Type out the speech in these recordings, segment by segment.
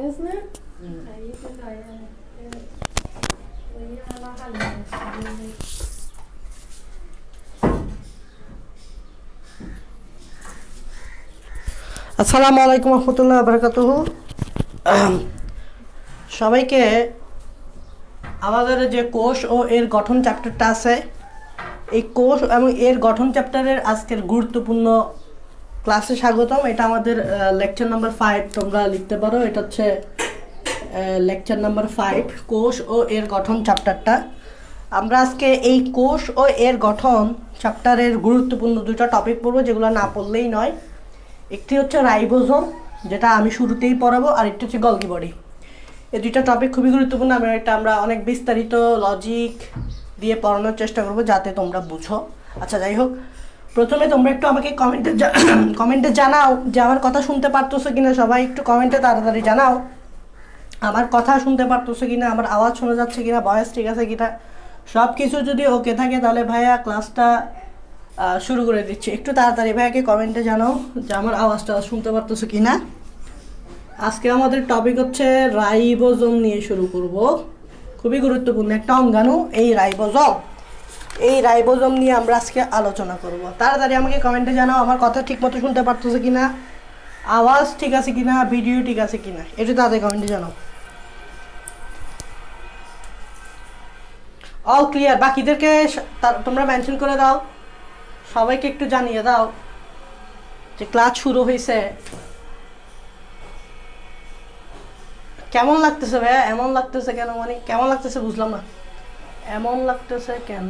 আসসালামু আলাইকুম রহমতুল্লাহ বারাকাতুহু। সবাইকে আমাদের যে কোষ ও এর গঠন চ্যাপ্টারটা আছে, এই কোষ এবং এর গঠন চ্যাপ্টারের আজকের গুরুত্বপূর্ণ ক্লাসে স্বাগতম। এটা আমাদের লেকচার নাম্বার 5 তোমরা লিখতে পারো। এটা হচ্ছে লেকচার নাম্বার 5, কোষ ও এর গঠন চ্যাপ্টারটা। আমরা আজকে এই কোষ ও এর গঠন চ্যাপ্টারের গুরুত্বপূর্ণ দুটো টপিক পড়বো, যেগুলো না পড়লেই নয়। একটি হচ্ছে রাইবোজোম, যেটা আমি শুরুতেই পড়াবো, আর একটি হচ্ছে গলগি বডি। এই দুইটা টপিক খুবই গুরুত্বপূর্ণ। আমরা অনেক বিস্তারিত লজিক দিয়ে পড়ানোর চেষ্টা করবো যাতে তোমরা বুঝো। আচ্ছা, যাই হোক, প্রথমে তোমরা একটু আমাকে কমেন্টে জানাও যে আমার কথা শুনতে পারতেছো কিনা। সবাই একটু কমেন্টে তাড়াতাড়ি জানাও আমার কথা শুনতে পারতেছো কিনা, আমার আওয়াজ শোনা যাচ্ছে কিনা, ভয়েস ঠিক আছে কিনা। সব কিছু যদি ওকে থাকে তাহলে ভাইয়া ক্লাসটা শুরু করে দিচ্ছি। একটু তাড়াতাড়ি ভাইয়াকে কমেন্টে জানাও যে আমার আওয়াজটা শুনতে পারতেছো কিনা। আজকে আমাদের টপিক হচ্ছে রাইবোজোম নিয়ে শুরু করব। খুবই গুরুত্বপূর্ণ একটা অঙ্গাণু এই রাইবোজোম। এই রাইবোজোম নিয়ে আমরা আজকে আলোচনা করব। তাড়াতাড়ি আমাকে কমেন্টে জানাও আমার কথা ঠিক মতো শুনতে পারতেছো কিনা, আওয়াজ ঠিক আছে কিনা, ভিডিও ঠিক আছে কিনা, একটু তাড়াতাড়ি কমেন্টে জানাও। All clear. বাকিদেরকে তোমরা মেনশন করে দাও, সবাইকে একটু জানিয়ে দাও যে ক্লাস শুরু হয়েছে। কেমন লাগতেছে ভাইয়া? এমন লাগতেছে কেন? মানে কেমন লাগতেছে বুঝলাম না। এমন লাগতেছে কেন?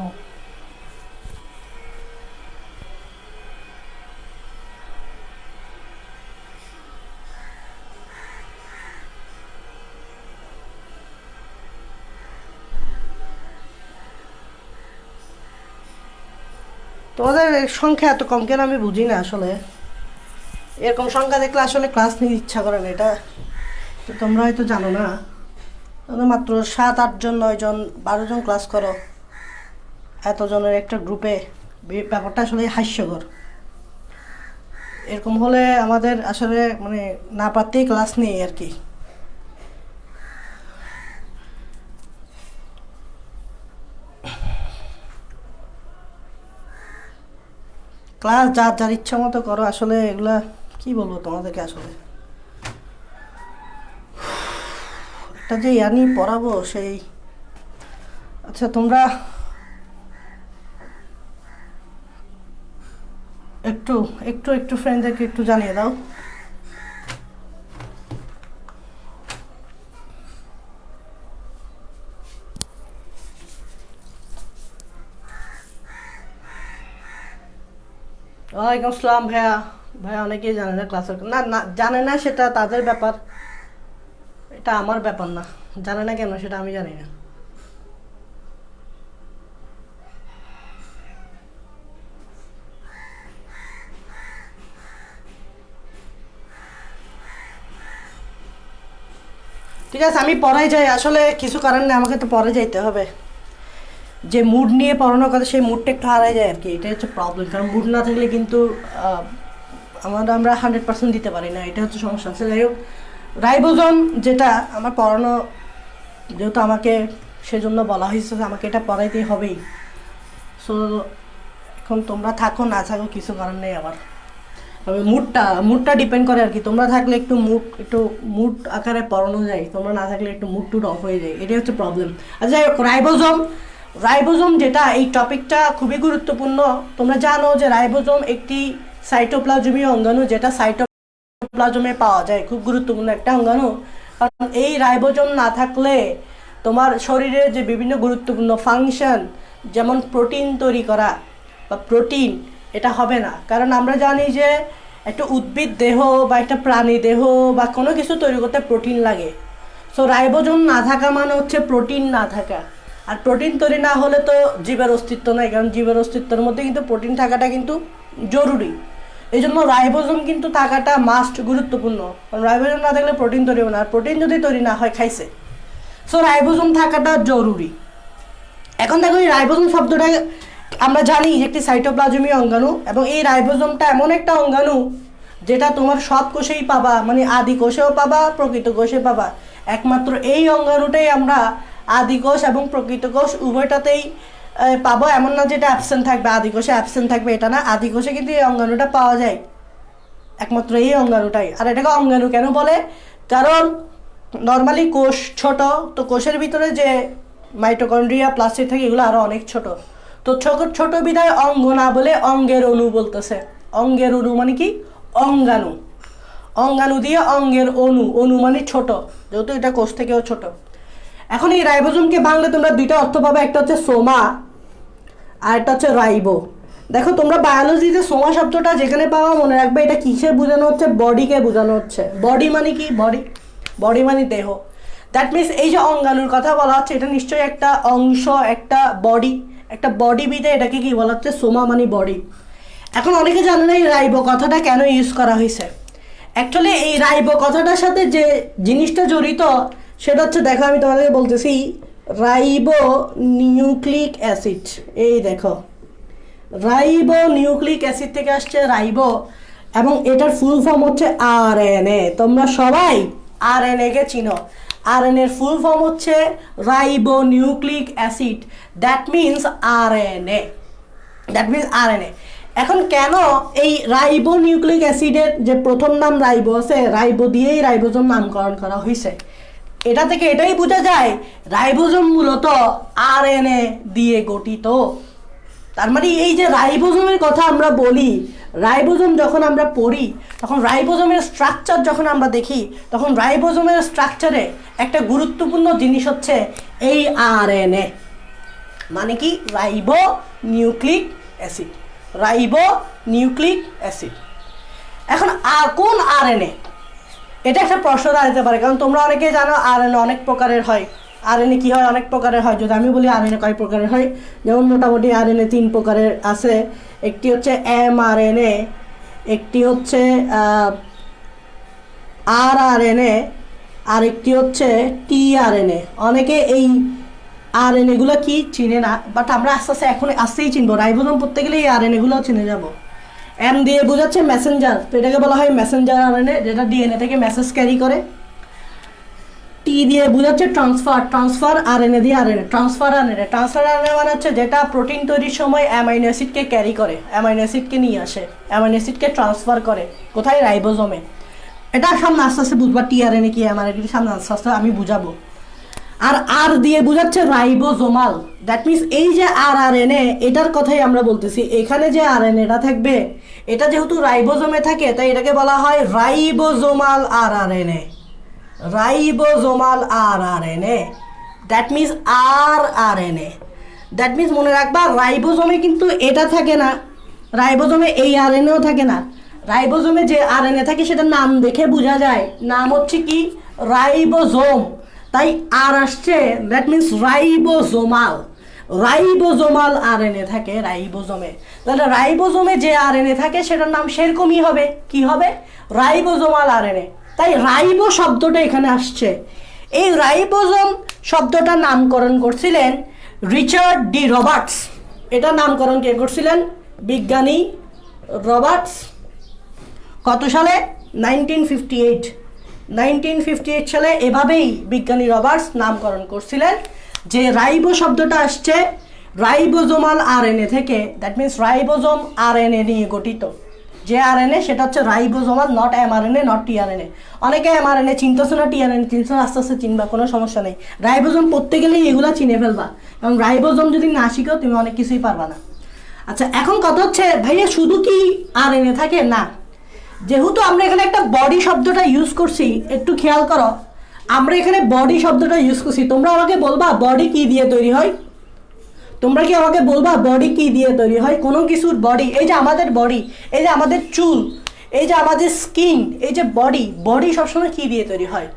তোমাদের সংখ্যা এত কম কেন আমি বুঝি না আসলে। এরকম সংখ্যা দেখলে আসলে ক্লাস নিতে ইচ্ছা করে না। এটা তো তোমরা হয়তো জানো না। মাত্র 7-8 জন, 9 জন, 12 জন ক্লাস করো এতজনের একটা গ্রুপে। ব্যাপারটা আসলে হাস্যকর। এরকম হলে আমাদের আসলে মানে না পারতেই ক্লাস নেই আর কি। ক্লাস যার যার ইচ্ছা মতো করো। আসলে এগুলা কি বলবো তোমাদেরকে। আসলে একটা যে ইয়ানি পড়াবো সেই। আচ্ছা, তোমরা একটু একটু একটু ফ্রেন্ডদেরকে একটু জানিয়ে দাও। ওয়ালাইকুম আসসালাম ভাইয়া। ভাইয়া অনেকেই জানে না ক্লাসের না, না জানে না, সেটা তাদের ব্যাপার, এটা আমার ব্যাপার না। জানে না কেন সেটা আমি জানি না। ঠিক আছে, আমি পড়াই যাই। আসলে কিছু কারণ নেই, আমাকে তো পরে যাইতে হবে। যে মুড নিয়ে পড়ানোর কথা সেই মুডটা একটু হারাই যায় আর কি। এটাই হচ্ছে প্রবলেম। কারণ মুড না থাকলে কিন্তু আমরা 100% দিতে পারি না। এটা হচ্ছে সমস্যা। আছে, যাই হোক, রাইবোজোম যেটা আমার পড়ানো, যেহেতু আমাকে সেজন্য বলা হয়েছে আমাকে এটা পড়াইতেই হবেই। সো এখন তোমরা থাকো না থাকো কিছু কারণ নেই আমার। তবে মুডটা ডিপেন্ড করে আর কি। তোমরা থাকলে একটু মুড আকারে পড়ানো যায়, তোমরা না থাকলে একটু মুড টুড অফ হয়ে যায়। এটাই হচ্ছে প্রবলেম। আচ্ছা, যাই হোক, রাইবোজোম যেটা, এই টপিকটা খুবই গুরুত্বপূর্ণ। তোমরা জানো যে রাইবোজোম একটি সাইটোপ্লাজমীয় অঙ্গাণু, যেটা সাইটোপ্লাজমে পাওয়া যায়। খুব গুরুত্বপূর্ণ একটা অঙ্গাণু। কারণ এই রাইবোজোম না থাকলে তোমার শরীরের যে বিভিন্ন গুরুত্বপূর্ণ ফাংশন, যেমন প্রোটিন তৈরি করা বা প্রোটিন, এটা হবে না। কারণ আমরা জানি যে একটা উদ্ভিদ দেহ বা একটা প্রাণী দেহ বা কোনো কিছু তৈরি করতে প্রোটিন লাগে। সো রাইবোজোম না থাকা মানে হচ্ছে প্রোটিন না থাকা। আর প্রোটিন তৈরি না হলে তো জীবের অস্তিত্ব নাই। কারণ জীবের অস্তিত্বের মধ্যে কিন্তু প্রোটিন থাকাটা কিন্তু জরুরি। এই জন্য রাইবোজোম কিন্তু থাকাটা মাস্ট, গুরুত্বপূর্ণ। কারণ রাইবোজোম না থাকলে প্রোটিন তৈরি হবে না। আর প্রোটিন যদি তৈরি না হয় খাইছে। সো রাইবোজোম থাকাটা জরুরি। এখন দেখো, এই রাইবোজোম শব্দটা আমরা জানি যে একটি সাইটোপ্লাজমীয় অঙ্গাণু, এবং এই রাইবোজোমটা এমন একটা অঙ্গাণু যেটা তোমার সব কোষেই পাবা, মানে আদি কোষেও পাবা, প্রকৃত কোষে পাবা। একমাত্র এই অঙ্গাণুটাই আমরা আদি কোষ এবং প্রকৃত কোষ উভয়টাতেই পাবো। এমন না যেটা অ্যাবসেন্ট থাকবে, আদি কোষে অ্যাবসেন্ট থাকবে এটা না, আদি কোষে কিন্তু এই অঙ্গাণুটা পাওয়া যায়, একমাত্র এই অঙ্গাণুটাই। আর এটাকে অঙ্গাণু কেন বলে? কারণ নর্মালি কোষ ছোট, তো কোষের ভিতরে যে মাইটোকন্ড্রিয়া প্লাস্টিক থাকে এগুলো আরও অনেক ছোট, তো ছোট ছোট বিধায় অঙ্গ না বলে অঙ্গের অণু বলতেছে। অঙ্গের অণু মানে কি? অঙ্গাণু। অঙ্গাণু দিয়ে অঙ্গের অণু, অণু মানে ছোট, যেহেতু এটা কোষ থেকেও ছোট। এখন এই রাইবোজোমকে বাংলা তোমরা দুইটা অর্থ পাবে, একটা হচ্ছে সোমা আর একটা হচ্ছে রাইবো। দেখো তোমরা বায়োলজিতে সোমা শব্দটা যেখানে পাওয়া মনে রাখবে এটা কিসে বোঝানো হচ্ছে? বডিকে বোঝানো হচ্ছে। বডি মানে কি? বডি, বডি মানে দেহ। দ্যাট মিনস এই যে অঙ্গাণুর কথা বলা হচ্ছে এটা নিশ্চয়ই একটা অংশ, একটা বডি, একটা বডি বিধে এটাকে কি বলা হচ্ছে? সোমা মানে বডি। এখন অনেকে জানে না এই রাইবো কথাটা কেন ইউজ করা হয়েছে। অ্যাকচুয়ালি এই রাইবো কথাটার সাথে যে জিনিসটা জড়িত সেটা হচ্ছে, দেখো আমি তোমাদেরকে বলতেছি, রাইবো নিউক্লিক অ্যাসিড। এই দেখো, রাইবো নিউক্লিক অ্যাসিড থেকে আসছে রাইবো, এবং এটার ফুল ফর্ম হচ্ছে আরএনএ। তোমরা সবাই আরএনএ কে চিনো। আরএনএ এর ফুল ফর্ম হচ্ছে ribo nucleic acid, that means RNA, that means RNA. এখন কেন এই রাইবো নিউক্লিক অ্যাসিডের যে প্রথম নাম রাইবো আছে, রাইবো দিয়েই রাইবোজোম নামকরণ করা হয়েছে। এটা থেকে এটাই বোঝা যায় রাইবোজোম মূলত আরএনএ দিয়ে গঠিত। তার মানে এই যে রাইবোজোমের কথা আমরা বলি, রাইবোজোম যখন আমরা পড়ি তখন রাইবোজোমের স্ট্রাকচার যখন আমরা দেখি তখন রাইবোজোমের স্ট্রাকচারে একটা গুরুত্বপূর্ণ জিনিস হচ্ছে এই আরএনএ, মানে কি? Ribo nucleic acid, ribo nucleic acid. এখন কোন আরএনএ? এটা একটা প্রশ্ন দাঁড়াতে পারে, কারণ তোমরা অনেকে জানো আরএনএ অনেক প্রকারের হয়। আরএনএ কি হয়? অনেক প্রকারের হয়। যদি আমি বলি আরএনএ কয় প্রকারের হয়, যেমন মোটামুটি আরএনএ 3 প্রকারের আছে। একটি হচ্ছে এমআরএনএ, একটি হচ্ছে আরআরএনএ, আর একটি হচ্ছে টিআরএনএ। অনেকে এই আরএনএগুলো কি চিনে না, বাট আমরা আস্তে আস্তে এখন আস্তেই চিনবো। রাইবোজোম পড়তে গেলে এই আরএনএগুলোও চিনে যাব। এম দিয়ে বোঝাচ্ছে মেসেঞ্জার, তো এটাকে বলা হয় মেসেঞ্জার আরএনএ, যেটা ডিএনএ থেকে মেসেজ ক্যারি করে। টি দিয়ে বোঝাচ্ছে ট্রান্সফার, ট্রান্সফার আরএনএ দিয়ে RNA, transfer RNA. Transfer RNA মানে হচ্ছে যেটা প্রোটিন তৈরির সময় অ্যামাইনো অ্যাসিডকে ক্যারি করে, অ্যামাইনো অ্যাসিডকে নিয়ে আসে, অ্যামাইনো অ্যাসিডকে ট্রান্সফার করে। কোথায়? রাইবোজোমে। এটা সামনে আস্তে আস্তে বুঝবা টিআরএনএ কি, এমআরএনএ সামনে আস্তে আস্তে আমি বুঝাবো। আর আর দিয়ে বোঝাচ্ছে রাইবোজোমাল, দ্যাট মিনস এই যে আরআরএনএ এটার কথাই আমরা বলতেছি। এখানে যে আরএনএটা থাকবে এটা যেহেতু রাইবোজোমে থাকে তাই এটাকে বলা হয় ribosomal rRNA, ribosomal rRNA, that means rRNA. That means মনে রাখবা রাইবোজোমে কিন্তু এটা থাকে না, রাইবোজোমে এই আরএনএও থাকে না। রাইবোজোমে যে আরএনএ থাকে সেটার নাম দেখে বোঝা যায়, নাম হচ্ছে কি? রাইবোজোম। তাই আর আসছে, that means ribosomal, ribosomal RNA থাকে রাইবোজোমে। তাহলে রাইবোজোমে যে আরএনএ থাকে সেটার নাম সেরকমই হবে, কি হবে? Ribosomal RNA. তাই রাইবো শব্দটা এখানে আসছে। এই রাইবোজোম শব্দটা নামকরণ করছিলেন রিচার্ড ডি রবার্টস। এটা নামকরণ কে করছিলেন? বিজ্ঞানী রবার্টস। কত সালে? 1958। 1958 সালে এভাবেই বিজ্ঞানী রবার্টস নামকরণ করছিলেন যে রাইবো শব্দটা আসছে রাইবোজোমাল আরএনএ থেকে, দ্যাট মিনস রাইবোজোম আরএনএ নিয়ে গঠিত। যে আরএনএ সেটা হচ্ছে ribosomal, not mRNA, not tRNA. অনেকে এমআরএনএ চিনতেছে না, টিআরএনএ চিনছে না, আস্তে আস্তে চিনবা, কোনো সমস্যা নেই। রাইবোজোম পড়তে গেলেই এগুলা চিনে ফেলবা, কারণ রাইবোজোম যদি না শিখো তুমি অনেক কিছুই পারবা না। আচ্ছা, এখন কথা হচ্ছে ভাইয়া শুধু কি আরএনএ থাকে? না, যেহেতু আমরা এখানে একটা বডি শব্দটা ইউজ করছি, একটু খেয়াল করো, আমরা এখানে বডি শব্দটা ইউজ করছি। তোমরা আমাকে বলবা বডি কি দিয়ে তৈরি হয়? তোমরা কি আমাকে বলবা বডি কি দিয়ে তৈরি হয়? কোনো কিছুর বডি, এই যে আমাদের বডি, এই যে আমাদের চুল, এই যে আমাদের স্কিন, এই যে বডি, বডি সবসময় কি দিয়ে তৈরি হয়?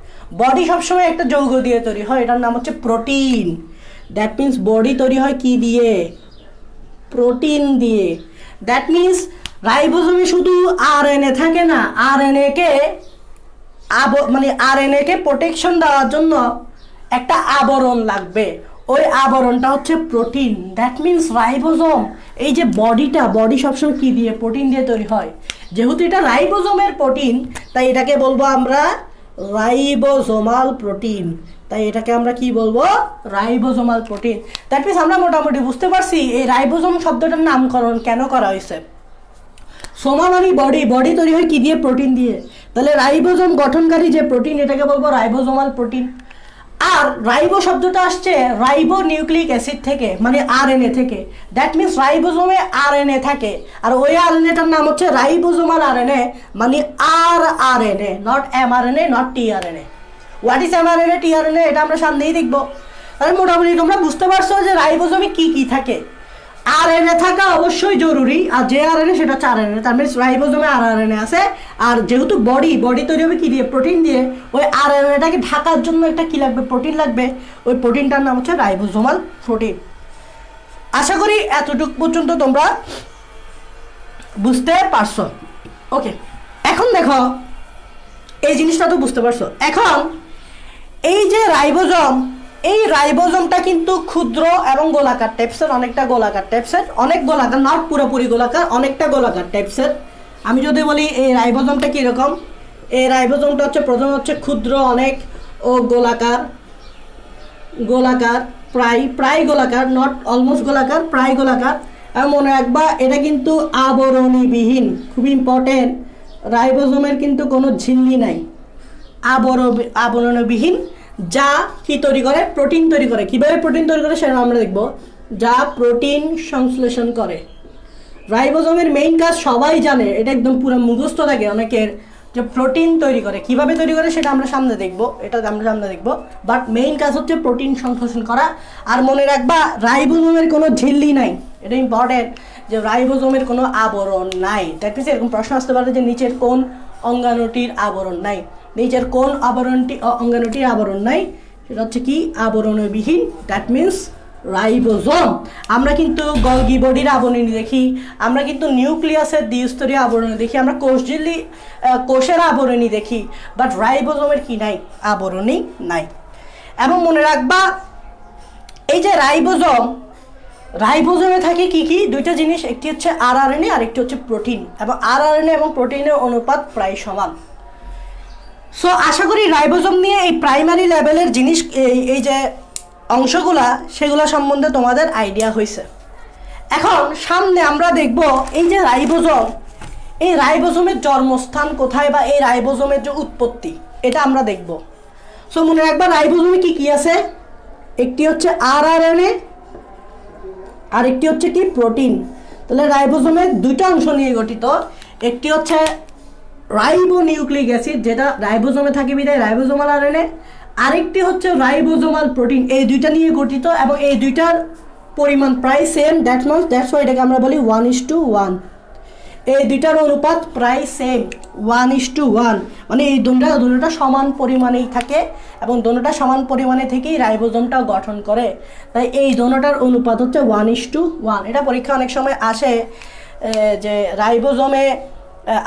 বডি সবসময় একটা যৌগ দিয়ে তৈরি হয়, এটার নাম হচ্ছে প্রোটিন। দ্যাট মিনস বডি তৈরি হয় কি দিয়ে? প্রোটিন দিয়ে। দ্যাট মিনস রাইবোজোমে শুধু আরএনএ থাকে না, আরএনএ কে প্রোটেকশন দেওয়ার জন্য একটা আবরণ লাগবে, ওই আবরণটা হচ্ছে প্রোটিন। দ্যাট মিনস রাইবোজোম, এই যে বডিটা, বডি সবসময় কি দিয়ে? প্রোটিন দিয়ে তৈরি হয়। যেহেতু এটা রাইবোজোমের প্রোটিন, তাই এটাকে বলবো আমরা রাইবোজোমাল প্রোটিন। তাই এটাকে আমরা কি বলবো? Ribosomal protein. দ্যাট মিনস আমরা মোটামুটি বুঝতে পারছি এই রাইবোজোম শব্দটার নামকরণ কেন করা হয়েছে। সোমা মানে বডি, বডি তৈরি হয় কি দিয়ে? প্রোটিন দিয়ে। তাহলে রাইবোজোম গঠনকারী যে প্রোটিন, এটাকে বলবো রাইবোজোমাল প্রোটিন। আর রাইবো শব্দটা আসছে রাইবো নিউক্লিক অ্যাসিড থেকে, মানে আরএনএ থেকে। দ্যাট মিনস রাইবোজোমে আরএনএ থাকে, আর ওই আরএনএটার নাম হচ্ছে রাইবোজোমাল আরএনএ, মানে RNA, not mRNA, not tRNA. What is mRNA, tRNA, এটা আমরা সামনেই দেখবো। তাহলে মোটামুটি তোমরা বুঝতে পারছো যে রাইবোজোমে কি কি থাকে। আরএনএ থাকা অবশ্যই জরুরি, আর যে আরএনএ সেটা হচ্ছে আরএনএ। তার মানে রাইবোজোমে আরএনএ আছে, আর যেহেতু বডি তৈরি হবে কি দিয়ে? প্রোটিন দিয়ে। ওই আরএনএটাকে ঢাকার জন্য একটা কি লাগবে? প্রোটিন লাগবে। ওই প্রোটিনটার নাম হচ্ছে রাইবোজোমাল প্রোটিন। আশা করি এতটুকু পর্যন্ত তোমরা বুঝতে পারছো। ওকে, এখন দেখো এই জিনিসটা তো বুঝতে পারছো। এখন এই যে রাইবোজোম, এই রাইবোজোমটা কিন্তু ক্ষুদ্র এবং গোলাকার টাইপসের, অনেকটা গোলাকার টাইপসের, অনেক গোলাকার, নট পুরোপুরি গোলাকার, অনেকটা গোলাকার টাইপসের। আমি যদি বলি এই রাইবোজোমটা কীরকম, এই রাইবোজোমটা হচ্ছে প্রথমে হচ্ছে ক্ষুদ্র অনেক ও গোলাকার, প্রায় গোলাকার, নট অলমোস্ট গোলাকার, প্রায় গোলাকার। এবং মনে রাখবা এটা কিন্তু আবরণীবিহীন, খুব ইম্পর্টেন্ট। রাইবোজোমের কিন্তু কোনো ঝিল্লি নাই, আবরণবিহীন, যা কি তৈরি করে? প্রোটিন তৈরি করে। কিভাবে প্রোটিন তৈরি করে সেটা আমরা দেখব। যা প্রোটিন সংশ্লেষণ করে। রাইবোজোমের মেইন কাজ সবাই জানে, এটা একদম পুরো মুখস্থ থাকে অনেকের, যে প্রোটিন তৈরি করে। কিভাবে তৈরি করে সেটা আমরা সামনে দেখব, বাট মেইন কাজ হচ্ছে প্রোটিন সংশ্লেষণ করা। আর মনে রাখবা রাইবোজোমের কোনো ঝিল্লি নাই, এটা ইম্পর্টেন্ট, যে রাইবোজোমের কোনো আবরণ নাই। দ্যাট মিনস এরকম প্রশ্ন আসতে পারে যে নিচের কোন অঙ্গাণুটির আবরণ নাই, নিচের কোন অঙ্গাণুটির আবরণ নাই, সেটা হচ্ছে কি? আবরণবিহীন। That means ribosome. আমরা কিন্তু গলগি বডির আবরণী দেখি, আমরা কিন্তু নিউক্লিয়াসের দ্বিস্তরীয় আবরণী দেখি, আমরা কোষঝিল্লি কোষের আবরণী দেখি, বাট রাইবোজোমের কি নাই? আবরণী নাই। এবং মনে রাখবা এই যে রাইবোজোমে থাকে কি কি? দুইটা জিনিস, একটি হচ্ছে আরআরএনএ আর একটি হচ্ছে প্রোটিন, এবং আরআরএনএ এবং প্রোটিনের অনুপাত প্রায় সমান। সো আশা করি রাইবোজোম নিয়ে এই প্রাইমারি লেভেলের জিনিস, এই যে অংশগুলা, সেগুলো সম্বন্ধে তোমাদের আইডিয়া হয়েছে। এখন সামনে আমরা দেখব এই যে রাইবোজোম, এই রাইবোজোমের জন্মস্থান কোথায়, বা এই রাইবোজোমের যে উৎপত্তি, এটা আমরা দেখব। সো মনে রাখবা রাইবোজোমে কি কি আছে? একটি হচ্ছে আরআরএনএ, আর একটি হচ্ছে কি? প্রোটিন। তাহলে রাইবোজোমের দুইটা অংশ নিয়ে গঠিত। একটি হচ্ছে রাইবো নিউক্লিক অ্যাসিড, যেটা রাইবোজোমে থাকে বিধায় রাইবোজোমাল আরএনএ। আরেকটি হচ্ছে রাইবোজোমাল প্রোটিন। এই দুইটা নিয়ে গঠিত, এবং এই দুইটার পরিমাণ প্রায় সেম। দ্যাটস ওয়াই এটাকে আমরা বলি 1:1। এই দুইটার অনুপাত প্রায় সেম, 1:1। মানে এই দুটোটা সমান পরিমাণেই থাকে, এবং দুটোটা সমান পরিমাণে থেকেই রাইবোজোমটাও গঠন করে। তাই এই দুটোটার অনুপাত হচ্ছে 1:1। এটা পরীক্ষা অনেক সময় আসে যে রাইবোজোমে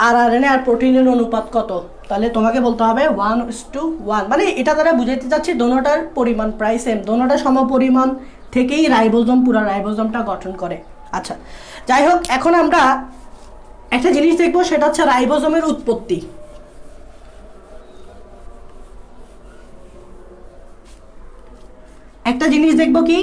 আরআরএনএ আর প্রোটিনের অনুপাত কত, তাহলে তোমাকে বলতে হবে 1:1। মানে এটা দ্বারা বুঝাইতে চাচ্ছি দুটোটার পরিমাণ প্রায় সেম, দুটোটা সমপরিমাণ থেকেই পুরো রাইবোজোমটা গঠন করে। আচ্ছা, যাই হোক, এখন আমরা একটা জিনিস দেখবো, সেটা হচ্ছে রাইবোজোমের উৎপত্তি। একটা জিনিস দেখবো কি?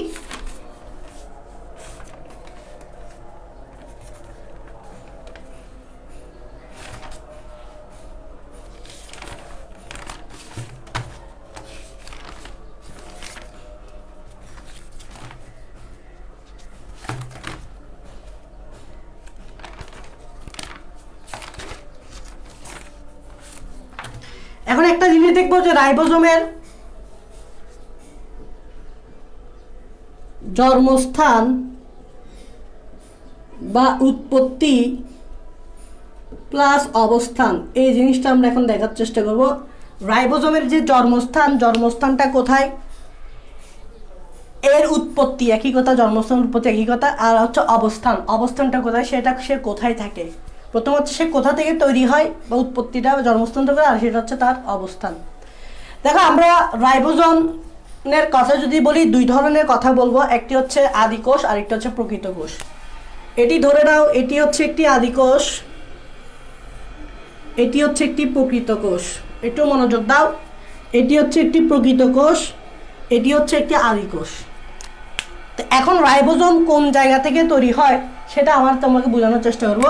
এখন একটা জিনিস দেখবো যে রাইবোজোমের জন্মস্থান বা উৎপত্তি প্লাস অবস্থান, এই জিনিসটা আমরা এখন দেখার চেষ্টা করব। রাইবোজোমের যে জন্মস্থানটা কোথায়, এর উৎপত্তি একই কথা, জন্মস্থান উৎপত্তি একই কথা, আর হচ্ছে অবস্থানটা কোথায়, সে কোথায় থাকে। প্রথম হচ্ছে সে কোথা থেকে তৈরি হয় বা উৎপত্তিটা জন্মস্থান থেকে, আর সেটা হচ্ছে তার অবস্থান। দেখো, আমরা রাইবোজোমের কথা যদি বলি, দুই ধরনের কথা বলবো। একটি হচ্ছে আদিকোষ, আর একটি হচ্ছে প্রকৃত কোষ। এটি ধরে নাও, এটি হচ্ছে একটি আদিকোষ, এটি হচ্ছে একটি প্রকৃত কোষ, একটু মনোযোগ দাও। এটি হচ্ছে একটি প্রকৃত কোষ, এটি হচ্ছে একটি আদি কোষ। তো এখন রাইবোজোম কোন জায়গা থেকে তৈরি হয় সেটা আমার তোমাকে বোঝানোর চেষ্টা করব।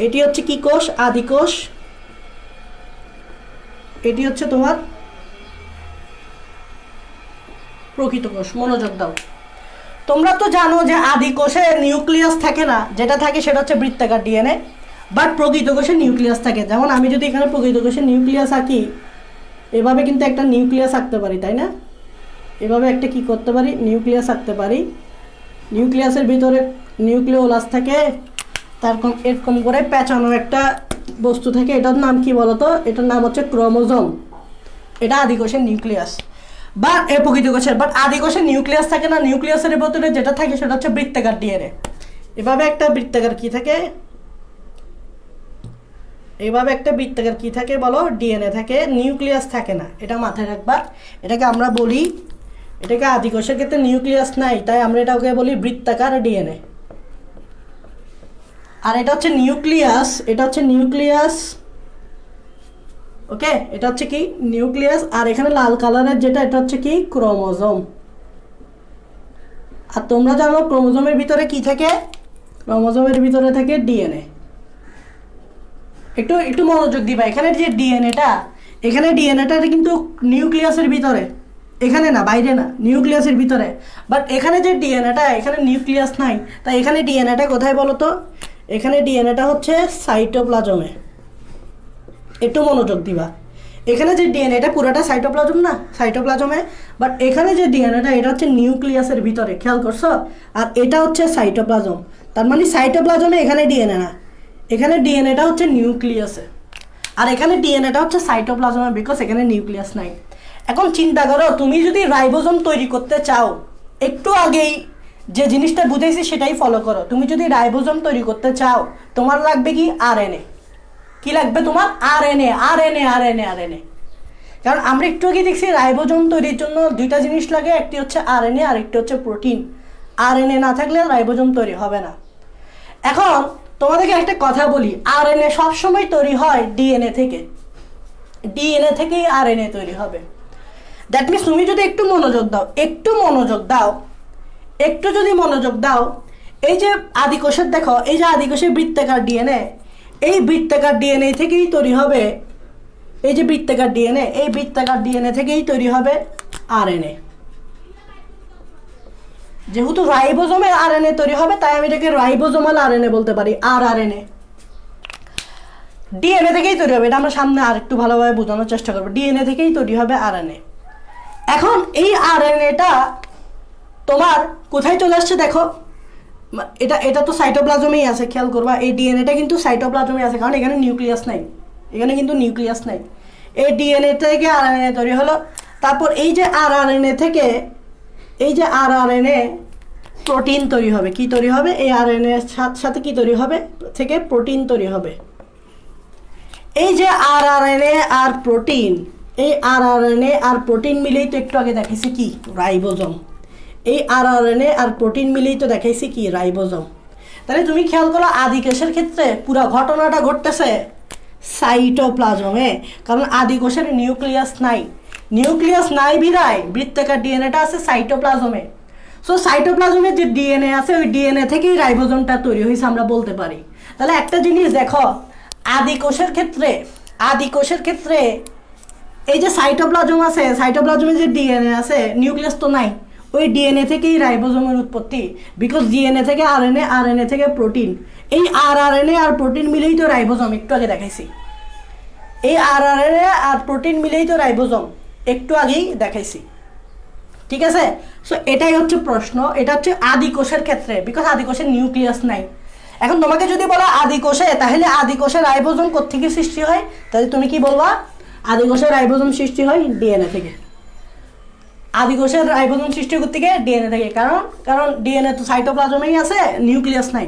এটি হচ্ছে কি কোষ? আদি কোষ। এটি হচ্ছে তোমার প্রকৃত কোষ। মনোযোগ দাও। তোমরা তো জানো যে আদি কোষে নিউক্লিয়াস থাকে না, যেটা থাকে সেটা হচ্ছে বৃত্তাকার ডিএনএ। বাট প্রকৃত কোষে নিউক্লিয়াস থাকে। যেমন আমি যদি এখানে প্রকৃত কোষে নিউক্লিয়াস আঁকি, এভাবে কিন্তু একটা নিউক্লিয়াস আঁকতে পারি, তাই না? এভাবে একটা কি করতে পারি? নিউক্লিয়াস আঁকতে পারি। নিউক্লিয়াসের ভিতরে নিউক্লিওলাস থাকে, তারপর এরকম করে পেঁচানো একটা বস্তু থাকে। এটার নাম কি বলতো? এটার নাম হচ্ছে ক্রোমোজোম। এটা আদি কোষের নিউক্লিয়াস বা প্রকৃত কোষের। বাট আদি কোষের নিউক্লিয়াস থাকে না, নিউক্লিয়াসের ভিতরে যেটা থাকে সেটা হচ্ছে বৃত্তাকার ডিএনএ। এভাবে একটা বৃত্তাকার কি থাকে? এইভাবে একটা বৃত্তাকার কি থাকে বলো? ডিএনএ থাকে, নিউক্লিয়াস থাকে না। এটা মাথায় রাখবা। এটাকে আমরা বলি, এটাকে আদি কোষের ক্ষেত্রে নিউক্লিয়াস নাই, তাই আমরা এটাকে বলি বৃত্তাকার ডিএনএ। আর এটা হচ্ছে নিউক্লিয়াস, এটা হচ্ছে নিউক্লিয়াস। ওকে, এটা হচ্ছে কি? নিউক্লিয়াস। আর এখানে লাল কালারের যেটা, এটা হচ্ছে কি? ক্রোমোজোম। আর তোমরা জানো ক্রোমোজোমের ভিতরে কি থাকে? ক্রোমোজোমের ভিতরে থাকে ডিএনএ। একটু একটু মনোযোগ দিবা। এখানে যে ডিএনএটা, এখানে ডিএনএটা কিন্তু নিউক্লিয়াসের ভিতরে, এখানে না, বাইরে না, নিউক্লিয়াসের ভিতরে। বাট এখানে যে ডিএনএটা, এখানে নিউক্লিয়াস নাই, তাই এখানে ডিএনএটা কোথায় বলো তো? এখানে ডিএনএটা হচ্ছে সাইটোপ্লাজমে। একটু মনোযোগ দিবা। এখানে যে ডিএনএটা পুরোটা সাইটোপ্লাজম না, সাইটোপ্লাজমে। বাট এখানে যে ডিএনএটা, এটা হচ্ছে নিউক্লিয়াসের ভিতরে, খেয়াল করছো? আর এটা হচ্ছে সাইটোপ্লাজম। তার মানে সাইটোপ্লাজমে এখানে ডিএনএ না, এখানে ডিএনএটা হচ্ছে নিউক্লিয়াসে। আর এখানে ডিএনএটা হচ্ছে সাইটোপ্লাজমে, বিকজ এখানে নিউক্লিয়াস নাই। এখন চিন্তা করো, তুমি যদি রাইবোজোম তৈরি করতে চাও, একটু আগেই যে জিনিসটা বুঝাইছি সেটাই ফলো করো। তুমি যদি রাইবোজোম তৈরি করতে চাও, তোমার লাগবে কি? আরএনএ। কি লাগবে তোমার? RNA, RNA, RNA, RNA. কারণ আমরা একটু আগে দেখছি রাইবোজোম তৈরির জন্য দুইটা জিনিস লাগে, একটি হচ্ছে আরএনএ আর একটি হচ্ছে প্রোটিন। আরএনএ না থাকলে রাইবোজোম তৈরি হবে না। এখন তোমাদেরকে একটা কথা বলি, আরএনএ সবসময় তৈরি হয় ডিএনএ থেকে। ডিএনএ থেকেই আরএনএ তৈরি হবে। দ্যাট মিনস তুমি যদি একটু মনোযোগ দাও, একটু মনোযোগ দাও, একটু যদি মনোযোগ দাও, এই যে আদি কোষের দেখো, এই যে আদি কোষের বৃত্তাকার ডিএনএ, এই বৃত্তাকার ডিএনএ থেকেই তৈরি হবে, এই যে বৃত্তাকার ডিএনএ, এই বৃত্তাকার ডিএনএ থেকেই তৈরি হবে আরএনএ। যেহেতু রাইবোজোমে আরএনএ তৈরি হবে, তাই আমি এটাকে রাইবোজোমাল আরএনএ বলতে পারি। আর আরএনএ ডিএনএ থেকেই তৈরি হবে। এটা আমরা সামনে আর একটু ভালোভাবে বোঝানোর চেষ্টা করবো। ডিএনএ থেকেই তৈরি হবে আরএনএ। এখন এই আরএনএটা তোমার কোথায় চলে আসছে দেখো, এটা এটা তো সাইটোপ্লাজমেই আছে, খেয়াল করবা। এই ডিএনএটা কিন্তু সাইটোপ্লাজমেই আছে, কারণ এখানে নিউক্লিয়াস নাই, এখানে কিন্তু নিউক্লিয়াস নাই। এই ডিএনএ থেকে আরএনএ তৈরি হলো। তারপর এই যে আরএনএ থেকে, এই যে আরএনএ প্রোটিন তৈরি হবে। কি তৈরি হবে? এই আরএনএ সাথে কি তৈরি হবে? থেকে প্রোটিন তৈরি হবে। এই যে আরএনএ আর প্রোটিন, এই আরএনএ আর প্রোটিন মিলেই তো একটু আগে দেখাইছি কি? রাইবোজোম। এই আরএনএ আর প্রোটিন মিলেই তো দেখাইছি কি? রাইবোজোম। তাহলে তুমি খেয়াল করো, আদি কোষের ক্ষেত্রে পুরো ঘটনাটা ঘটতেছে সাইটোপ্লাজমে, কারণ আদি কোষের নিউক্লিয়াস নাই। নিউক্লিয়াস নাই বিদায় বৃত্তাকার ডিএনএটা আছে সাইটোপ্লাজমে। সো সাইটোপ্লাজমের যে ডিএনএ আছে, ওই ডিএনএ থেকেই রাইবোজোমটা তৈরি হয়েছে আমরা বলতে পারি। তাহলে একটা জিনিস দেখো, আদি কোষের ক্ষেত্রে, আদি কোষের ক্ষেত্রে এই যে সাইটোপ্লাজম আছে, সাইটোপ্লাজমে যে ডিএনএ আছে, নিউক্লিয়াস তো নাই, ওই ডিএনএ থেকেই রাইবোজোমের উৎপত্তি। বিকজ ডিএনএ থেকে আরএনএ, আরএনএ থেকে প্রোটিন, এই আরএনএ আর প্রোটিন মিলেই তো রাইবোজোম। একটু আগে দেখাইছি, এই আরএনএ আর প্রোটিন মিলেই তো রাইবোজোম, একটু আগেই দেখাইছি। ঠিক আছে? সো এটাই হচ্ছে প্রশ্ন। এটা হচ্ছে আদি কোষের ক্ষেত্রে, বিকজ আদি কোষের নিউক্লিয়াস নাই। এখন তোমাকে যদি বলো আদি কোষে, তাহলে আদি কোষের রাইবোজোম কোত্থেকে সৃষ্টি হয়? তাহলে তুমি কি বলবা? আদি কোষের রাইবোজোম সৃষ্টি হয় ডিএনএ থেকে। আদি কোষের রাইবোজোম সৃষ্টি করতে গিয়ে ডিএনএ থেকে, কারণ ডিএনএ তো সাইটোপ্লাজমেই আছে, নিউক্লিয়াস নাই।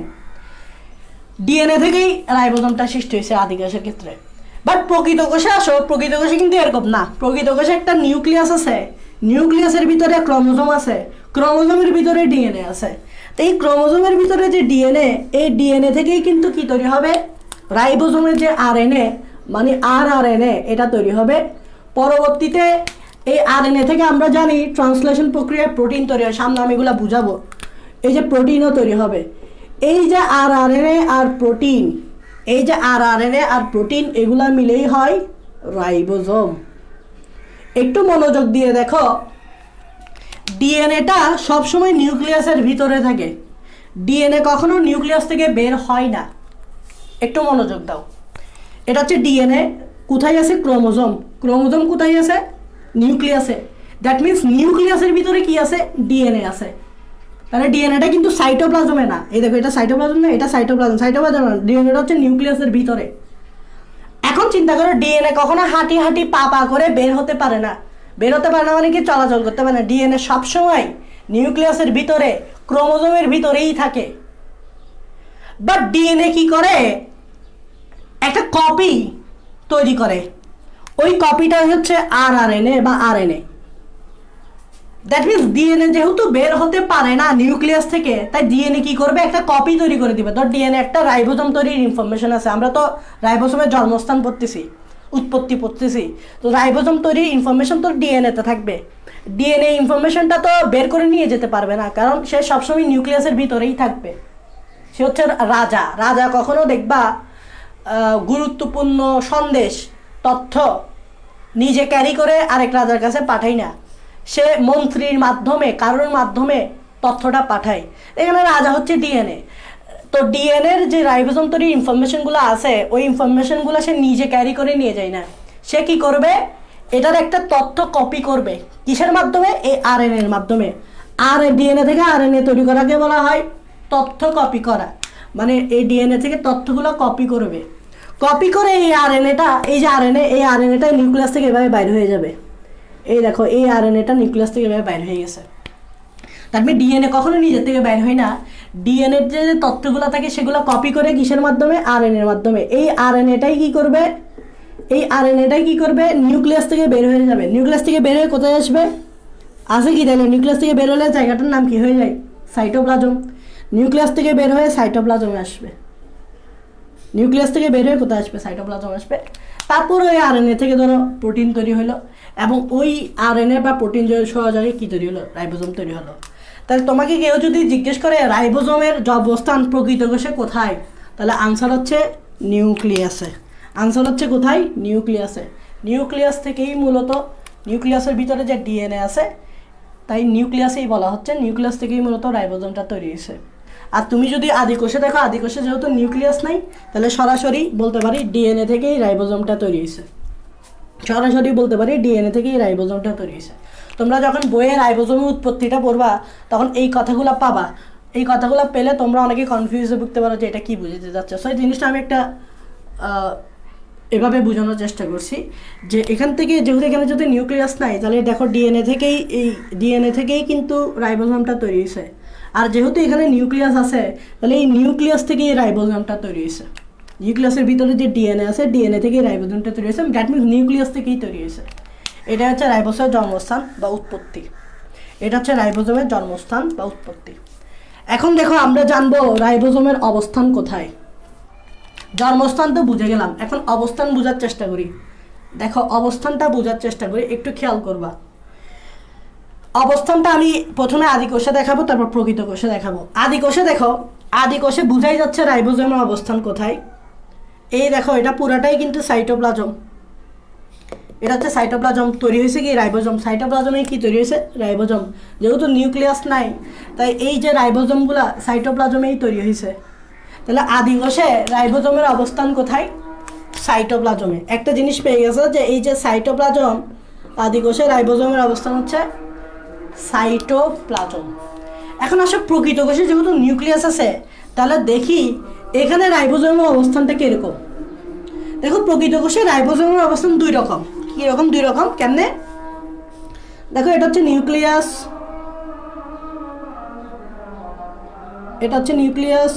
ডিএনএ থেকেই রাইবোজোমটা সৃষ্টি হয়েছে আদি কোষের ক্ষেত্রে। বাট প্রকৃত কোষে আসো, প্রকৃত কোষে কিন্তু এরকম না। প্রকৃত কোষে একটা নিউক্লিয়াস আছে, নিউক্লিয়াসের ভিতরে ক্রোমোজোম আছে, ক্রোমোজোমের ভিতরে ডিএনএ আছে। তো এই ক্রোমোজোমের ভিতরে যে ডিএনএ, এই ডিএনএ থেকেই কিন্তু কি তৈরি হবে? রাইবোজোমের যে আরএনএ, মানে আরএনএ এটা তৈরি হবে। পরবর্তীতে এই আরএনএ থেকে আমরা জানি ট্রান্সলেশন প্রক্রিয়ায় প্রোটিন তৈরি হয়, সামনে আমি এগুলো বুঝাবো। এই যে প্রোটিনও তৈরি হবে। এই যে আরএনএ আর প্রোটিন, এই যে আরএনএ আর প্রোটিন এগুলা মিলেই হয় রাইবোজোম। একটু মনোযোগ দিয়ে দেখো, ডিএনএটা সবসময় নিউক্লিয়াসের ভিতরে থাকে, ডিএনএ কখনো নিউক্লিয়াস থেকে বের হয় না। একটু মনোযোগ দাও, এটা হচ্ছে ডিএনএ। কোথায় আছে? ক্রোমোজোম। ক্রোমোজোম কোথায় আছে? নিউক্লিয়াসে। দ্যাট মিন্স নিউক্লিয়াসের ভিতরে কি আছে? ডিএনএ আছে। তাহলে ডিএনএটা কিন্তু সাইটোপ্লাজমে না। এই দেখো, এটা সাইটোপ্লাজম না, এটা সাইটোপ্লাজম। সাইটোপ্লাজম না, ডিএনএটা হচ্ছে নিউক্লিয়াসের ভিতরে। এখন চিন্তা করো, ডিএনএ কখনো হাঁটি হাঁটি পা পা করে বের হতে পারে না। বের হতে পারে না মানে কি? চলাচল করতে পারে না। ডিএনএ সবসময় নিউক্লিয়াসের ভিতরে, ক্রোমোজোমের ভিতরেই থাকে। বাট ডিএনএ কি করে? একটা কপি তৈরি করে। ওই কপিটা হচ্ছে আরএনএ বা আরএনএ। দ্যাট মিনস ডিএনএ যেহেতু বের হতে পারে না নিউক্লিয়াস থেকে, তাই ডিএনএ কি করবে? একটা কপি তৈরি করে দিবে। ধর ডিএনএ একটা রাইবোজোম তৈরির ইনফরমেশন আছে। আমরা তো রাইবোজোমের জন্মস্থান পড়তেছি, উৎপত্তি পড়তেছি। তো রাইবোজোম তৈরির ইনফরমেশন তো ডিএনএতে থাকবে। ডিএনএ ইনফরমেশনটা তো বের করে নিয়ে যেতে পারবে না, কারণ সে সবসময় নিউক্লিয়াসের ভিতরেই থাকবে। সে হচ্ছে রাজা। রাজা কখনো দেখবা গুরুত্বপূর্ণ সন্দেশ, তথ্য নিজে ক্যারি করে আরেক রাজার কাছে পাঠায় না। সে মন্ত্রীর মাধ্যমে, কারোর মাধ্যমে তথ্যটা পাঠায়। এখানে রাজা হচ্ছে ডিএনএ। তো ডিএনএর যে রাইবোজোম তৈরির ইনফরমেশনগুলো আছে, ওই ইনফরমেশনগুলো সে নিজে ক্যারি করে নিয়ে যায় না। সে কি করবে? এটার একটা তথ্য কপি করবে। কিসের মাধ্যমে? এই আরএনএর মাধ্যমে। আর ডিএনএ থেকে আরএনএ তৈরি করাকে বলা হয় তথ্য কপি করা। মানে এই ডিএনএ থেকে তথ্যগুলো কপি করবে। কপি করে এই আরএনএটা, এই যে আরএনএ, এই আরএনএটা নিউক্লিয়াস থেকে এভাবে বাইরে হয়ে যাবে। এই দেখো, এই আরএনএটা নিউক্লিয়াস থেকে এভাবে বাইরে হয়ে গেছে। তার মানে ডিএনএ কখনো নিজের থেকে বাইরে হয় না। ডিএনএর যে তথ্যগুলো থাকে সেগুলো কপি করে কিসের মাধ্যমে? আরএনএর মাধ্যমে। এই আরএনএটাই কি করবে? এই আরএনএটাই কি করবে? নিউক্লিয়াস থেকে বের হয়ে যাবে। নিউক্লিয়াস থেকে বের হয়ে কোথায় আসবে? আছে কি তাহলে? নিউক্লিয়াস থেকে বের হলে জায়গাটার নাম কি হয়ে যায়? সাইটোপ্লাজম। নিউক্লিয়াস থেকে বের হয়ে সাইটোপ্লাজমে আসবে। নিউক্লিয়াস থেকে বের হয়ে কোথায় আসবে? সাইটোপ্লাজম আসবে। তারপর ওই আরএনএ থেকে ধরো প্রোটিন তৈরি হলো, এবং ওই আরএনএ বা প্রোটিন সহযোগে কী তৈরি হলো? রাইবোজোম তৈরি হলো। তাহলে তোমাকে কেউ যদি জিজ্ঞেস করে রাইবোজোমের অবস্থান প্রকৃত কোষে কোথায়, তাহলে আনসার হচ্ছে নিউক্লিয়াসে। আনসার হচ্ছে কোথায়? নিউক্লিয়াসে। নিউক্লিয়াস থেকেই মূলত, নিউক্লিয়াসের ভিতরে যে ডিএনএ আছে, তাই নিউক্লিয়াসেই বলা হচ্ছে, নিউক্লিয়াস থেকেই মূলত রাইবোজোমটা তৈরি হয়েছে। আর তুমি যদি আদিকোষে দেখো, আদিকোষে যেহেতু নিউক্লিয়াস নাই, তাহলে সরাসরি বলতে পারি ডিএনএ থেকেই রাইবোজোমটা তৈরি হয়েছে। সরাসরি বলতে পারি ডিএনএ থেকেই রাইবোজোমটা তৈরি হয়েছে। তোমরা যখন বইয়ে রাইবোজোমের উৎপত্তিটা পড়বা, তখন এই কথাগুলো পাবা। এই কথাগুলো পেলে তোমরা অনেকে কনফিউজে ভুগতে পারো যে এটা কী বুঝতে যাচ্ছে। সো এই জিনিসটা আমি একটা এভাবে বোঝানোর চেষ্টা করছি যে এখান থেকে, যেহেতু এখানে যদি নিউক্লিয়াস নাই, তাহলে দেখো ডিএনএ থেকেই কিন্তু রাইবোজোমটা তৈরি হয়েছে। আর যেহেতু এখানে নিউক্লিয়াস আছে, তাহলে এই নিউক্লিয়াস থেকেই রাইবোজোমটা তৈরি হয়েছে। নিউক্লিয়াসের ভিতরে যে ডিএনএ আছে, ডিএনএ থেকেই রাইবোজোমটা তৈরি হয়েছে। দ্যাট মিনস নিউক্লিয়াস থেকেই তৈরি হয়েছে। এটা হচ্ছে রাইবোজোমের জন্মস্থান বা উৎপত্তি। এটা হচ্ছে রাইবোজোমের জন্মস্থান বা উৎপত্তি। এখন দেখো, আমরা জানবো রাইবোজোমের অবস্থান কোথায়। জন্মস্থান তো বুঝে গেলাম, এখন অবস্থান বোঝার চেষ্টা করি। দেখো, অবস্থানটা বোঝার চেষ্টা করি, একটু খেয়াল করবা। অবস্থানটা আমি প্রথমে আদিকোষে দেখাবো, তারপর প্রকৃত কোষে দেখাবো। আদিকোষে দেখো, আদিকোষে বোঝাই যাচ্ছে রাইবোজোমের অবস্থান কোথায়। এই দেখো, এটা পুরাটাই কিন্তু সাইটোপ্লাজম। এটা হচ্ছে সাইটোপ্লাজম। তৈরি হয়েছে কি? রাইবোজোম। সাইটোপ্লাজমে কি তৈরি হয়েছে? রাইবোজোম। যেহেতু নিউক্লিয়াস নাই, তাই এই যে রাইবোজোমগুলা সাইটোপ্লাজমেই তৈরি হয়েছে। তাহলে আদিকোষে রাইবোজোমের অবস্থান কোথায়? সাইটোপ্লাজমে। একটা জিনিস পেয়ে গেছে যে এই যে সাইটোপ্লাজম, আদিকোষে রাইবোজোমের অবস্থান হচ্ছে সাইটোপ্লাজম। এখন আসলে প্রকৃত কোষে যেহেতু নিউক্লিয়াস আছে, তাহলে দেখি এখানে রাইবোজোমের অবস্থানটা কীরকম। দেখো, প্রকৃত কোষে রাইবোজোমের অবস্থান দুই রকম। কীরকম? দুই রকম। কেমনে? দেখো, এটা হচ্ছে নিউক্লিয়াস, এটা হচ্ছে নিউক্লিয়াস,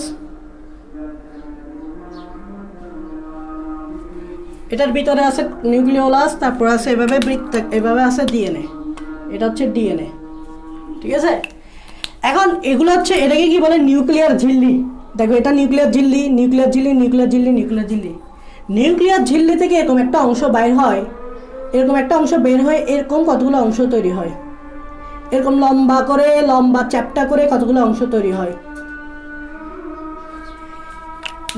এটার ভিতরে আছে নিউক্লিওলাস, তারপর আছে এভাবে বৃত্ত, এভাবে আছে ডিএনএ। এটা হচ্ছে ডিএনএ, ঠিক আছে। এখন এগুলো হচ্ছে, এটাকে কি বলে? নিউক্লিয়ার ঝিল্লি। দেখো, এটা নিউক্লিয়ার ঝিল্লি, নিউক্লিয়ার ঝিল্লি, নিউক্লিয়ার ঝিল্লি, নিউক্লিয়ার ঝিল্লি। নিউক্লিয়াস ঝিল্লি থেকে এরকম একটা অংশ বাইর হয়, এরকম একটা অংশ বের হয়ে এরকম কতগুলো অংশ তৈরি হয়, এরকম লম্বা করে লম্বা চ্যাপ্টা করে কতগুলো অংশ তৈরি হয়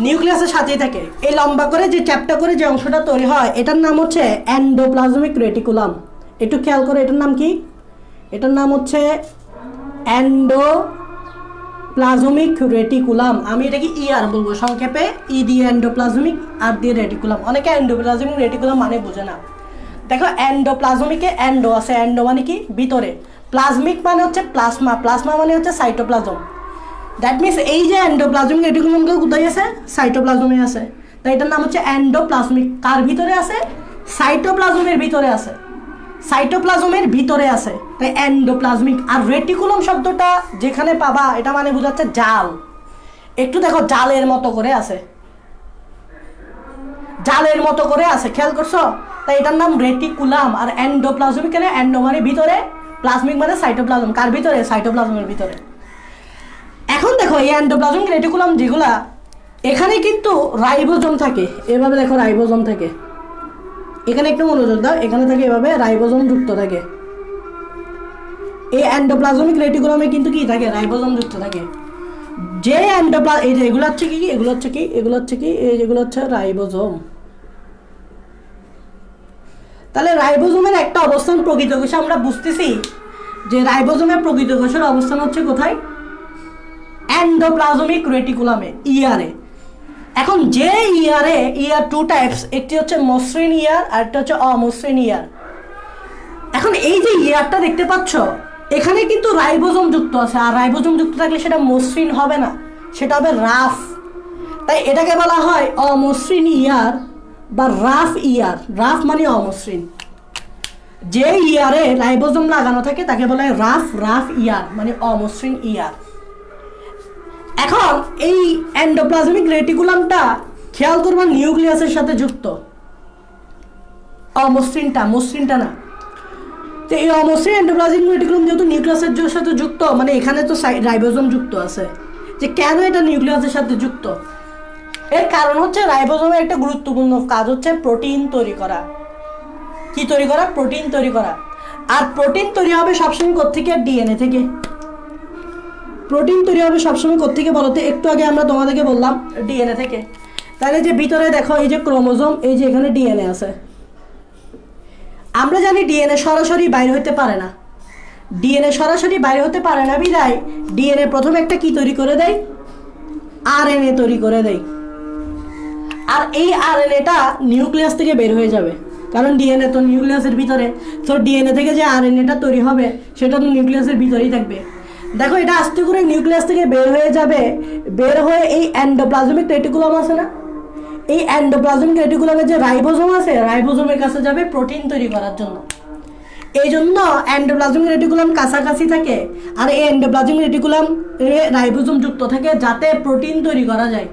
নিউক্লিয়াসের সাথেই থাকে। এই লম্বা করে যে চ্যাপ্টা করে যে অংশটা তৈরি হয় এটার নাম হচ্ছে এন্ডোপ্লাজমিক রেটিকুলাম। একটু খেয়াল করে, এটার নাম কি? এটার নাম হচ্ছে এন্ডোপ্লাজমিক রেটিকুলাম। আমি এটাকে ইআর বলবো সংক্ষেপে, ই দিয়ে এন্ডোপ্লাজমিক, আর দিয়ে রেটিকুলাম। অনেকে এন্ডোপ্লাজমিক রেটিকুলাম মানে বোঝে না। দেখো এন্ডোপ্লাজমিকে এন্ডো আছে, এন্ডো মানে কি ভিতরে, প্লাজমিক মানে হচ্ছে প্লাজমা, প্লাজমা মানে হচ্ছে সাইটোপ্লাজম। দ্যাট মিনস এই যে এন্ডোপ্লাজমিক রেটিকুলামটা কোথায় আছে? সাইটোপ্লাজমে আছে। তাই এটার নাম হচ্ছে এন্ডোপ্লাজমিক। কার ভিতরে আছে? সাইটোপ্লাজমের ভিতরে আছে, সাইটোপ্লাজমের ভিতরে আছে, তাই এন্ডোপ্লাজমিক। আর রেটিকুলাম শব্দটা যেখানে পাবা এটা মানে বোঝাচ্ছে জাল। একটু দেখো জালের মতো করে আছে, জালের মতো করে আছে, খেয়াল করছো? তাই এটার নাম রেটিকুলাম। আর এন্ডোপ্লাজমিক কেন? এন্ডো মানে ভিতরে, প্লাজমিক মানে সাইটোপ্লাজম। কার ভিতরে? সাইটোপ্লাজমের ভিতরে। এখন দেখো এই এন্ডোপ্লাজমিক রেটিকুলাম যেগুলা, এখানে কিন্তু রাইবোজোম থাকে। এভাবে দেখো রাইবোজোম থাকে, এখানে একটু মনোযোগ দাও, এখানে থাকে এভাবে রাইবোজোম যুক্ত থাকে। এই এন্ডোপ্লাজমিক রেটিকুলামে কিন্তু কি থাকে? রাইবোজোম যুক্ত থাকে। যে এই যে এগুলো হচ্ছে কি, এগুলো হচ্ছে কি, এগুলো হচ্ছে কি, এই যেগুলো হচ্ছে রাইবোজোম। তাহলে রাইবোজোমের একটা অবস্থান প্রকৃত কোষে আমরা বুঝতেছি যে রাইবোজোমের প্রকৃত কোষের অবস্থান হচ্ছে কোথায়? এন্ডোপ্লাজমিক রেটিকুলামে, ইআরে। এখন যে ইয়ারে, ইয়ার টু টাইপস, একটি হচ্ছে মসৃণ ইয়ার আর একটা হচ্ছে অমসৃণ ইয়ার। এখন এই যে ইয়ারটা দেখতে পাচ্ছ, এখানে কিন্তু রাইবোজোম যুক্ত আছে। আর রাইবোজোম যুক্ত থাকলে সেটা মসৃণ হবে না, সেটা হবে রাফ। তাই এটাকে বলা হয় অমসৃণ ইয়ার বা রাফ ইয়ার। রাফ মানে অমসৃণ। যে ইয়ারে রাইবোজোম লাগানো থাকে তাকে বলা হয় রাফ ইয়ার, মানে অমসৃণ ইয়ার। এখন এই এন্ডোপ্লাজমিক রেটিকুলামটা খেয়াল করবা নিউক্লিয়াসের সাথে যুক্ত, অমসৃণটা, মসৃণটা না। তো এই অমসৃণ এন্ডোপ্লাজমিক রেটিকুলাম যেহেতু নিউক্লিয়াসের সাথে যুক্ত, মানে এখানে তো রাইবোজোম যুক্ত আছে। যে কেন এটা নিউক্লিয়াসের সাথে যুক্ত? এর কারণ হচ্ছে রাইবোজোমের একটা গুরুত্বপূর্ণ কাজ হচ্ছে প্রোটিন তৈরি করা। কি তৈরি করা? প্রোটিন তৈরি করা। আর প্রোটিন তৈরি হবে সবসময় কোত্থেকে? ডিএনএ থেকে। প্রোটিন তৈরি হবে সবসময় কোত্থেকে বলতে? একটু আগে আমরা তোমাদেরকে বললাম ডিএনএ থেকে। তাহলে যে ভিতরে দেখো এই যে ক্রোমোজোম, এই যে এখানে ডিএনএ আছে। আমরা জানি ডিএনএ সরাসরি বাইরে হতে পারে না। ডিএনএ সরাসরি বাইরে হতে পারে না বিধায় ডিএনএ প্রথমে একটা কি তৈরি করে দেয়? আরএনএ তৈরি করে দেয়। আর এই আরএনএটা নিউক্লিয়াস থেকে বের হয়ে যাবে, কারণ ডিএনএ তো নিউক্লিয়াসের ভিতরে। তো ডিএনএ থেকে যে আরএনএটা তৈরি হবে সেটা তো নিউক্লিয়াসের ভিতরেই থাকবে। দেখো এটা আস্তে করে নিউক্লিয়াস থেকে বের হয়ে যাবে, বের হয়ে এই এন্ডোপ্লাজমিক রেটিকুলাম আছে না, এই এন্ডোপ্লাজমিক রেটিকুলামের যে রাইবোজোম আছে, রাইবোজোমের কাছে যাবে প্রোটিন তৈরি করার জন্য। এই জন্য এন্ডোপ্লাজমিক রেটিকুলাম কাছাকাছি থাকে, আর এই এন্ডোপ্লাজমিক রেটিকুলাম রাইবোজোম যুক্ত থাকে যাতে প্রোটিন তৈরি করা যায়।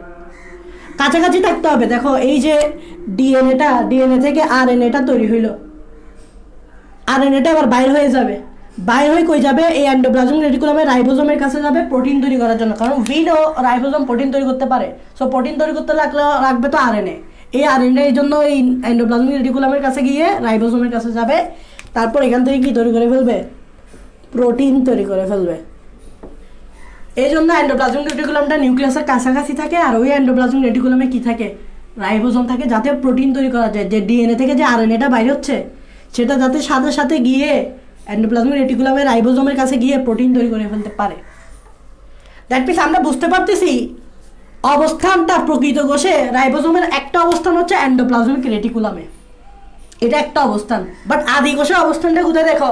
কাছাকাছি থাকতে হবে। দেখো এই যে ডিএনএটা, ডিএনএ থেকে আরএনএটা তৈরি হইল, আরএনএটা আবার বাইর হয়ে যাবে। বাইর হয়ে কই যাবে? এই এন্ডোপ্লাজমিক রেটিকুলামের রাইবোজোমের কাছে যাবে প্রোটিন তৈরি করার জন্য, কারণ ভিনো রাইবোজোম প্রোটিন তৈরি করতে পারে। সো প্রোটিন তৈরি করতে লাগবে তো আরএনএ। এই আরএনএ এর জন্য এই এন্ডোপ্লাজমিক রেটিকুলামের কাছে গিয়ে রাইবোজোমের কাছে যাবে, তারপর এখান থেকে কি তৈরি করে ফেলবে? প্রোটিন তৈরি করে ফেলবে। এই জন্য এন্ডোপ্লাজমিক রেটিকুলামটা নিউক্লিয়াসের কাছাকাছি থাকে, আর ওই এন্ডোপ্লাজমিক রেটিকুলামে কি থাকে? রাইবোজোম থাকে, যাতে প্রোটিন তৈরি করা যায়। যে ডিএনএ থেকে যে আরএনএটা বাইরে হচ্ছে সেটা যাতে সাথে সাথে গিয়ে এন্ডোপ্লাজমিক রেটিকুলামের রাইবোজোমের কাছে গিয়ে প্রোটিন তৈরি করে ফেলতে পারে। দ্যাট মিনস আমরা বুঝতে পারতেছি অবস্থানটা প্রকৃত কোষে রাইবোজোমের একটা অবস্থান হচ্ছে এন্ডোপ্লাজমিক রেটিকুলামে, এটা একটা অবস্থান। বাট আদি কোষের অবস্থানটা কোথায়? দেখো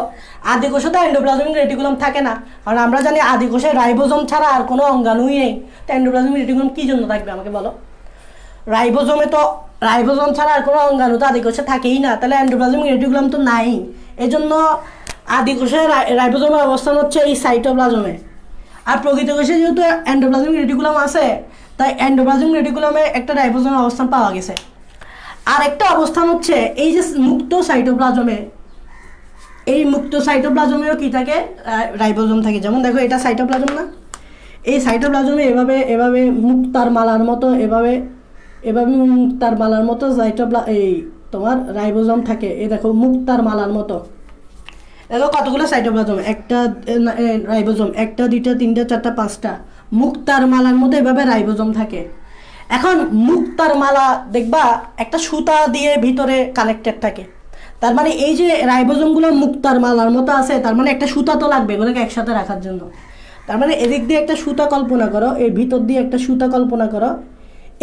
আদি কোষে তো এন্ডোপ্লাজমিক রেটিকুলাম থাকে না, কারণ আমরা জানি আদি কোষে রাইবোজোম ছাড়া আর কোনো অঙ্গাণুই নেই। তো এন্ডোপ্লাজমিক রেটিকুলাম কি জন্য থাকবে আমাকে বলো? রাইবোজোমে তো রাইবোজোম ছাড়া আর কোনো অঙ্গাণু তো আদি কোষে থাকেই না, তাহলে এন্ডোপ্লাজমিক রেটিকুলাম তো নাই। এই জন্য আদি কোষে রাইবোজোমের অবস্থান হচ্ছে এই সাইটোপ্লাজমে। আর প্রকৃত কোষে যেহেতু এন্ডোপ্লাজমিক রেটিকুলাম আছে, তাই এন্ডোপ্লাজমিক রেটিকুলামে একটা রাইবোজোমের অবস্থান পাওয়া গেছে। আর একটা অবস্থান হচ্ছে এই যে মুক্ত সাইটোপ্লাজমে, এই মুক্ত সাইটোপ্লাজমেও কি থাকে? রাইবোজোম থাকে। যেমন দেখো এটা সাইটোপ্লাজম না, এই সাইটোপ্লাজমে এভাবে এভাবে মুক্তার মালার মতো এভাবে এভাবে মুক্তার মালার মতো এই তোমার রাইবোজোম থাকে। এই দেখো মুক্তার মালার মতো, দেখো কতগুলো সাইটোপ্লাজম, একটা রাইবোজোম, একটা, দুইটা, তিনটা, চারটা, পাঁচটা মুক্তার মালার মতো এভাবে রাইবোজোম থাকে। এখন মুক্তার মালা দেখবা একটা সুতা দিয়ে ভিতরে কানেক্টেড থাকে, তার মানে এই যে রাইবোজোমগুলো মুক্তার মালার মতো আছে, তার মানে একটা সুতা তো লাগবে এগুলোকে একসাথে রাখার জন্য। তার মানে এদিক দিয়ে একটা সুতা কল্পনা করো, এই ভিতর দিয়ে একটা সুতা কল্পনা করো।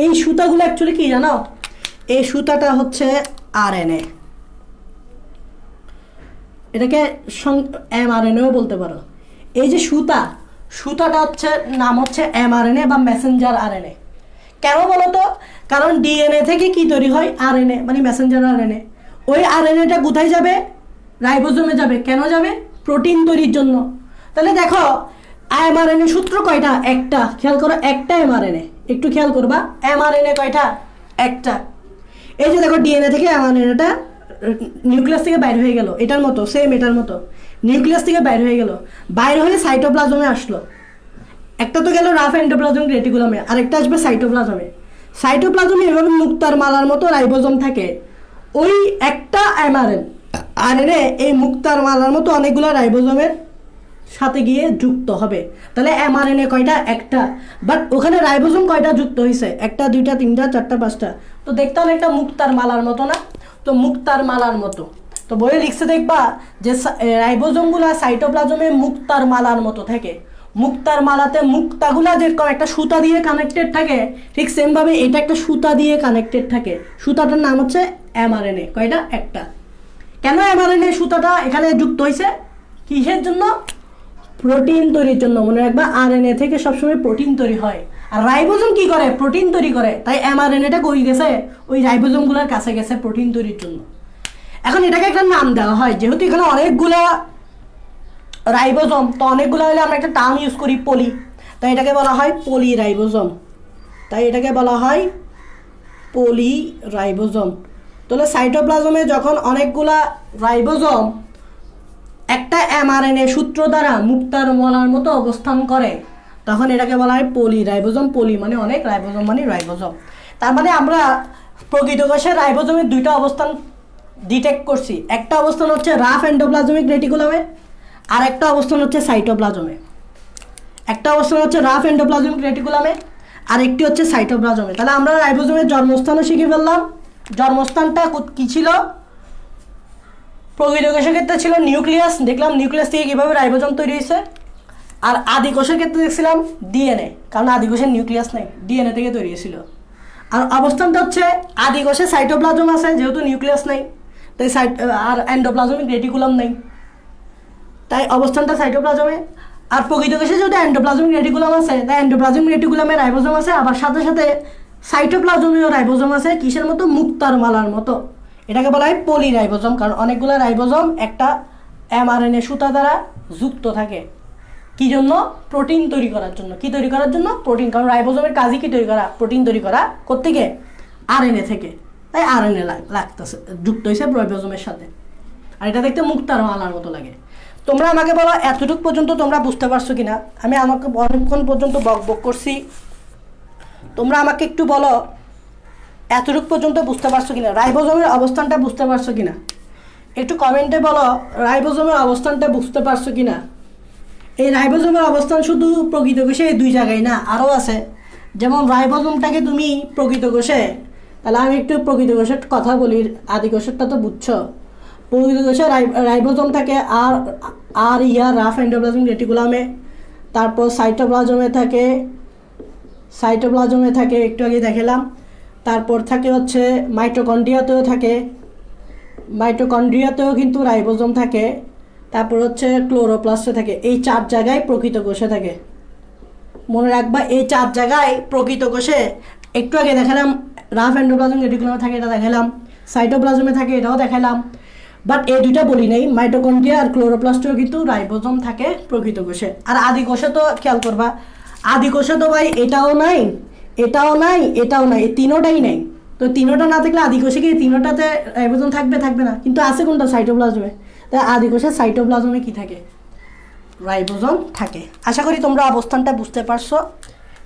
এই সুতাগুলো অ্যাকচুয়ালি কি জানো, এই সুতাটা হচ্ছে আরএনএ, এটাকে এমআরএনএও বলতে পারো। এই যে সুতাটা হচ্ছে নাম হচ্ছে এমআরএনএ বা মেসেঞ্জার আরএনএ। কেন বলো তো, কারণ ডিএনএ থেকে কি তৈরি হয়, আরএনএ মানে মেসেঞ্জার আরএনএ। ওই আরএনএটা কোথায় যাবে, রাইবোজোমে যাবে। কেন যাবে, প্রোটিন তৈরির জন্য। তাহলে দেখো এমআরএনএ সূত্র কয়টা, একটা, খেয়াল করো একটা এমআরএনএ, একটু খেয়াল করবা এমআরএনএ কয়টা, একটা। এই যে দেখো ডিএনএ থেকে এমআরএনএটা নিউক্লিয়াস থেকে বাইর হয়ে গেল, এটার মতো সেম, এটার মতো নিউক্লিয়াস থেকে বাইর হয়ে গেল, বাইর হয়ে সাইটোপ্লাজমে আসলো। একটা তো গেল রাফ এন্ডোপ্লাজমিক রেটিকুলামে, আরেকটা আসবে সাইটোপ্লাজমে। সাইটোপ্লাজমে এভাবে মুক্তার মালার মতো রাইবোজোম থাকে। ওই একটা আরএনএ এই মুক্তার মালার মতো অনেকগুলো রাইবোজোমের সাথে গিয়ে যুক্ত হবে। তাহলে এমআরএনএ কয়টা, একটা, বাট ওখানে রাইবোজোম কয়টা যুক্ত হয়েছে, একটা, দুইটা, তিনটা, চারটা, পাঁচটা। তো দেখতে অনেকটা মুক্তার মালার মতো না, তো মুক্তার মালার মতো। তো বইয়ে লিখছে দেখবা যে রাইবোজোমগুলা সাইটোপ্লাজমে মুক্তার মালার মতো থাকে। মুক্তার মালাতে মুক্তাগুলা যেরকম একটা সুতা দিয়ে কানেক্টেড থাকে, ঠিক সেমভাবে এটা একটা সুতা দিয়ে কানেক্টেড থাকে। সুতাটার নাম হচ্ছে এমআরএনএ। কয়টা, একটা। কেন এমআরএনএ সুতাটা এখানে যুক্ত হয়েছে, কিসের জন্য, প্রোটিন তৈরির জন্য। মনে রাখবা আরএনএ থেকে সবসময় প্রোটিন তৈরি হয়, আর রাইবোজোম কি করে, প্রোটিন তৈরি করে। তাই এমআরএনএটা কই গেছে, ওই রাইবোজোমগুলোর কাছে গেছে প্রোটিন তৈরির জন্য। এখন এটাকে একটা নাম দেওয়া হয়, যেহেতু এখানে অনেকগুলা রাইবোজোম, তো অনেকগুলো হলে আমরা একটা টার্ম ইউজ করি পলি, তাই এটাকে বলা হয় পলি রাইবোজোম। তাই এটাকে বলা হয় পলি রাইবোজোম। তাহলে সাইটোপ্লাজমে যখন অনেকগুলা রাইবোজোম একটা এমআরএনএ সূত্র দ্বারা মুক্তার মালার মতো অবস্থান করে, তখন এটাকে বলা হয় পলি রাইবোজোম। পলি মানে অনেক, রাইবোজোম মানে রাইবোজোম। তার মানে আমরা প্রকৃত কোষে রাইবোজোমের দুইটা অবস্থান ডিটেক্ট করছি। একটা অবস্থান হচ্ছে রাফ এন্ডোপ্লাজমিক রেটিকুলামে, আর একটা অবস্থান হচ্ছে সাইটোপ্লাজমে। একটা অবস্থান হচ্ছে রাফ এন্ডোপ্লাজমিক রেটিকুলামে, আর একটি হচ্ছে সাইটোপ্লাজমে। তাহলে আমরা রাইবোজোমের জন্মস্থানও শিখে ফেললাম। জন্মস্থানটা কি ছিল, প্রকৃত কোষের ক্ষেত্রে ছিল নিউক্লিয়াস, দেখলাম নিউক্লিয়াস থেকে কীভাবে রাইবোজোম তৈরি হয়েছে। আর আদি কোষের ক্ষেত্রে দেখছিলাম ডিএনএ, কারণ আদি কোষের নিউক্লিয়াস নেই, ডিএনএ থেকে তৈরি হয়েছিল। আর অবস্থানটা হচ্ছে আদি কোষে সাইটোপ্লাজম আছে, যেহেতু নিউক্লিয়াস নেই তাই আর এন্ডোপ্লাজমিক রেটিকুলাম নেই, তাই অবস্থানটা সাইটোপ্লাজমে। আর প্রকৃত কোষে যেহেতু এন্ডোপ্লাজমিক রেটিকুলাম আছে, তাই এন্ডোপ্লাজমিক রেটিকুলামে রাইবোজোম আছে, আবার সাথে সাথে সাইটোপ্লাজমেও রাইবোজোম আছে। কিসের মতো, মুক্তার মালার মতো। এটাকে বলা হয় পলি রাইবোজোম, কারণ অনেকগুলো রাইবোজোম একটা এমআরএনএ সুতা দ্বারা যুক্ত থাকে। কি জন্য, প্রোটিন তৈরি করার জন্য। কি তৈরি করার জন্য, প্রোটিন। কারণ রাইবোজোমের কাজই কি তৈরি করা, প্রোটিন তৈরি করা। কোত্থেকে, আরএনএ থেকে। তাই আরএনএ লাগতেছে, যুক্ত হয়েছে রাইবোজোমের সাথে। আর এটা দেখতে মুক্তার মালার মতো লাগে। তোমরা আমাকে বলো এতটুকু পর্যন্ত তোমরা বুঝতে পারছো কিনা। আমি আমাকে অনেকক্ষণ পর্যন্ত বক বক করছি, তোমরা আমাকে একটু বলো এতটুকু পর্যন্ত বুঝতে পারছো কিনা, রাইবোজোমের অবস্থানটা বুঝতে পারছো কিনা। একটু কমেন্টে বলো রাইবোজোমের অবস্থানটা বুঝতে পারছো কিনা। এই রাইবোজোমের অবস্থান শুধু প্রকৃত কোষে এই দুই জায়গায় না, আরও আছে। যেমন রাইবোজোমটাকে তুমি প্রকৃত কোষে, তাহলে আমি একটু প্রকৃত কোষের কথা বলি। আদি কোষেরটা তো বুঝছো। প্রকৃত কোষে রাইবোজোম থাকে আর রাফ এন্ডোপ্লাজমিক রেটিকুলামে, তারপর সাইটোপ্লাজমে থাকে একটু আগে দেখালাম। তারপর থাকে হচ্ছে মাইটোকন্ড্রিয়াতেও থাকে, মাইটোকন্ড্রিয়াতেও কিন্তু রাইবোজোম থাকে। তারপর হচ্ছে ক্লোরোপ্লাস্টে থাকে। এই 4 জায়গায় প্রকৃত কোষে থাকে। মনে রাখবা এই 4 জায়গায় প্রকৃত কোষে। একটু আগে দেখালাম রাফ এন্ডোপ্লাজমিক রেটিকুলামে থাকে, এটা দেখালাম। সাইটোপ্লাজমে থাকে, এটাও দেখালাম। বাট এই দুইটা বলি নাই, মাইটোকন্ড্রিয়া আর ক্লোরোপ্লাস্টেও কিন্তু রাইবোজোম থাকে প্রকৃত কোষে। আর আদি কোষে তো খেয়াল করবা, আদি কোষে তো ভাই এটাও নাই, এটাও নাই, এটাও নাই, এই তিনোটাই নাই। তো তিনোটা না থাকলে আদি কোষে কি তিনোটাতে রাইবোজোম থাকবে না। কিন্তু আছে কোনটা, সাইটোপ্লাজমে। তাই আদি কোষে সাইটোপ্লাজমে কি থাকে, রাইবোজোম থাকে। আশা করি তোমরা অবস্থানটা বুঝতে পারছো।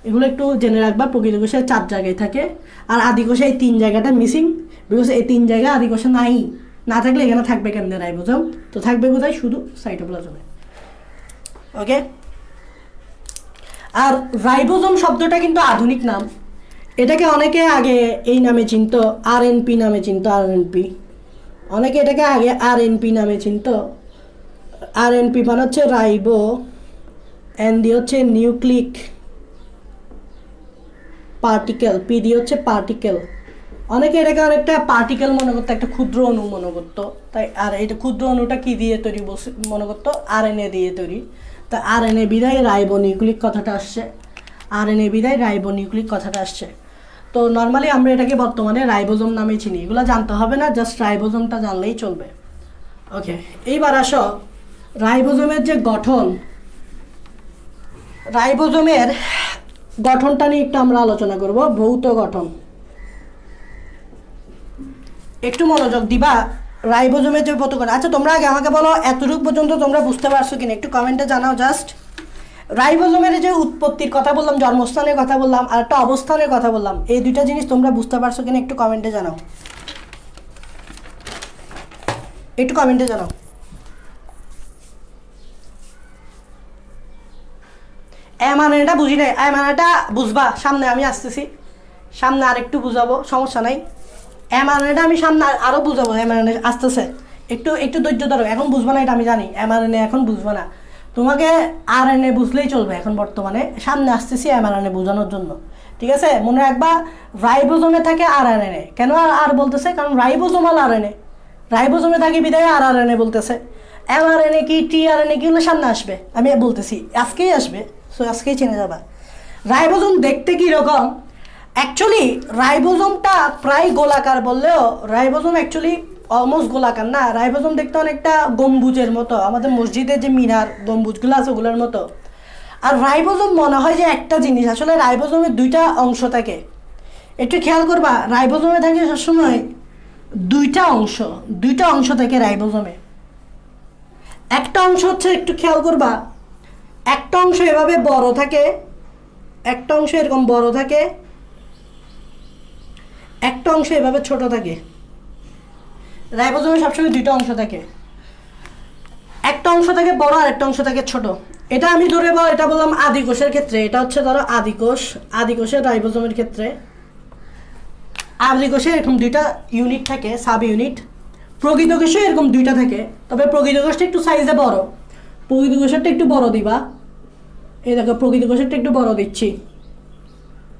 এগুলো একটু জেনে রাখবা। প্রকৃত কোষে 4 জায়গায় থাকে, আর আদি কোষে এই 3 জায়গাটা মিসিং, বিকজ এই 3 জায়গা আদি কোষে নাই। না থাকলে এখানে থাকবে কেমনে রাইবোজোম? তো থাকবে কোথায়? শুধু সাইটোপ্লাজমে। ওকে, আর রাইবোজোম শব্দটা কিন্তু আধুনিক নাম। এটাকে অনেকে আগে এই নামে চিনতো, আরএনপি নামে চিনতো, আরএনপি। অনেকে এটাকে আগে আরএনপি নামে চিনতো। আরএনপি মানে হচ্ছে রাইবো, এন দিয়ে হচ্ছে নিউক্লিক পার্টিকেল, পি দিয়ে হচ্ছে পার্টিকেল। অনেকে এটাকে অনেকটা পার্টিকেল মনে করতো, একটা ক্ষুদ্র অণু মনে করতো। তাই আর এটা ক্ষুদ্র অণুটা কী দিয়ে তৈরি মনে করতো? আরএনএ দিয়ে তৈরি। তা আরএনএ বিদায় রাইবো নিউক্লিক কথাটা আসছে, আরএনএ বিদায় রাইবো নিউক্লিক কথাটা আসছে। তো নর্মালি আমরা এটাকে বর্তমানে রাইবোজোম নামে চিনি। এগুলো জানতে হবে না, জাস্ট রাইবোজোমটা জানলেই চলবে। ওকে, এইবার আসো রাইবোজোমের যে গঠন, রাইবোজোমের গঠনটা নিয়ে একটু আমরা আলোচনা করব। ভৌত গঠন, একটু মনোযোগ দিবা। রাইবোজোমের যে ভৌত গঠন, আচ্ছা তোমরা আগে আমাকে বলো এতটুকু পর্যন্ত তোমরা বুঝতে পারছো কিনা, একটু কমেন্টে জানাও জাস্ট। রাইবোজোমের যে উৎপত্তির কথা বললাম, জন্মস্থানের কথা বললাম, আর একটা অবস্থানের কথা বললাম, এই দুইটা জিনিস তোমরা বুঝতে পারছো কিনা একটু কমেন্টে জানাও, একটু কমেন্টে জানাও। মানে এটা বুঝি নাই, মানে এটা বুঝবা সামনে, আমি আসতেছি সামনে আর একটু বুঝাবো, সমস্যা নাই। মানে এটা আমি সামনে আরও বুঝাবো, মানে আসতেছে, একটু একটু ধৈর্য ধরো। এখন বুঝবা না, এটা আমি জানি, এমআরএনএ এখন বুঝবা না, তোমাকে আরএনএ বুঝলেই চলবে। এখন বর্তমানে সামনে আসতেছি এমআরএনএ বোঝানোর জন্য, ঠিক আছে? মনে রাখবা রাইবোজোমে থাকে আরএনএ। কেন আর বলতেছে? কারণ রাইবোজোমাল আরএনএ, রাইবোজোমে থাকে বিদায় আরএনএ বলতেছে। এমআরএনএ কি, টিআরএনএ কি, সামনে আসবে, আমি বলতেছি আজকেই আসবে, সো আজকেই চিনে যাবা। রাইবোজোম দেখতে কীরকম? অ্যাকচুয়ালি রাইবোজোমটা প্রায় গোলাকার বললেও রাইবোজোম অ্যাকচুয়ালি অলমোস্ট গোলাকার না। রাইবোজোম দেখতে অনেকটা গম্বুজের মতো, আমাদের মসজিদের যে মিনার গম্বুজগুলো আছে ওগুলোর মতো। আর রাইবোজোম মনে হয় যে একটা জিনিস, আসলে রাইবোজোমের 2টা অংশ থাকে। একটু খেয়াল করবা, রাইবোজোমে থাকে সবসময় 2টা অংশ, 2টা অংশ থাকে রাইবোজোমে। একটা অংশ হচ্ছে, একটু খেয়াল করবা, একটা অংশ এভাবে বড় থাকে, একটা অংশ এরকম বড় থাকে, একটা অংশ এভাবে ছোট থাকে। রাইবোজোমে সবসময় 2টা অংশ থাকে, একটা অংশ থাকে বড় আর একটা অংশ থাকে ছোট। এটা আমি ধরে এটা বললাম আদি কোষের ক্ষেত্রে, এটা হচ্ছে ধরো আদি কোষ, আদি কোষের রাইবোজোমের ক্ষেত্রে আদি কোষে এরকম 2টা ইউনিট থাকে, সাব ইউনিট। প্রকৃত কোষে এরকম 2টা থাকে, তবে প্রকৃত কোষটা একটু সাইজে বড়। প্রকৃত কোষেরটা একটু বড় দিবা, এই দেখো প্রকৃত কোষেরটা একটু বড় দিচ্ছি,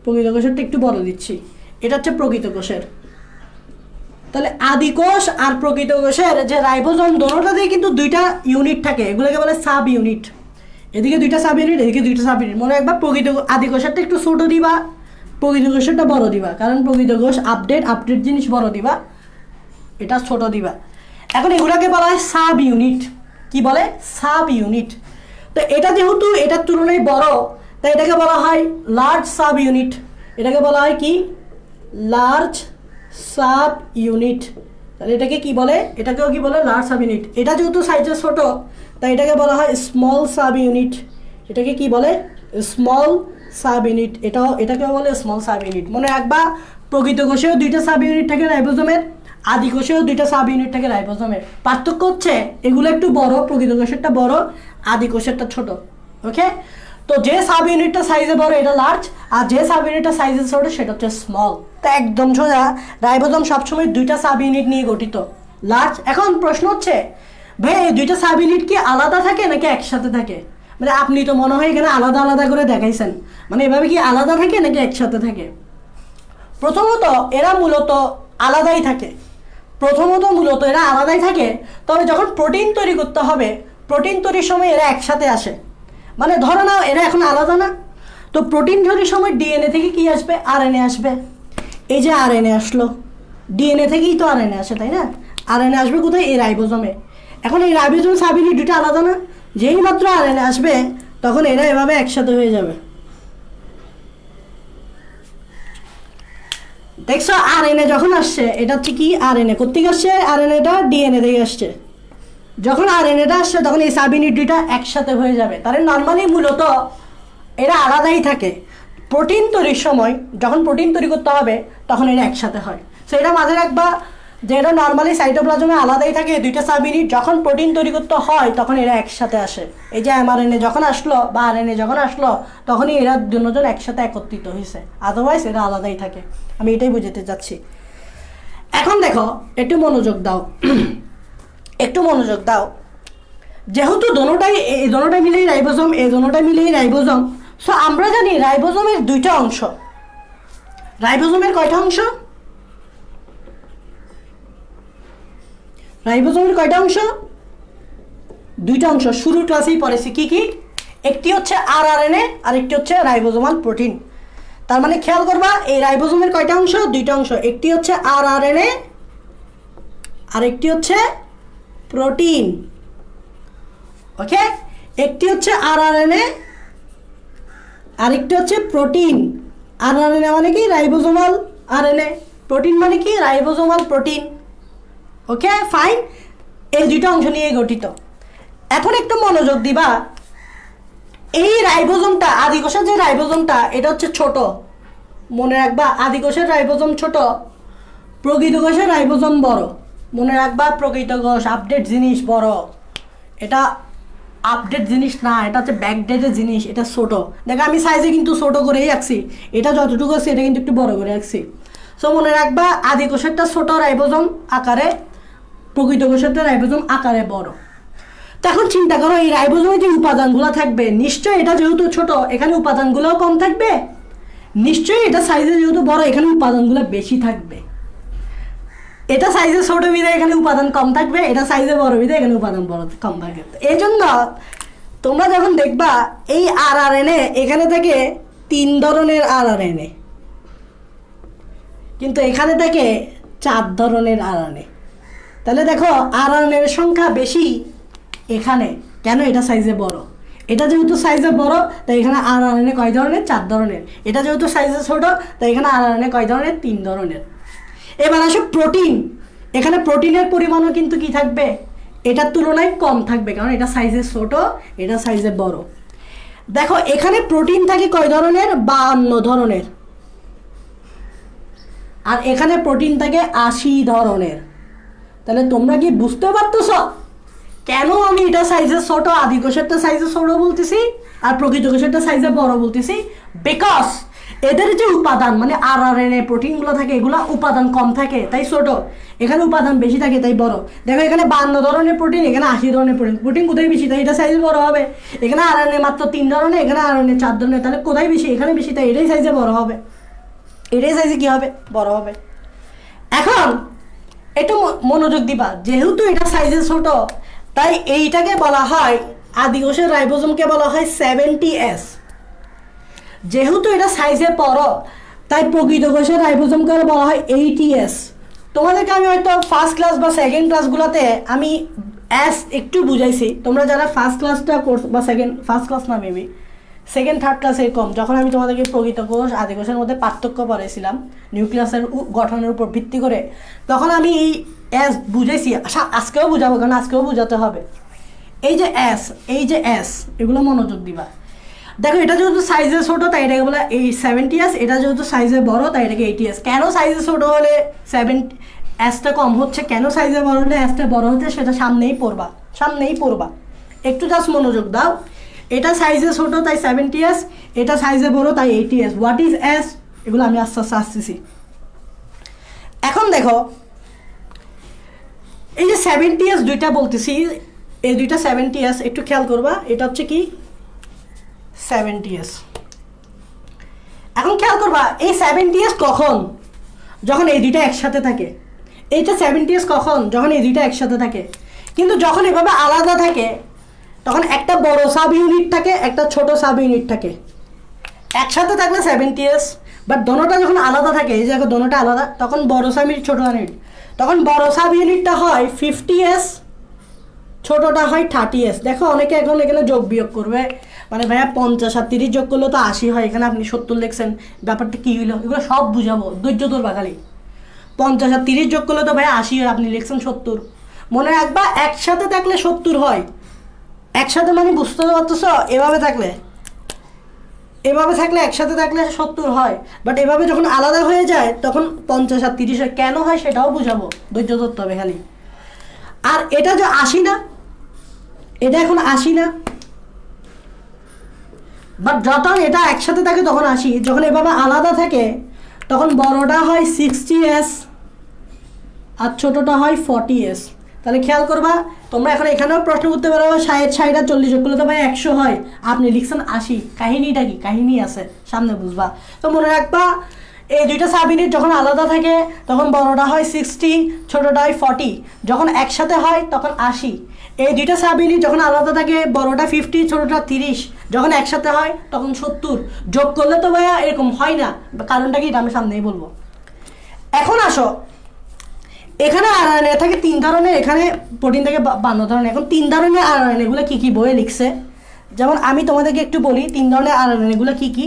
প্রকৃত কোষেরটা একটু বড় দিচ্ছি, এটা হচ্ছে প্রকৃত কোষের। তাহলে আদি কোষ আর প্রকৃত কোষের যে রাইবোজোম দোনোটাতেই কিন্তু 2টা ইউনিট থাকে, এগুলোকে বলে সাব ইউনিট। এদিকে 2টা সাব ইউনিট, এদিকে 2টা সাব ইউনিট। মনে একবার প্রকৃত আদি কোষেরটা একটু ছোট দিবা, প্রকৃত কোষেরটা বড় দিবা, কারণ প্রকৃত কোষ আপডেট জিনিস বড় দিবা, এটা ছোট দিবা। এখন এগুলোকে বলা হয় সাব ইউনিট। কি বলে? Sub unit. তো এটা যেহেতু এটার তুলনায় বড়, তাই এটাকে বলা হয় লার্জ সাব ইউনিট। এটাকে বলা হয় কি? Large sub unit. তাহলে এটাকে কি বলে? এটাকেও কি বলে? Large sub unit. এটা যেহেতু সাইজে ছোট, তাই এটাকে বলা হয় স্মল সাব ইউনিট। এটাকে কি বলে? Small sub unit. এটাকেও বলে স্মল সাব ইউনিট। মনে রাখবা, প্রকৃত কোষেও 2টা সাব ইউনিট থাকে রাইবোজোমের, আদি কোষেও 2টা সাব ইউনিট থাকে রাইবোজোমের। পার্থক্য হচ্ছে এগুলো একটু বড়, প্রকৃত কোষেরটা বড়, আদি কোষেরটা ছোট। ওকে, তো যে সাব ইউনিটটা সাইজে বড় এটা লার্জ, আর যে সাব ইউনিটটা সাইজে ছোট সেটা হচ্ছে স্মল। তো একদম সোজা, রাইবোজোম সবসময় 2টা সাব ইউনিট নিয়ে গঠিত, লার্জ। এখন প্রশ্ন হচ্ছে, ভাই এই 2টা সাব ইউনিট কি আলাদা থাকে নাকি একসাথে থাকে? মানে আপনি তো মনে হয় এখানে আলাদা আলাদা করে দেখাইছেন, মানে এভাবে কি আলাদা থাকে নাকি একসাথে থাকে? প্রথমত এরা মূলত আলাদাই থাকে, এরা আলাদাই থাকে। তবে যখন প্রোটিন তৈরি করতে হবে, প্রোটিন তৈরির সময় এরা একসাথে আসে। মানে ধরো নাও এরা এখন আলাদা না, তো প্রোটিন তৈরির সময় ডিএনএ থেকে কি আসবে? আরএনএ আসবে। এই যে আরএনএ আসলো, ডিএনএ থেকেই তো আরএনএ আসে, তাই না? আরএনএ আসবে কোথায়? এই রাইবোজোমে। এখন এই রাইবোজোম সাব ইউনিট 2টা আলাদা না, যেই মাত্র আরএনএ আসবে তখন এরা এভাবে একসাথে হয়ে যাবে। দেখছো আরএনএ যখন আসছে, এটা হচ্ছে কি? আরএনএ কোত্থেকে আসছে? আরএনএটা ডিএনএ থেকে আসছে। যখন আরএনএটা আসছে তখন এই সাব ইউনিট 2টা একসাথে হয়ে যাবে। তাহলে নর্মালি মূলত এরা আলাদাই থাকে। প্রোটিন তৈরির সময় যখন প্রোটিন তৈরি করতে হবে তখন এটা একসাথে হয়। সো এটা মাঝে রাখবা যে এটা নর্মালি সাইটোপ্লাজমে আলাদাই থাকে দুইটা সাব ইউনিট, যখন প্রোটিন তৈরি করতে হয় তখন এরা একসাথে আসে। এই যে এমআরএনএ যখন আসলো বা আরএনএ যখন আসলো তখনই এরা দুজন একসাথে একত্রিত হয়েছে, আদারওয়াইজ এরা আলাদাই থাকে। আমি এটাই বুঝাতে চাচ্ছি। এখন দেখো একটু মনোযোগ দাও, একটু মনোযোগ দাও। যেহেতু দোনোটাই মিলেই রাইবোজোম, এই দোনোটাই মিলেই রাইবোজোম। সো আমরা জানি রাইবোজোমের দুইটা অংশ। রাইবোজোমের কয়টা অংশ? রাইবোজোমের কয়টা অংশ? দুইটা অংশ। শুরুর ক্লাসেই পড়েছি কি কি। একটি হচ্ছে আরআরএনএ আর একটি হচ্ছে রাইবোজোমাল প্রোটিন। তার মানে খেয়াল করবা এই রাইবোজোমের কয়টা অংশ? দুইটা অংশ। একটি হচ্ছে আরআরএনএ আর একটি হচ্ছে প্রোটিন। ওকে, একটি হচ্ছে আরআরএনএ আর একটি হচ্ছে প্রোটিন। আরআরএনএ মানে কি? Ribosomal RNA. প্রোটিন মানে কি? Ribosomal protein. ওকে ফাইন, এই দুইটা অংশ নিয়ে গঠিত। এখন একটু মনোযোগ দিবা, এই রাইবোজোমটা, আদিকোষের যে রাইবোজোমটা এটা হচ্ছে ছোট, মনে রাখবা। আদিকোষের রাইবোজোম ছোট, প্রকৃত কোষের রাইবোজোম বড়। মনে রাখবা প্রকৃত কোষ আপডেট জিনিস, বড়। এটা আপডেট জিনিস না, এটা হচ্ছে ব্যাকডেটের জিনিস, এটা ছোট। দেখো আমি সাইজে কিন্তু ছোট করেই রাখছি, এটা যতটুকু আছে এটা কিন্তু একটু বড় করে রাখছি। সো মনে রাখবা আদিকোষেরটা ছোট রাইবোজোম আকারে, প্রকৃত কোষেরটা রাইবোজোম আকারে বড়। তখন চিন্তা করো এই রাইবোজোমে যে উপাদানগুলো থাকবে, নিশ্চয়ই এটা যেহেতু ছোট এখানে উপাদানগুলোও কম থাকবে, নিশ্চয়ই এটা সাইজে যেহেতু বড় এখানে উপাদানগুলো বেশি থাকবে। এটা সাইজে ছোট বিধায় এখানে উপাদান কম থাকবে, এটা সাইজে বড় বিধায় এখানে উপাদান বড় কম থাকবে। এই জন্য তোমরা যখন দেখবা এই আরআরএনএ এখানে থেকে 3 ধরনের আরআরএনএ, কিন্তু এখানে থেকে 4 ধরনের আরআরএনএ। তাহলে দেখো আরআরএনএর সংখ্যা বেশি এখানে, কেন? এটা সাইজে বড়। এটা যেহেতু সাইজে বড় তাই এখানে আরআরএনএ কয় ধরনের? 4 ধরনের। এটা যেহেতু সাইজে ছোট তাই এখানে আরআরএনএ কয় ধরনের? 3 ধরনের। এবার আসো প্রোটিন। এখানে প্রোটিনের পরিমাণও কিন্তু কি থাকবে? এটার তুলনায় কম থাকবে, কারণ এটা সাইজে ছোট, এটা সাইজে বড়। দেখো এখানে প্রোটিন থাকে কয় ধরনের? 52 ধরনের। আর এখানে প্রোটিন থাকে 80 ধরনের। তাহলে তোমরা কি বুঝতে পারতেছ কেন আমি এটা সাইজে ছোট, আদিকোষেরটা সাইজে ছোট বলতেছি আর প্রকৃত কোষেরটা সাইজে বড় বলতেছি? বিকজ এদের যে উপাদান মানে আরআরএনএ প্রোটিনগুলো থাকে এগুলো উপাদান কম থাকে তাই ছোট, এখানে উপাদান বেশি থাকে তাই বড়। দেখো এখানে 52 ধরনের প্রোটিন, এখানে 80 ধরনের প্রোটিন। প্রোটিন কোথায় বেশি? তাই এটা সাইজে বড় হবে। এখানে আরআরএনএ মাত্র 3 ধরনের, এখানে আরআরএনএ 4 ধরনের। তাহলে কোথায় বেশি? এখানে বেশি, তাই এটাই সাইজে বড় হবে। এটাই সাইজে কি হবে? বড় হবে। এখন একটু মনোযোগ দিবা, যেহেতু এটা সাইজে ছোট তাই এইটাকে বলা হয়, আদিকোষের রাইবোজোমকে বলা হয় 70S। যেহেতু এটা সাইজে বড় তাই প্রকৃত কোষের রাইবোজোমকে বলা হয় 80S। তোমাদেরকে আমি হয়তো ফার্স্ট ক্লাস বা সেকেন্ড ক্লাসগুলোতে আমি এস একটু বুঝাইছি। তোমরা যারা ফার্স্ট ক্লাসটা কোর্স বা ফার্স্ট ক্লাস না মেবি সেকেন্ড থার্ড ক্লাস এরকম, যখন আমি তোমাদেরকে প্রকৃত কোষ আদিকোষের মধ্যে পার্থক্য পড়াইছিলাম নিউক্লিয়াসের গঠনের উপর ভিত্তি করে, তখন আমি এই এস বুঝাইছি। আজকেও বুঝাবো, কারণ আজকেও বুঝাতে হবে। এই যে এস এগুলো মনোযোগ দিবা। দেখো এটা যেহেতু সাইজে ছোট তাই এটাকে বলে এই 70S, এটা যেহেতু সাইজে বড় তাই এটাকে 80S। কেন সাইজে ছোট হলে 7S-টা কম হচ্ছে, কেন সাইজে বড় হলে S-টা বড় হচ্ছে, সেটা সামনেই পড়বা। একটু জাস্ট মনোযোগ দাও। এটা সাইজে ছোট তাই 70S, এটা সাইজে বড় তাই 80S। What is S? এগুলো আমি আস্তে আস্তে আসতেছি। এখন দেখো এই যে 70S দুইটা বলতেছি, এই দুইটা 70S একটু খেয়াল করবা। এটা হচ্ছে কি 70S। এখন খেয়াল করবা এই 70S কখন? যখন এই দুইটা একসাথে থাকে। এইটা 70S কখন? যখন এই দুইটা একসাথে থাকে। কিন্তু যখন এভাবে আলাদা থাকে তখন একটা বড় সাব ইউনিট থাকে, একটা ছোট সাব ইউনিট থাকে। একসাথে থাকলে 70S, বাট দোনোটা যখন আলাদা থাকে, এই জায়গায় দোনোটা আলাদা, তখন বড় সাব ইউনিট ছোট ইউনিট, তখন বড় সাব ইউনিটটা হয় 50S, ছোটটা হয় 30S। দেখো অনেকে এখন এখানে যোগ বিয়োগ করবে, মানে ভাইয়া 50 আর 30 যোগ করলে তো 80 হয়, এখানে আপনি 70 লিখছেন, ব্যাপারটা কী হইলো? এগুলো সব বুঝাবো, ধৈর্য ধরবা খালি। 50 আর 30 যোগ করলে তো ভাইয়া 80 হয়, আপনি লিখছেন 70। মনে রাখবা একসাথে থাকলে 70 হয়। একসাথে মানে বুঝতে পারতেছ? এভাবে থাকলে এভাবে থাকলে একসাথে থাকলে 70 হয়, বাট এভাবে যখন আলাদা হয়ে যায় তখন 50 আর 30 হয়। কেন হয় সেটাও বুঝাবো, ধৈর্য ধরতে হবে খালি। আর এটা যে 80 না, এটা এখন 80 না, বাট যখন এটা একসাথে থাকে তখন 80, যখন এভাবে আলাদা থাকে তখন বড়টা হয় 60s আর ছোটটা হয় 40s। তাহলে খেয়াল করবা তোমরা, এখন এখানেও প্রশ্ন করতে পারো 60 60 আর 40 যোগ করলে তো ভাই 100 হয়, আপনি লিখছেন 80, কাহিনীটা কি? কাহিনী আছে সামনে, বুঝবা। তো মনে রাখবা এই দুইটা সাব ইউনিট যখন আলাদা থাকে তখন বড়টা হয় 60, ছোটটা হয় 40, যখন একসাথে হয় তখন 80। এই দুইটা সাব ইউনিট যখন আলাদা থাকে বড়টা 50, ছোটটা 30, যখন একসাথে হয় তখন 70। যোগ করলে তো ভাইয়া এরকম হয় না, কারণটা কি এটা আমি সামনেই বলবো। এখন আসো, এখানে আরএনএ থাকে 3 ধরনের, এখানে প্রোটিন থাকে 52 ধরনের। এখন 3 ধরনের আরএনএ গুলো কি কি বইয়ে লিখছে, যেমন আমি তোমাদেরকে একটু বলি 3 ধরনের আরএনএ গুলো কি কি।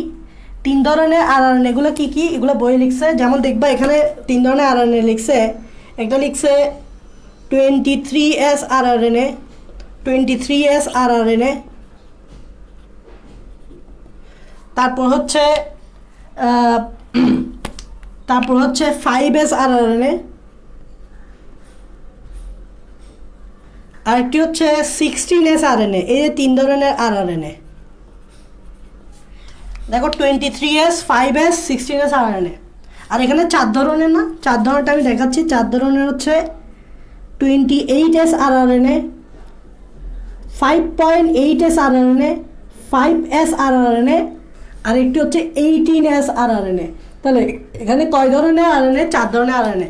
3 ধরনের আরএনএ গুলো কি কি এগুলো বইয়ে লিখছে, যেমন দেখবা এখানে 3 ধরনের আরএনএ লিখছে। একটা লিখছে 23S আরএনএ, 23S আরএনএ, তারপর হচ্ছে 5S আরএনএ, আরেকটি হচ্ছে 16S আরএনএ। এই যে 3 ধরনের আরএনএ দেখো, 23S, 5S, 16S আরএনএ। আর এখানে 4 ধরনের না, 4 ধরনেরটা আমি দেখাচ্ছি। 4 ধরনের হচ্ছে 28S RNA, 5.8S RNA, 5S RNA, আর একটি হচ্ছে 18S আরএনএ। তাহলে এখানে কয় ধরনের আরএনএ? 4 ধরনের আরএনএ।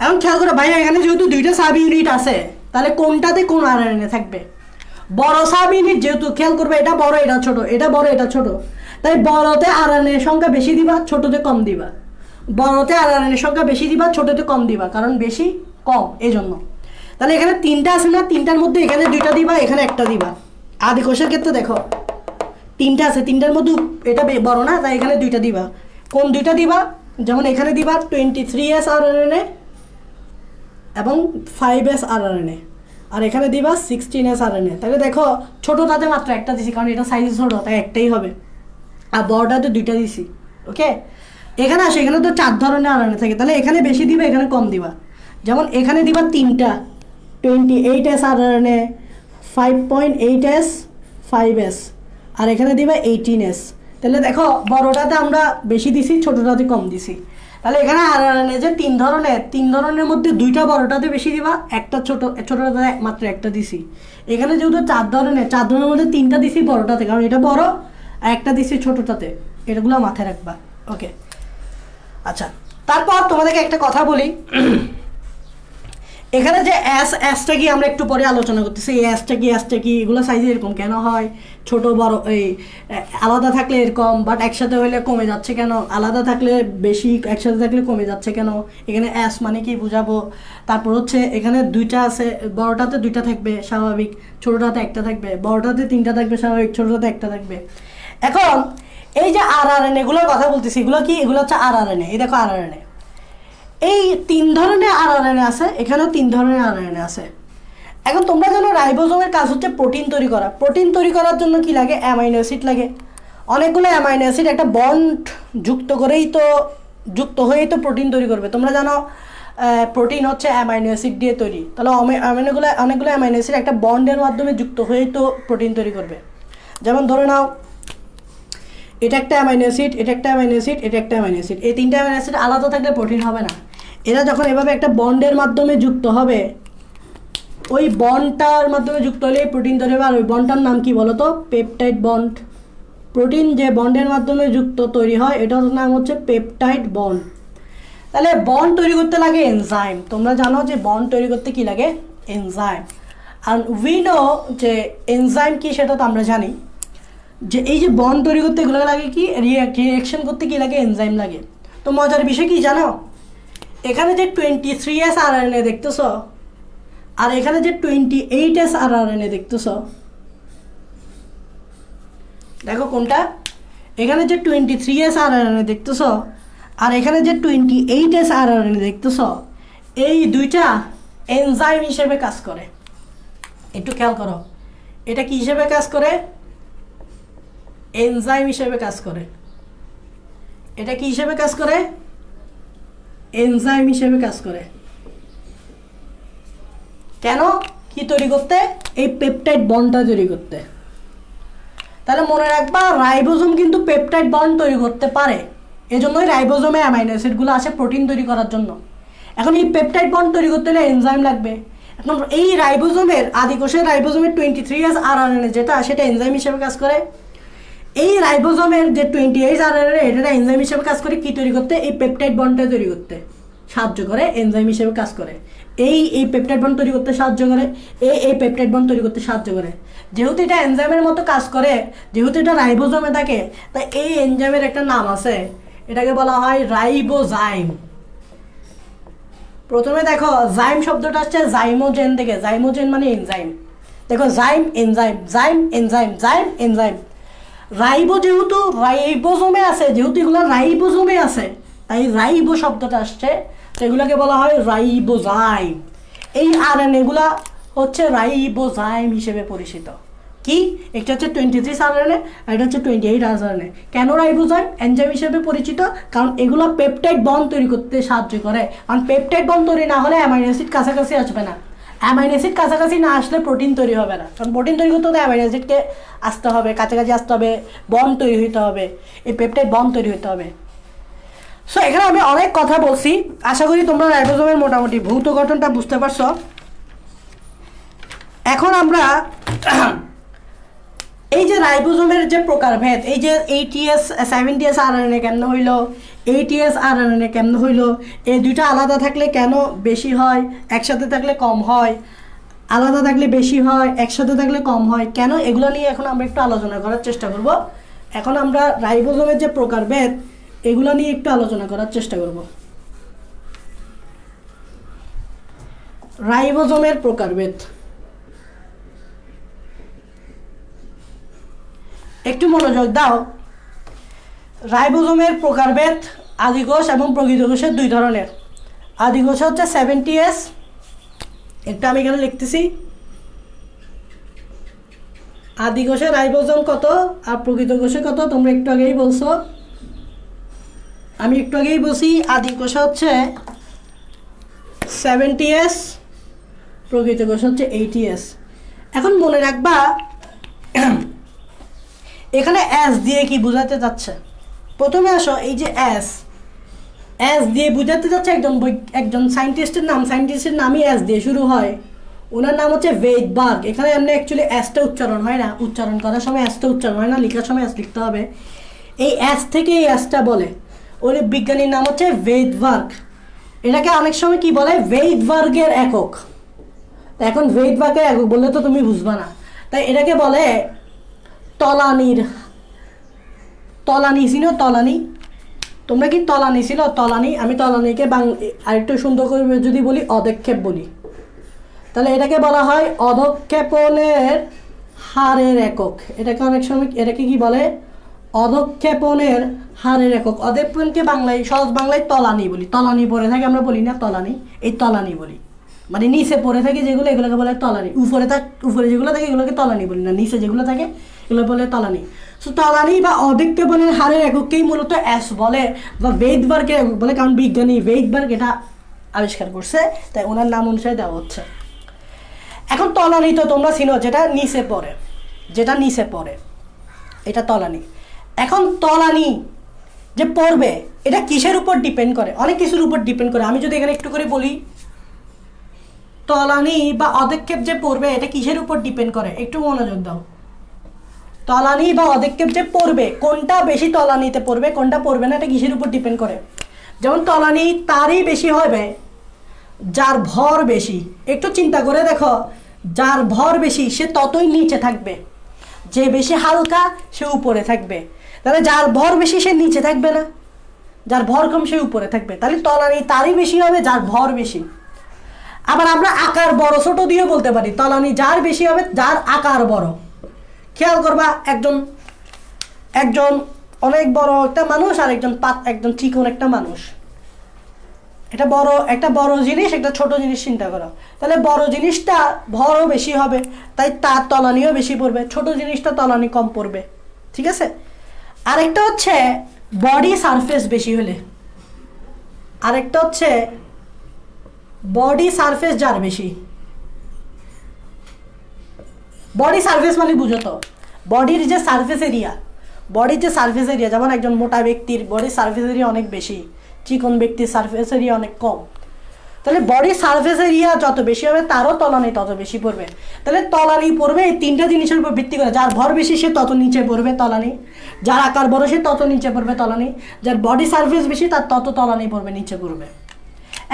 এখন খেয়াল করো ভাইয়া, এখানে যেহেতু 2টা সাব ইউনিট আছে তাহলে কোনটাতে কোন আরএনএ থাকবে? বড় সাব ইউনিট যেহেতু, খেয়াল করবে এটা বড় এটা ছোট, এটা বড় এটা ছোট, তাই বড়তে আরএনএ সংখ্যা বেশি দিবা, ছোটতে কম দিবা। বড়তে আরএনএ সংখ্যা বেশি দিবা, ছোটতে কম দিবা, কারণ বেশি কম এই জন্য। তাহলে এখানে 3টা আছে না, 3টার মধ্যে এখানে 2টা দিবা, এখানে একটা দিবা। আদি কোষের ক্ষেত্রে দেখো 3টা আছে, 3টার মধ্যে এটা বড় না, তাই এখানে 2টা দিবা। কোন 2টা দিবা? যেমন এখানে দিবা 23S আরএনএ এবং 5S আরএনএ, আর এখানে দিবা 16S আরএনএ। তাহলে দেখো ছোটটাতে মাত্র একটা দিছি, কারণ এটা সাইজ ছোট, তাই একটাই হবে, আর বড়টাতে 2টা দিছি। ওকে, এখানে আসে, এখানে তো 4 ধরনের আরএনএ থাকে, তাহলে এখানে বেশি দিবা, এখানে কম দিবা। যেমন এখানে দিবা 3টা 28S আরএনএ, 5.8S, 5S, আর এখানে দিবা 18S। তাহলে দেখো বড়টাতে আমরা বেশি দিছি, ছোটটাতে কম দিছি। তাহলে এখানে আরএনএ যে 3 ধরনের মধ্যে 2টা বড়টাতে বেশি দিবা, একটা ছোটটাতে মাত্র একটা দিছি। এখানে যেহেতু 4 ধরনের মধ্যে 3টা দিছি বড়টাতে, কারণ এটা বড়, আর একটা দিছি ছোটটাতে। এটাগুলো মাথায় রাখবা। ওকে, আচ্ছা, তারপর তোমাদেরকে একটা কথা বলি। এখানে যে এসটা কি আমরা একটু পরে আলোচনা করতেছি, এই এসটা কি এগুলো সাইজে এরকম কেন হয়, ছোট বড় এই আলাদা থাকলে এরকম, বাট একসাথে হলে কমে যাচ্ছে কেন, আলাদা থাকলে বেশি, একসাথে থাকলে কমে যাচ্ছে কেন, এখানে এস মানে কি বুঝাবো। তারপর হচ্ছে এখানে 2টা আছে, বড়টাতে 2টা থাকবে স্বাভাবিক, ছোটটাতে একটা থাকবে, বড়টাতে 3টা থাকবে স্বাভাবিক, ছোটটাতে একটা থাকবে। এখন এই যে আরএনএ এগুলোর কথা বলতেছি, এগুলো কি? এগুলো হচ্ছে আরএনএ। এই দেখো আরএনএ, এই 3 ধরনের আরএনএ আছে, এখানেও 3 ধরনের আরএনএ আছে। এখন তোমরা জানো রাইবোজোমের কাজ হচ্ছে প্রোটিন তৈরি করা। প্রোটিন তৈরি করার জন্য কি লাগে? অ্যামাইনো অ্যাসিড লাগে। অনেকগুলো অ্যামাইনো অ্যাসিড একটা বন্ড যুক্ত হয়েই তো প্রোটিন তৈরি করবে। তোমরা জানো প্রোটিন হচ্ছে অ্যামাইনো অ্যাসিড দিয়ে তৈরি। তাহলে অনেকগুলো অ্যামাইনো অ্যাসিড একটা বন্ডের মাধ্যমে যুক্ত হয়েই তো প্রোটিন তৈরি করবে। যেমন ধরে নাও এটা একটা অ্যামাইনো অ্যাসিড, এটা একটা অ্যামাইনো অ্যাসিড, এটা একটা অ্যামাইনো অ্যাসিড। এই 3টা অ্যামাইনো অ্যাসিড আলাদা থাকলে প্রোটিন হবে না। এরা যখন এভাবে একটা বন্ডের মাধ্যমে যুক্ত হবে, ওই বন্ডটার মাধ্যমে যুক্ত হলে প্রোটিন তৈরি হবে। আর ওই বন্ডটার নাম কি বলো তো? Peptide bond. প্রোটিন যে বন্ডের মাধ্যমে তৈরি হয় এটার নাম হচ্ছে পেপটাইড বন্ড। তাহলে বন্ড তৈরি করতে লাগে এনজাইম। তোমরা জানো যে বন্ড তৈরি করতে কি লাগে? এনজাইম। আর উই নো যে এনজাইম কি, সেটা তো আমরা জানি যে এই যে বন্ড তৈরি করতে এগুলো লাগে কি, রিঅ্যাকশন করতে কি লাগে? এনজাইম লাগে। তো মজার বিষয় কি জানো? এখানে যে 23S আরএনএ দেখতেছ, আর এখানে যে 28S আরএনএ দেখতেছ, দেখো কোনটা? এখানে যে 23S আরএনএ দেখতেছ, আর এখানে যে 28S আরএনএ দেখতেছ, এই দুইটা এনজাইম হিসেবে কাজ করে। একটু খেয়াল করো, এটা কি হিসেবে কাজ করে? এনজাইম হিসেবে কাজ করে। এটা কি হিসেবে কাজ করে? এনজাইম হিসেবে কাজ করে। কেন? কি তৈরি করতে? এই পেপটাইড বন্ডটা তৈরি করতে। তাহলে মনে রাখবা রাইবোজোম কিন্তু পেপটাইড বন্ড তৈরি করতে পারে, এজন্যই রাইবোজোমে অ্যামাইনো অ্যাসিডগুলো আসে প্রোটিন তৈরি করার জন্য। এখন এই পেপটাইড বন্ড তৈরি করতে হলে এনজাইম লাগবে। এখন এই রাইবোজোমের আদিকোষের রাইবোজোমের 23S RNA যেটা, সেটা এনজাইম হিসেবে কাজ করে। এই রাইবোজোমের যে 28 RNA, এটা এনজাইম হিসেবে কাজ করে কি তৈরি করতে? এই পেপটাইড বন্ডটা তৈরি করতে সাহায্য করে, এনজাইম হিসেবে কাজ করে। এই পেপটাইড বন্ড তৈরি করতে সাহায্য করে, এই পেপটাইড বন্ড তৈরি করতে সাহায্য করে। যেহেতু এটা এনজাইমের মতো কাজ করে, যেহেতু এটা রাইবোজোমে থাকে, তাই এই এনজাইমের একটা নাম আছে, এটাকে বলা হয় রাইবোজাইম। প্রথমে দেখো জাইম শব্দটা আসছে জাইমোজেন থেকে, জাইমোজেন মানে এনজাইম। দেখো জাইম এনজাইম, জাইম এনজাইম, জাইম এনজাইম। রাইবো যেহেতু রাইবোজোমে আছে, যেহেতু এগুলো রাইবোজোমে আছে, তাই রাইবো শব্দটা আসছে, এগুলোকে বলা হয় রাইবোজাইম। এই আরএনএগুলা হচ্ছে রাইবোজাইম হিসেবে পরিচিত। কি? একটা হচ্ছে 23 RNA আর এটা হচ্ছে 28 RNA। কেন রাইবোজাইম এনজাইম হিসেবে পরিচিত? কারণ এগুলো পেপটাইড বন্ড তৈরি করতে সাহায্য করে। কারণ পেপটাইড বন্ড তৈরি না হলে অ্যামাইনো অ্যাসিড কাছাকাছি আসবে না। অ্যামাইনো অ্যাসিড কাছাকাছি না আসলে প্রোটিন তৈরি হবে না। কারণ প্রোটিন তৈরি করতে হলে অ্যামাইনো অ্যাসিডকে আসতে হবে, কাছাকাছি আসতে হবে, বন্ড তৈরি হতে হবে, এই পেপটাইড বন্ড তৈরি হতে হবে। সো এখানে আমি অনেক কথা বলছি, আশা করি তোমরা রাইবোজোমের মোটামুটি ভৌত গঠনটা বুঝতে পারছো। এখন আমরা এই যে রাইবোজোমের যে প্রকারভেদ, এই যে 80S 70S RNA কেমন হইল, 80S RNA কেমন হইল, এই দুইটা আলাদা থাকলে কেন বেশি হয়, একসাথে থাকলে কম হয়, আলাদা থাকলে বেশি হয়, একসাথে থাকলে কম হয় কেন, এগুলো নিয়ে এখন আমরা একটু আলোচনা করার চেষ্টা করব। এখন আমরা রাইবোজোমের যে প্রকারভেদ, এগুলো নিয়ে একটু আলোচনা করার চেষ্টা করব। রাইবোজোমের প্রকারভেদ একটু মনোযোগ দাও। রাইবোজোমের প্রকারভেদ আদিকোষ এবং প্রকৃত কোষের দুই ধরনের। আদিকোষ হচ্ছে 70S, এটা আমি এখানে লিখতেছি। আদিকোষে রাইবোজোম কত আর প্রকৃত কোষে কত তোমরা একটু আগেই বলছো। আমি একটু আগেই বলছি আদিকোষ হচ্ছে 70S, প্রকৃত কোষ হচ্ছে 80S। এখন মনে রাখবা এখানে এস দিয়ে কি বোঝাতে যাচ্ছে। প্রথমে আসো, এই যে এস দিয়ে বোঝাতে যাচ্ছে একজন সায়েন্টিস্টের নাম, সায়েন্টিস্টের নামই এস দিয়ে শুরু হয়। ওনার নাম হচ্ছে ভেইটবার্গ। এখানে এমনি অ্যাকচুয়ালি এসটা উচ্চারণ হয় না, উচ্চারণ করার সময় এসটা উচ্চারণ হয় না, লেখার সময় এস লিখতে হবে। এই এস থেকে এই এসটা বলে, ওই বিজ্ঞানীর নাম হচ্ছে ভেইটবার্গ। এটাকে অনেক সময় কি বলে, ভেইটবার্গের একক। এখন ভেইটবার্গের একক বললে তো তুমি বুঝবা না, তাই এটাকে বলে তলানি ছিল। তলানি, তোমরা কি তলানি ছিল? তলানি। আমি তলানিকে আরেকটু সুন্দর করে যদি বলি অধক্ষেপ বলি, তাহলে এটাকে বলা হয় অধক্ষেপণের হারের একক। এটাকে অনেক সময় এটাকে কি বলে, অধক্ষেপণের হারের একক। অধক্ষেপণকে বাংলায়, সহজ বাংলায় তলানি বলি। তলানি পড়ে থাকে আমরা বলি না তলানি, এই তলানি বলি। মানে নিচে পড়ে থাকে যেগুলো, এগুলোকে বলে তলানি। উপরে যেগুলো থাকে এগুলোকে তলানি বলি না, নিচে যেগুলো থাকে এগুলো বলে তলানি। সো তলানি বা অধক্ষেপণের হারের একককেই মূলত এস বলে বা ভেইটবার্গের একক বলে, কারণ বিজ্ঞানী ভেইটবার্গ এটা আবিষ্কার করছে, তাই ওনার নাম অনুসারে দেওয়া হচ্ছে। এখন তলানি তো তোমরা চিনো, যেটা নিচে পড়ে, এটা তলানি। এখন তলানি যে পড়বে, এটা কিসের উপর ডিপেন্ড করে? অনেক কিছুর উপর ডিপেন্ড করে। আমি যদি এখানে একটু করে বলি, তলানি বা অধক্ষেপ যে পড়বে, এটা কিসের উপর ডিপেন্ড করে? একটু মনোযোগ দাও। তলানি বা অধক্ষেপ যে পড়বে, কোনটা বেশি তলানিতে পড়বে, কোনটা পড়বে না, এটা কিসের উপর ডিপেন্ড করে? যেমন তলানি তারই বেশি হবে যার ভর বেশি। একটু চিন্তা করে দেখো, যার ভর বেশি সে ততই নিচে থাকবে, যে বেশি হালকা সে উপরে থাকবে। তাহলে যার ভর বেশি সে নিচে থাকবে না, যার ভর কম সে উপরে থাকবে। তাহলে তলানি তারই বেশি হবে যার ভর বেশি। আবার আমরা আকার বড় ছোট দিয়ে বলতে পারি, তলানি যার বেশি হবে যার আকার বড়। খেয়াল করবা, একজন অনেক বড় একটা মানুষ আর একজন চিকন একটা মানুষ। একটা বড় জিনিস, একটা ছোট জিনিস চিন্তা করো। তাহলে বড় জিনিসটা ভরও বেশি হবে, তাই তার তলানিও বেশি পড়বে। ছোট জিনিসটা তলানি কম পড়বে, ঠিক আছে। আরেকটা হচ্ছে বডি সারফেস বেশি হলে, আরেকটা হচ্ছে বডি সারফেস যার বেশি। বডি সারফেস মানে বুঝো তো, বডির যে সারফেস এরিয়া, বডির যে সারফেস এরিয়া, যেমন একজন মোটা ব্যক্তির বডির সারফেস এরিয়া অনেক বেশি, চিকন ব্যক্তির সারফেস এরিয়া অনেক কম। তাহলে বডি সারফেস এরিয়া যত বেশি হবে তারও তলানি তত বেশি পড়বে। তাহলে তলানি পড়বে এই তিনটা জিনিসের উপর ভিত্তি করে, যার ভর বেশি সে তত নিচে পড়বে তলানি, যার আকার বড় সে তত নিচে পড়বে তলানি, যার বডি সারফেস বেশি তার তত তলানি পড়বে, নিচে পড়বে।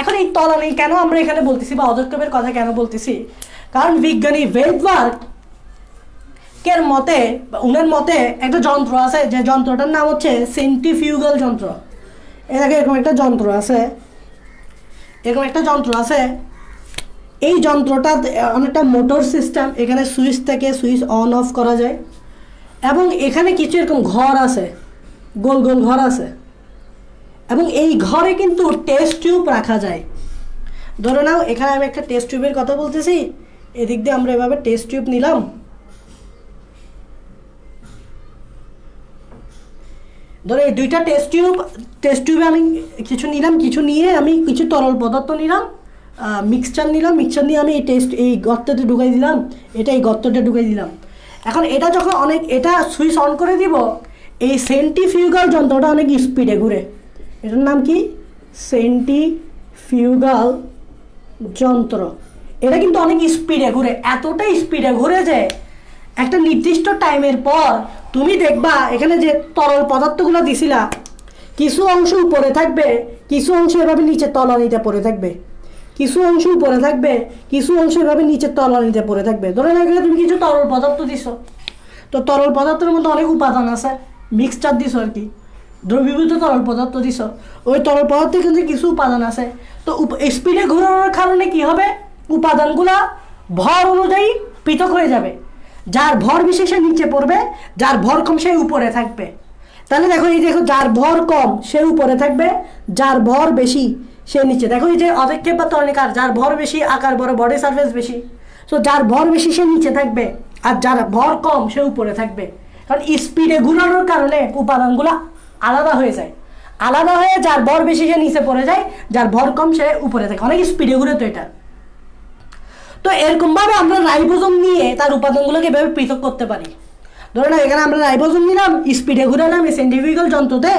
এখন এই তলানি কেন আমরা এখানে বলতেছি বা অধঃক্ষেপের কথা কেন বলতেছি, কারণ বিজ্ঞানী ভেদবার্গ এর মতে, উনার মতে একটা যন্ত্র আছে, যে যন্ত্রটার নাম হচ্ছে সেন্ট্রিফিউগাল যন্ত্র। এরকম একটা যন্ত্র আছে, এরকম একটা যন্ত্র আছে। এই যন্ত্রটা অনেকটা মোটর সিস্টেম, এখানে সুইচ থেকে সুইচ অন অফ করা যায়, এবং এখানে কিছু এরকম ঘর আছে, গোল গোল ঘর আছে, এবং এই ঘরে কিন্তু টেস্ট টিউব রাখা যায়। ধরে নাও এখানে আমি একটা টেস্ট টিউবের কথা বলতেছি, এদিক দিয়ে আমরা এভাবে টেস্ট টিউব নিলাম, ধরো এই দুইটা টেস্ট টিউবে আমি কিছু নিলাম, কিছু নিয়ে আমি কিছু তরল পদার্থ নিলাম, মিক্সচার নিলাম, মিক্সচার নিয়ে আমি এই গর্ততে ঢুকাই দিলাম, এটা এই গর্ততে ঢুকাই দিলাম। এখন এটা যখন এটা সুইচ অন করে দিব, এই সেন্ট্রিফিউগাল যন্ত্রটা অনেক স্পিডে ঘুরে। এটার নাম কি? সেন্ট্রিফিউগাল যন্ত্র। এটা কিন্তু অনেক স্পিডে ঘুরে, এতটাই স্পিডে ঘুরে যে একটা নির্দিষ্ট টাইমের পর তুমি দেখবা এখানে যে তরল পদার্থগুলো দিছিলা, কিছু অংশ উপরে থাকবে, কিছু অংশ এভাবে নিচে তলানিতে পড়ে থাকবে, কিছু অংশ উপরে থাকবে, কিছু অংশ এভাবে নিচে তলানিতে পড়ে থাকবে। ধরে নাও এখানে তুমি কিছু তরল পদার্থ দিছো, তো তরল পদার্থের মধ্যে অনেক উপাদান আছে, মিক্সচার দিছো আর কি, দ্রবীভূত তরল পদার্থ দিছো, ওই তরল পদার্থে কিন্তু কিছু উপাদান আছে। তো স্পিডে ঘোরানোর কারণে কি হবে, উপাদানগুলা ভর অনুযায়ী পৃথক হয়ে যাবে, যার ভর বেশি সে নিচে পড়বে, যার ভর কম সে উপরে থাকবে। তাহলে দেখো এই দেখো, যার ভর কম সে উপরে থাকবে, যার ভর বেশি সে নিচে। দেখো এই যে অধঃক্ষেপ বা তরণিকার, যার ভর বেশি আকার বড়, বডি সারফেস বেশি, তো যার ভর বেশি সে নিচে থাকবে, আর যার ভর কম সে উপরে থাকবে। কারণ স্পিডে ঘুরানোর কারণে উপাদানগুলো আলাদা হয়ে যায়, আলাদা হয়ে যার ভর বেশি সে নিচে পড়ে যায়, যার ভর কম সে উপরে থাকে, অনেক স্পিডে ঘুরে তো এটা। তো এরকমভাবে আমরা রাইবোজোম নিয়ে তার উপাদানগুলোকে এভাবে পৃথক করতে পারি। ধরো না এখানে আমরা রাইবোজোম নিলাম, স্পিডে ঘুরালাম এই সেন্ট্রিফিউগাল যন্ত্রতে,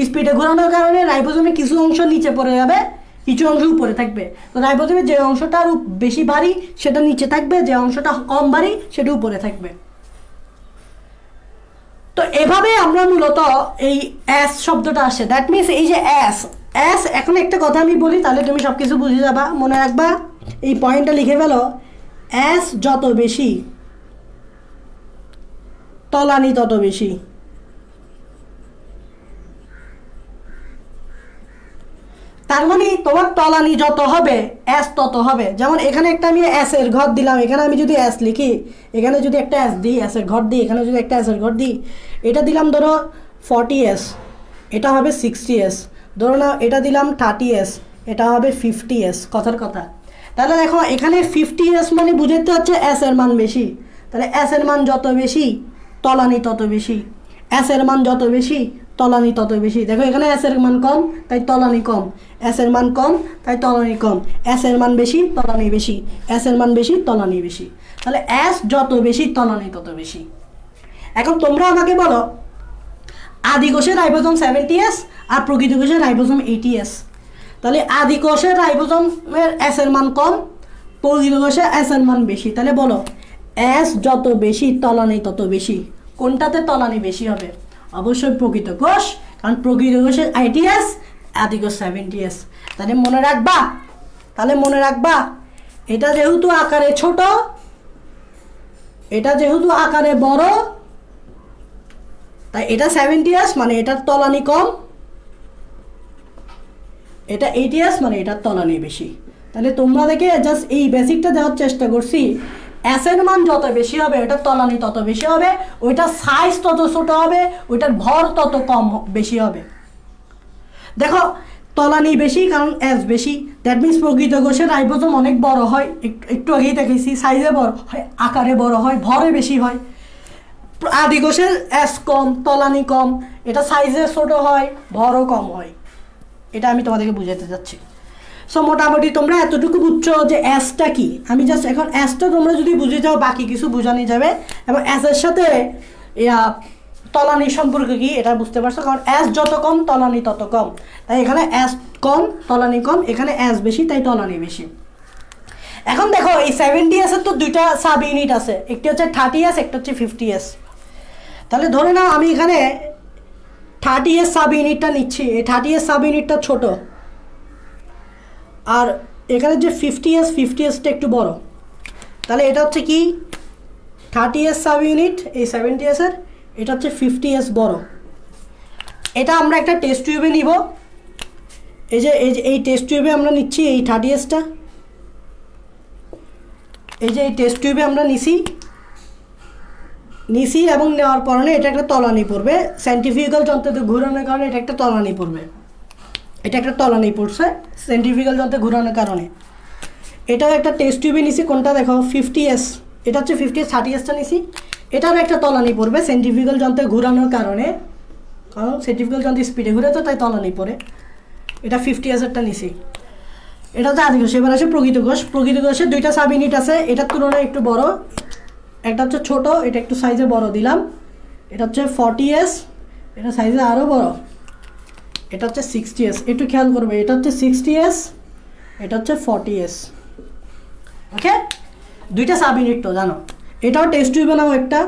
স্পিডে ঘোরানোর কারণে রাইবোজোমে কিছু অংশ নিচে পড়ে যাবে, কিছু অংশ উপরে থাকবে। তো রাইবোজোমে যে অংশটা বেশি ভারী সেটা নিচে থাকবে, যে অংশটা কম ভারী সেটা উপরে থাকবে। তো এভাবে আমরা মূলত এই অ্যাস শব্দটা আসে, দ্যাট মিনস এই যে অ্যাস। এখন একটা কথা আমি বলি, তাহলে তুমি সব কিছু বুঝে যাবা, মনে রাখবা, এই পয়েন্টটা লিখে ফেলো। অ্যাস যত বেশি তলানি তত বেশি। তার মানে তোমার তলানি যত হবে অ্যাস তত হবে। যেমন এখানে একটা আমি অ্যাসের ঘর দিলাম, এখানে আমি যদি অ্যাস লিখি, এখানে যদি একটা অ্যাস দিই, অ্যাসের ঘর দিই, এখানে যদি একটা অ্যাসের ঘর দিই, এটা দিলাম ধরো 40s, এটা হবে 60s, ধরো না এটা দিলাম 30s, এটা হবে 50s, কথার কথা। তাহলে দেখো এখানে 50s মানে বুঝাতে হচ্ছে অ্যাস এর মান বেশি, তাহলে অ্যাস এর মান যত বেশি তলানি তত বেশি, অ্যাস এর মান যত বেশি তলানি তত বেশি। দেখো এখানে অ্যাস এর মান কম তাই তলানি কম, অ্যাস এর মান কম তাই তলানি কম, অ্যাস এর মান বেশি তলানি বেশি, অ্যাস এর মান বেশি তলানি বেশি। তাহলে অ্যাস যত বেশি তলানি তত বেশি। এখন তোমরা আমাকে বলো, আদি কোষের রাইবোজোম 70s আর প্রকৃত কোষের রাইবোজোম 80s, তাহলে আদি কোষের রাইবোজোমের অ্যাস এর মান কম, প্রকৃত কোষের অ্যাস এর মান বেশি। তাহলে বলো অ্যাস যত বেশি তলানি তত বেশি, কোনটাতে তলানি বেশি হবে? অবশ্যই প্রকৃত কোষ, কারণ প্রকৃত কোষের 80s, আদি কোষ 70s। তাহলে মনে রাখবা, এটা যেহেতু আকারে ছোট, এটা যেহেতু আকারে বড়, তাই এটা 70s মানে এটার তলানি কম, এটা 80s মানে এটার তলানি বেশি। তাহলে তোমরা দেখে জাস্ট এই বেসিকটা দেওয়ার চেষ্টা করছি। অ্যাসের মান যত বেশি হবে ওইটার তলানি তত বেশি হবে, ওইটার সাইজ তত ছোট হবে, ওইটার ভর তত কম বেশি হবে। দেখো তলানি বেশি কারণ অ্যাস বেশি, দ্যাট মিনস প্রকৃত কোষের রাইবোজোম অনেক বড় হয়, একটু আগেই দেখেছি, সাইজে বড় হয়, আকারে বড় হয়, ভরে বেশি হয়। আদি কোষের এস কম, তলানি কম, এটা সাইজে ছোট হয়, ভরও কম হয়। এটা আমি তোমাদেরকে বুঝাতে চাচ্ছি। সো মোটামুটি তোমরা এতটুকু বুঝছো যে এসটা কি। আমি জাস্ট এখন এসটা তোমরা যদি বুঝে যাও বাকি কিছু বোঝানি যাবে, এবং এসের সাথে তলানি সম্পর্ক কি এটা বুঝতে পারছো, কারণ এস যত কম তলানি তত কম। তাই এখানে এস কম তলানি কম, এখানে এস বেশি তাই তলানি বেশি। এখন দেখো এই 70s এর তো দুইটা সাব ইউনিট আছে, একটি হচ্ছে 30s, একটা হচ্ছে 50s। তাহলে ধরে নাও আমি এখানে 30s সাব ইউনিটটা নিচ্ছি, এই 30s সাব ইউনিটটা ছোট, আর এখানে যে 50sটা একটু বড়। তাহলে এটা হচ্ছে কি 30s সাব ইউনিট, এই 70s এর, এটা হচ্ছে 50s বড়। এটা আমরা একটা টেস্ট টিউবে নিব, এই টেস্ট টিউবে আমরা নিচ্ছি এই 30sটা, এই যে এই টেস্ট টিউবে আমরা নিছি এবং নেওয়ার পরে এটা একটা তলানি পড়বে, সেন্ট্রিফিউগাল যন্ত্রতে ঘোরানোর কারণে এটা একটা তলানি পড়বে, এটা একটা তলানি পড়ছে সেন্ট্রিফিউগাল যন্ত্রে ঘোরানোর কারণে। এটাও একটা টেস্ট টিউবে নিছি, কোনটা দেখো 50s, এটা হচ্ছে 50s, 30sটা নিছি, এটারও একটা তলানি পড়বে সেন্ট্রিফিউগাল যন্ত্রে ঘোরানোর কারণে, কারণ সেন্ট্রিফিউগাল যন্ত্র স্পিডে ঘুরে তো তাই তলানি পড়ে। এটা 50sটা নিছি। এটা হচ্ছে আদি কোষ। এবার আসে প্রকৃত কোষ। প্রকৃত কোষের দুইটা সাব ইউনিট আছে, এটার তুলনায় একটু বড়, একটা হচ্ছে ছোট, এটা একটু সাইজে বড় দিলাম, এটা হচ্ছে 40s, এটা সাইজে আরও বড়, এটা হচ্ছে 60s। একটু খেয়াল করবে, এটা হচ্ছে 60s, এটা হচ্ছে 40s। ওকে, দুইটা সাব ইউনিট তো জানো। এটাও টেস্ট টিউবে নাও একটা,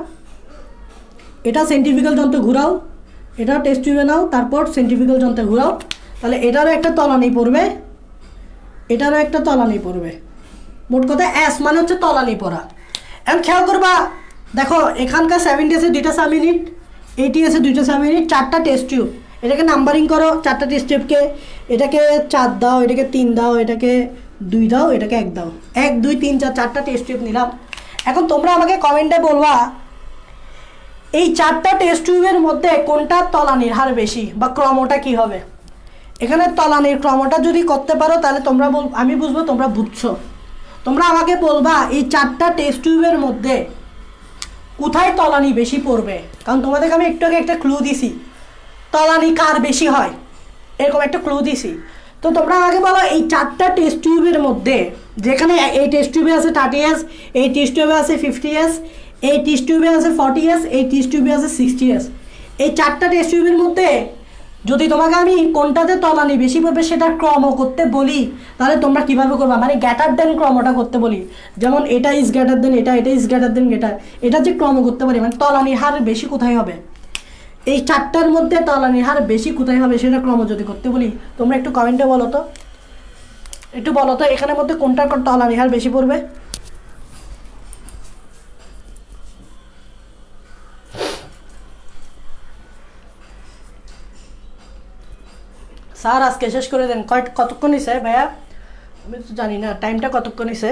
এটা সেন্ট্রিফিউগাল যন্ত্র ঘুরাও, এটাও টেস্ট টিউবে নাও, তারপর সেন্ট্রিফিউগাল যন্ত্রে ঘুরাও, তাহলে এটারও একটা তলানি পড়বে, এটারও একটা তলানি পড়বে। মোট কথা এস মানে হচ্ছে তলানি পড়া। এখন খেয়াল করবা, দেখো এখানকার 70s দুইটা সাব ইউনিট, 80s দুইটা সাব ইউনিট, 4টা টেস্ট টিউব। এটাকে নাম্বারিং করো, 4টা টেস্ট টিউবকে, এটাকে 4 দাও, এটাকে 3 দাও, এটাকে 2 দাও, এটাকে 1 দাও, 1 2 3 4, 4টা টেস্ট টিউব নিলাম। এখন তোমরা আমাকে কমেন্টে বলবা এই 4টা টেস্ট টিউবের মধ্যে কোনটা তলানির হার বেশি বা ক্রমটা কি হবে। এখানে তলানির ক্রমটা যদি করতে পারো তাহলে তোমরা আমি বুঝবো তোমরা বুঝছো। তোমরা আমাকে বলবা এই 4টা টেস্ট টিউবের মধ্যে কোথায় তলানি বেশি পড়বে, কারণ তোমাদেরকে আমি একটু আগে একটা ক্লু দিছি, তলানি কার বেশি হয় এরকম একটা ক্লু দিছি। তো তোমরা আমাকে বলো এই 4টা টেস্ট টিউবের মধ্যে, যেখানে এই টেস্ট টিউবে আছে 30s, এই টেস্ট টিউবে আছে 50s, এই টেস্ট টিউবে আছে 40s, এই টেস্ট টিউবে আছে 60s, এই 4টা টেস্ট টিউবের মধ্যে যদি তোমাকে আমি কোনটাতে তলানি বেশি পড়বে সেটা ক্রম করতে বলি, তাহলে তোমরা কিভাবে করবা, মানে গ্রেটার দেন ক্রমটা করতে বলি, যেমন এটা ইজ গ্রেটার দেন এটা, এটা ইজ গ্রেটার দেন এটা যে ক্রম করতে পারি, মানে তলানির হার বেশি কোথায় হবে, এই 4টার মধ্যে তলানির হার বেশি কোথায় হবে সেটা ক্রম যদি করতে বলি, তোমরা একটু কমেন্টে বলো তো, একটু বলো তো এখানের মধ্যে কোনটার তলানির হার বেশি পড়বে। স্যার আজকে শেষ করে দেন। কতক্ষণ নিছে ভাইয়া, আমি তো জানি না টাইমটা কতক্ষণ নিছে।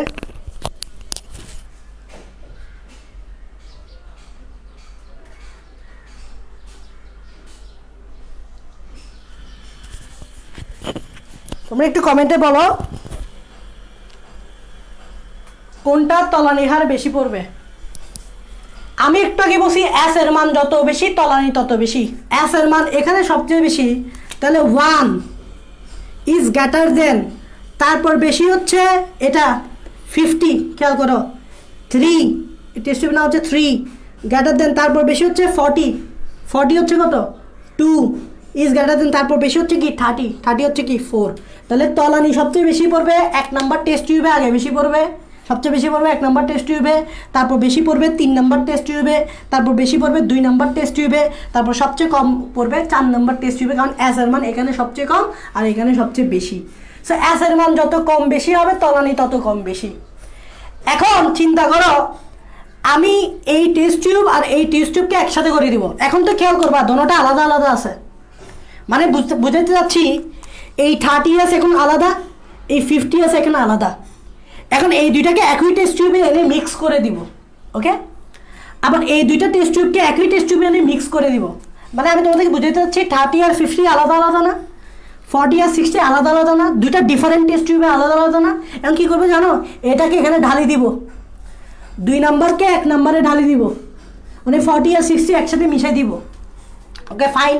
তোমরা একটু কমেন্টে বলো কোনটা তলানির হার বেশি পড়বে। আমি একটু আগে বলছি এস এর মান যত বেশি তলানি তত বেশি, এস এর মান এখানে সবচেয়ে বেশি, তাহলে 1 ইজ গ্রেটার দেন, তারপর বেশি হচ্ছে এটা 50, খেয়াল করো 3, টেস্ট না হচ্ছে 3 গ্রেটার দেন, তারপর বেশি হচ্ছে 40 হচ্ছে কত 2 ইজ গ্রেটার দেন, তারপর বেশি হচ্ছে কি 30 হচ্ছে কি 4। তাহলে তলানি সবচেয়ে বেশি পড়বে 1 নাম্বার টেস্ট টিউবে, আগে বেশি পড়বে, সবচেয়ে বেশি পড়বে 1 নাম্বার টেস্ট টিউবে, তারপর বেশি পড়বে 3 নাম্বার টেস্ট টিউবে, তারপর বেশি পড়বে 2 নাম্বার টেস্ট টিউবে, তারপর সবচেয়ে কম পড়বে 4 নাম্বার টেস্ট টিউবে, কারণ এস এর মান এখানে সবচেয়ে কম আর এখানে সবচেয়ে বেশি। সো এস এর মান যত কম বেশি হবে তলানি তত কম বেশি। এখন চিন্তা করো আমি এই টেস্ট টিউব আর এই টেস্ট টিউবকে একসাথে করে দিব। এখন তো খেয়াল করবা দোনোটা আলাদা আলাদা আছে, মানে বুঝাতে চাচ্ছি এই 30s এখন আলাদা, এই 50s এখন আলাদা। এখন এই দুইটাকে একই টেস্ট টিউবে এনে মিক্স করে দিব, ওকে। আবার এই দুইটা টেস্ট টিউবকে একই টেস্ট টিউবে এনে মিক্স করে দিব, মানে আমি তোমাদেরকে বুঝাতে চাচ্ছি 30 আর 50 আলাদা আলাদা না, 40 আর 60 আলাদা আলাদা না, দুইটা ডিফারেন্ট টেস্ট টিউবে আলাদা আলাদা না। এখন কী করবে জানো, এটাকে এখানে ঢালি দিব, 2 নাম্বারকে 1 নাম্বারে ঢালি দিব, মানে 40 আর 60 একসাথে মিশাই দিব। Okay fine.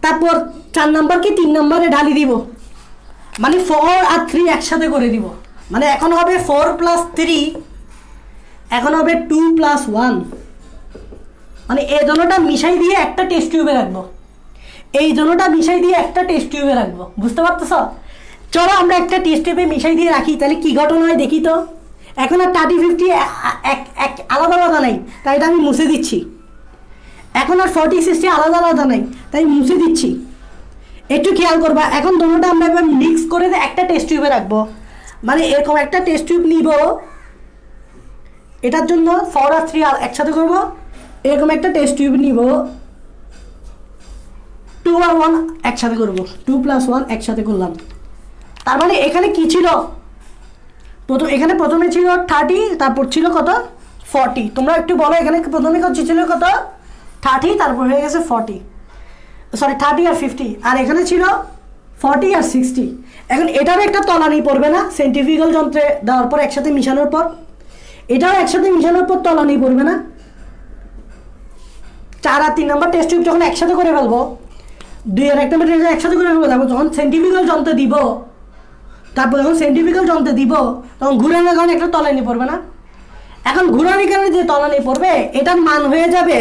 তারপর 4 নাম্বারকে 3 নাম্বারে ঢালি দিব, মানে 4 আর 3 একসাথে করে দিব। মানে এখন হবে 4 + 3, এখন হবে 2 + 1। মানে এই জন্যটা মিশাই দিয়ে একটা টেস্ট টিউবে রাখবো, এই জন্যটা মিশাই দিয়ে একটা টেস্ট টিউবে রাখবো। বুঝতে পারতেছ? চলো আমরা একটা টেস্ট টিউবে মিশাই দিয়ে রাখি, তাহলে কি ঘটনা হয় দেখি তো। এখন আর 30-50 আলাদা আলাদা নাই, তাই এটা আমি মুছে দিচ্ছি। এখন আর 40-60 আলাদা আলাদা নাই, তাই মুছে দিচ্ছি। একটু খেয়াল করবা, এখন দুটোটা আমরা এবার মিক্স করে একটা টেস্ট টিউবে রাখবো। মানে এরকম একটা টেস্ট টিউব নিব, এটার জন্য 4 আর 3 একসাথে করবো। এরকম একটা টেস্ট টিউব নিব, 2 আর 1 একসাথে করবো, 2 + 1 একসাথে করলাম। তার মানে এখানে কি ছিল, প্রথমে ছিল 30, তারপর ছিল কত 40। তোমরা একটু বলো, এখানে প্রথমে ছিল কত 30, তারপর হয়ে গেছে 40, সরি 30 আর 50, আর এখানে ছিল 40 আর 60। এখন এটারও একটা তলানি পড়বে না সেন্ট্রিফিউগাল যন্ত্রে দেওয়ার পর, একসাথে মিশানোর পর, এটাও একসাথে মিশানোর পর তলানি পড়বে না। 4 আর 3 নাম্বার টেস্ট টিউব যখন একসাথে করে ফেলবো, 2 আর 1 নাম্বার টেস্ট একসাথে করে ফেলবো, তারপর যখন সেন্ট্রিফিউগাল যন্ত্রে দিব, তখন ঘুরানোর কারণে একটা তলানি পড়বে না। এখন ঘুরানোর কারণে যে তলানি পড়বে, এটার মান হয়ে যাবে,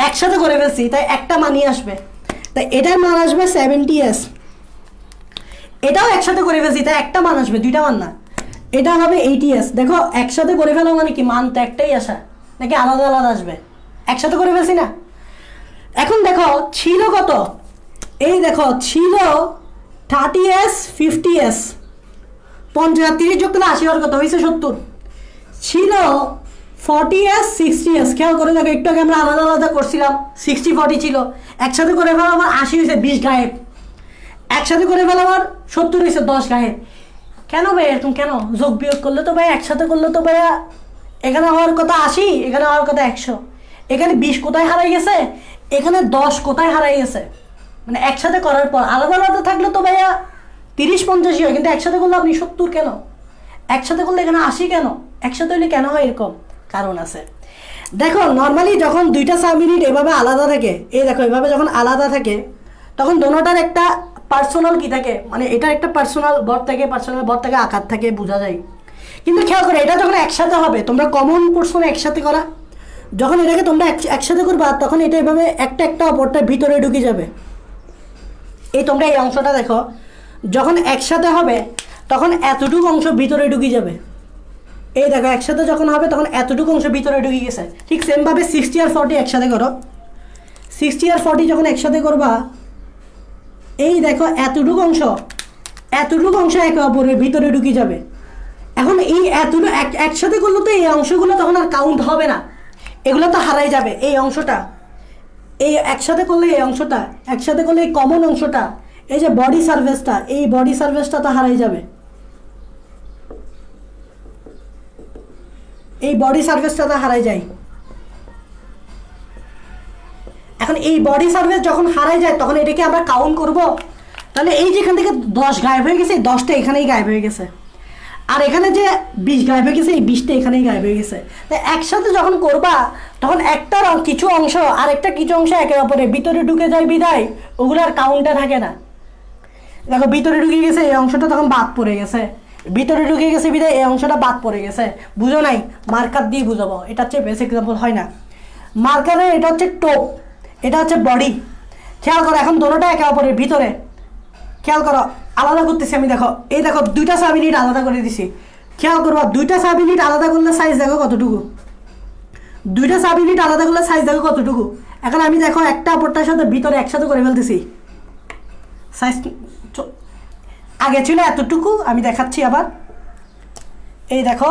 একসাথে করে ফেলছি তাই একটা মানই আসবে, তাই এটার মান আসবে 70s। এটাও একসাথে করে ফেলছি তাই একটা মান আসবে, দুইটা মান না, এটা হবে 80s। দেখো একসাথে করে ফেলা মানে কি, মান তো একটাই আসা, নাকি আলাদা আলাদা আসবে? একসাথে করে ফেলছি না। এখন দেখো ছিল কত, এই দেখো ছিল 30s 50s, 50 আর 30 যোগ করলে 80 হওয়ার কত হয়েছে 70। ছিল 40s 60s, খেয়াল করে দেখো, একটু আগে আমরা আলাদা আলাদা করছিলাম, 60-40 ছিল, একসাথে করে ফেলা আমার 80 হয়েছে, 20 গায়েব। একসাথে করে ফেলা আমার 70 হয়েছে, 10 গায়েব। কেন ভাই এরকম, কেন? যোগ বিয়োগ করলে তো ভাই, একসাথে করলে তো ভাইয়া এখানে হওয়ার কথা 80, এখানে হওয়ার কথা 100। এখানে 20 কোথায় হারাই গেছে, এখানে 10 কোথায় হারাই গেছে। মানে একসাথে করার পর, আলাদা আলাদা থাকলে তো ভাইয়া 30-50 হয়, কিন্তু একসাথে করলে আপনি 70 কেন? একসাথে করলে এখানে 80 কেন? একসাথে হলে কেন হয় এরকম? কারণ আছে। দেখো নর্মালি যখন দুইটা সাবইউনিট এভাবে আলাদা থাকে, এই দেখো এভাবে যখন আলাদা থাকে, তখন দোনোটার একটা পার্সোনাল কি থাকে, মানে এটার একটা পার্সোনাল ভর থাকে, পার্সোনাল ভর থাকে, আকার থাকে, বোঝা যায়। কিন্তু খেয়াল করে, এটা যখন একসাথে হবে, তোমরা কমন পোর্শন একসাথে করা, যখন এটাকে তোমরা একসাথে করবা, তখন এটা এভাবে একটা একটা অপরটার ভিতরে ঢুকে যাবে। এই তোমরা এই অংশটা দেখো, যখন একসাথে হবে তখন এতটুকু অংশ ভিতরে ঢুকে যাবে। এই দেখো একসাথে যখন হবে তখন এতটুকু অংশ ভিতরে ঢুকে গেছে। ঠিক সেমভাবে 60 আর 40 একসাথে করো, 60 আর 40 যখন একসাথে করবা, এই দেখো এতটুকু অংশ একে অপরের ভিতরে ঢুকে যাবে। এখন এই এতটুকু একসাথে করলে তো এই অংশগুলো তখন আর কাউন্ট হবে না, এগুলো তো হারাই যাবে। এই অংশটা, এই একসাথে করলে এই অংশটা, একসাথে করলে এই কমন অংশটা, এই যে বডি সারফেসটা, এই বডি সারফেসটা তো হারাই যাবে, এই বডি সারফেসটা তো হারাই যায়। এখন এই বডি সারফেস যখন হারাই যায়, তখন এটাকে আমরা কাউন্ট করব। তাহলে এই যেখান থেকে 10 গায়েব হয়ে গেছে, 10টা এখানেই গায়েব হয়ে গেছে, আর এখানে যে 20 গায়েব হয়ে গেছে, এই 20টা এখানেই গায়েব হয়ে গেছে। তাই একসাথে যখন করবা, তখন একটার কিছু অংশ আর একটা কিছু অংশ একে অপরের ভিতরে ঢুকে যায় বিদায়, ওগুলো আর কাউন্টে থাকে না। দেখো ভিতরে ঢুকে গেছে, এই অংশটা তখন বাদ পড়ে গেছে, ভিতরে ঢুকে গেছে বিদায় এই অংশটা বাদ পড়ে গেছে। বুঝো নাই? মার্কার দিয়ে বুঝাবো, এটা হচ্ছে বেসিক এক্সাম্পল, হয় না মার্কারে, এটা হচ্ছে টোপ, এটা হচ্ছে বডি। খেয়াল করো, এখন দোনোটা একে অপরের ভিতরে, খেয়াল করো আলাদা করতেছি আমি। দেখো এই দেখো দুইটা সাবইউনিট আলাদা করে দিছি, খেয়াল করবো দুইটা সাবইউনিট আলাদা করলে সাইজ দেখো কতটুকু, দুইটা সাবইউনিট আলাদা করলে সাইজ দেখো কতটুকু। এখন আমি দেখো একটা অপরটার সাথে ভিতরে একসাথে করে ফেলতেছি, সাইজ আগে ছিল এতটুকু, আমি দেখাচ্ছি আবার। এই দেখো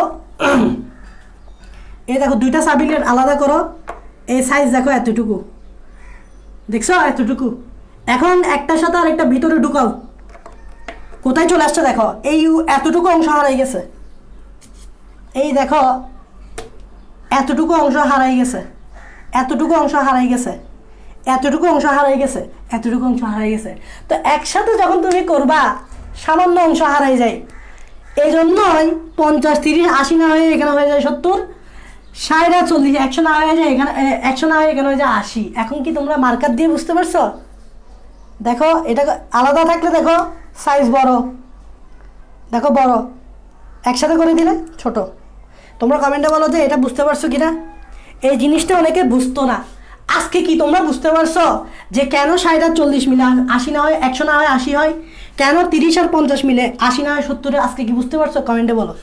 দুইটা সাবইউনিট আলাদা করো, এই সাইজ দেখো এতটুকু, দেখছো এতটুকু। এখন একটার সাথে আর একটা ভিতরে ঢুকাও, কোথায় চলে আসছে দেখো, এই এতটুকু অংশ হারাই গেছে, এই দেখো এতটুকু অংশ হারাই গেছে, এতটুকু অংশ হারাই গেছে, এতটুকু অংশ হারাই গেছে, এতটুকু অংশ হারাই গেছে। তো একসাথে যখন তুমি করবা, সামান্য অংশ হারাই যায়। এই জন্যই 50, 30, 80 না হয়ে এখানে হয়ে যায় 70, 60 40, 100 না হয়ে যায় এখানে, 100 না হয়ে এখানে হয়ে যায় 80। এখন কি তোমরা মার্কার দিয়ে বুঝতে পারছো? দেখো এটা আলাদা থাকলে দেখো সাইজ বড়, দেখো বড়, একসাথে করে দিলে ছোট। তোমরা কমেন্টে বলো যে এটা বুঝতে পারছো কিনা। এই জিনিসটা অনেকে বুঝতো না, আজকে কি তোমরা বুঝতে পারছো যে কেন 60 আর 40 মিলে 80 না হয় 100 না হয় 80 হয়, কেন 30 আর 50 মিলে 80 না হয় 70? আজকে কি বুঝতে পারছো? কমেন্টে বলো।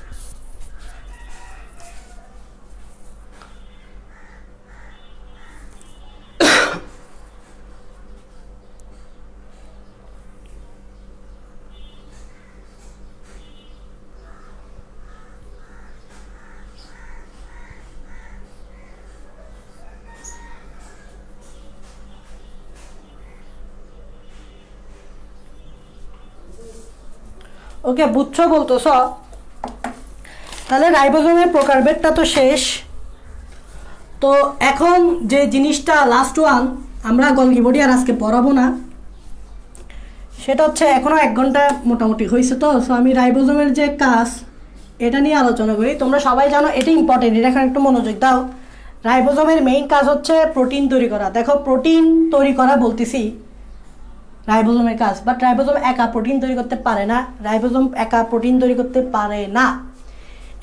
ওকে, বুঝছো বলতেছ? তাহলে রাইবোজোমের প্রকারভেদটা তো শেষ। তো এখন যে জিনিসটা লাস্ট ওয়ান, আমরা গলগি বডি আর আজকে পড়াবো না, সেটা হচ্ছে এখনও 1 ঘন্টা মোটামুটি হয়েছে। তো সো আমি রাইবোজোমের যে কাজ এটা নিয়ে আলোচনা করি। তোমরা সবাই জানো এটা ইম্পর্টেন্ট, এটা এখন একটু মনোযোগ দাও। রাইবোজোমের মেইন কাজ হচ্ছে প্রোটিন তৈরি করা। দেখো প্রোটিন তৈরি করা বলতেছি রাইবোজোমের কাজ, বাট রাইবোজোম একা প্রোটিন তৈরি করতে পারে না। রাইবোজোম একা প্রোটিন তৈরি করতে পারে না।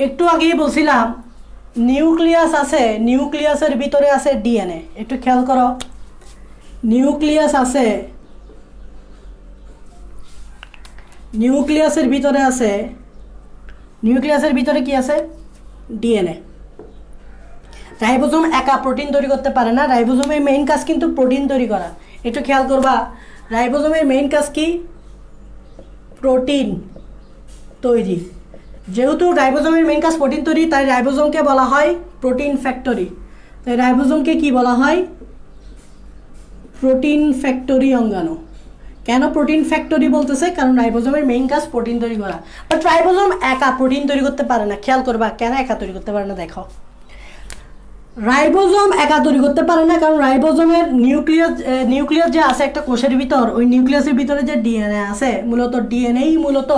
একটু আগেই বলছিলাম নিউক্লিয়াস আছে, নিউক্লিয়াসের ভিতরে আছে ডিএনএ। একটু খেয়াল করো, নিউক্লিয়াস আছে, নিউক্লিয়াসের ভিতরে আছে, নিউক্লিয়াসের ভিতরে কি আছে? ডিএনএ। রাইবোজোম একা প্রোটিন তৈরি করতে পারে না। রাইবোজোমের মেইন কাজ কিন্তু প্রোটিন তৈরি করা। একটু খেয়াল করবা, রাইবোজোমের মেইন কাজ কি? প্রোটিন তৈরি। যেহেতু রাইবোজোমের মেইন কাজ প্রোটিন তৈরি, তাই রাইবোজোমকে বলা হয় প্রোটিন ফ্যাক্টরি। তাই রাইবোজোমকে কি বলা হয়? প্রোটিন ফ্যাক্টরি অঙ্গাণু। কেন প্রোটিন ফ্যাক্টরি বলতেছে? কারণ রাইবোজোমের মেইন কাজ প্রোটিন তৈরি করা। বাট রাইবোজোম একা প্রোটিন তৈরি করতে পারে না। খেয়াল করবা কেন একা তৈরি করতে পারে না। দেখো রাইবোজোম একা তৈরি করতে পারে না কারণ রাইবোজোমের নিউক্লিয়াস যে আছে একটা কোষের ভিতর, ওই নিউক্লিয়াসের ভিতরে যে ডিএনএ আছে, মূলত ডিএনএই মূলত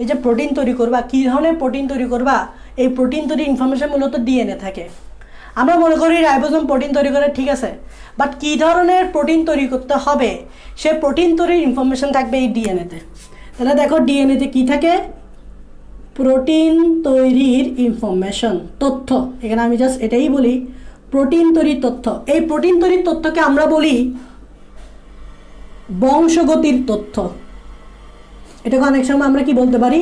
এই যে প্রোটিন তৈরি করবা, কী ধরনের প্রোটিন তৈরি করবা, এই প্রোটিন তৈরি ইনফরমেশন মূলত ডিএনএ থাকে। আমরা মনে করি রাইবোজোম প্রোটিন তৈরি করে, ঠিক আছে, বাট কী ধরনের প্রোটিন তৈরি করতে হবে সে প্রোটিন তৈরির ইনফরমেশন থাকবে এই ডিএনএতে। তাহলে দেখো ডিএনএতে কী থাকে? প্রোটিন তৈরির ইনফরমেশন, তথ্য। এখানে আমি জাস্ট এটাই বলি, প্রোটিন তৈরির তথ্য। এই প্রোটিন তৈরির তথ্যকে আমরা বলি বংশগতির তথ্য। এটাকে অনেক সময় আমরা কি বলতে পারি?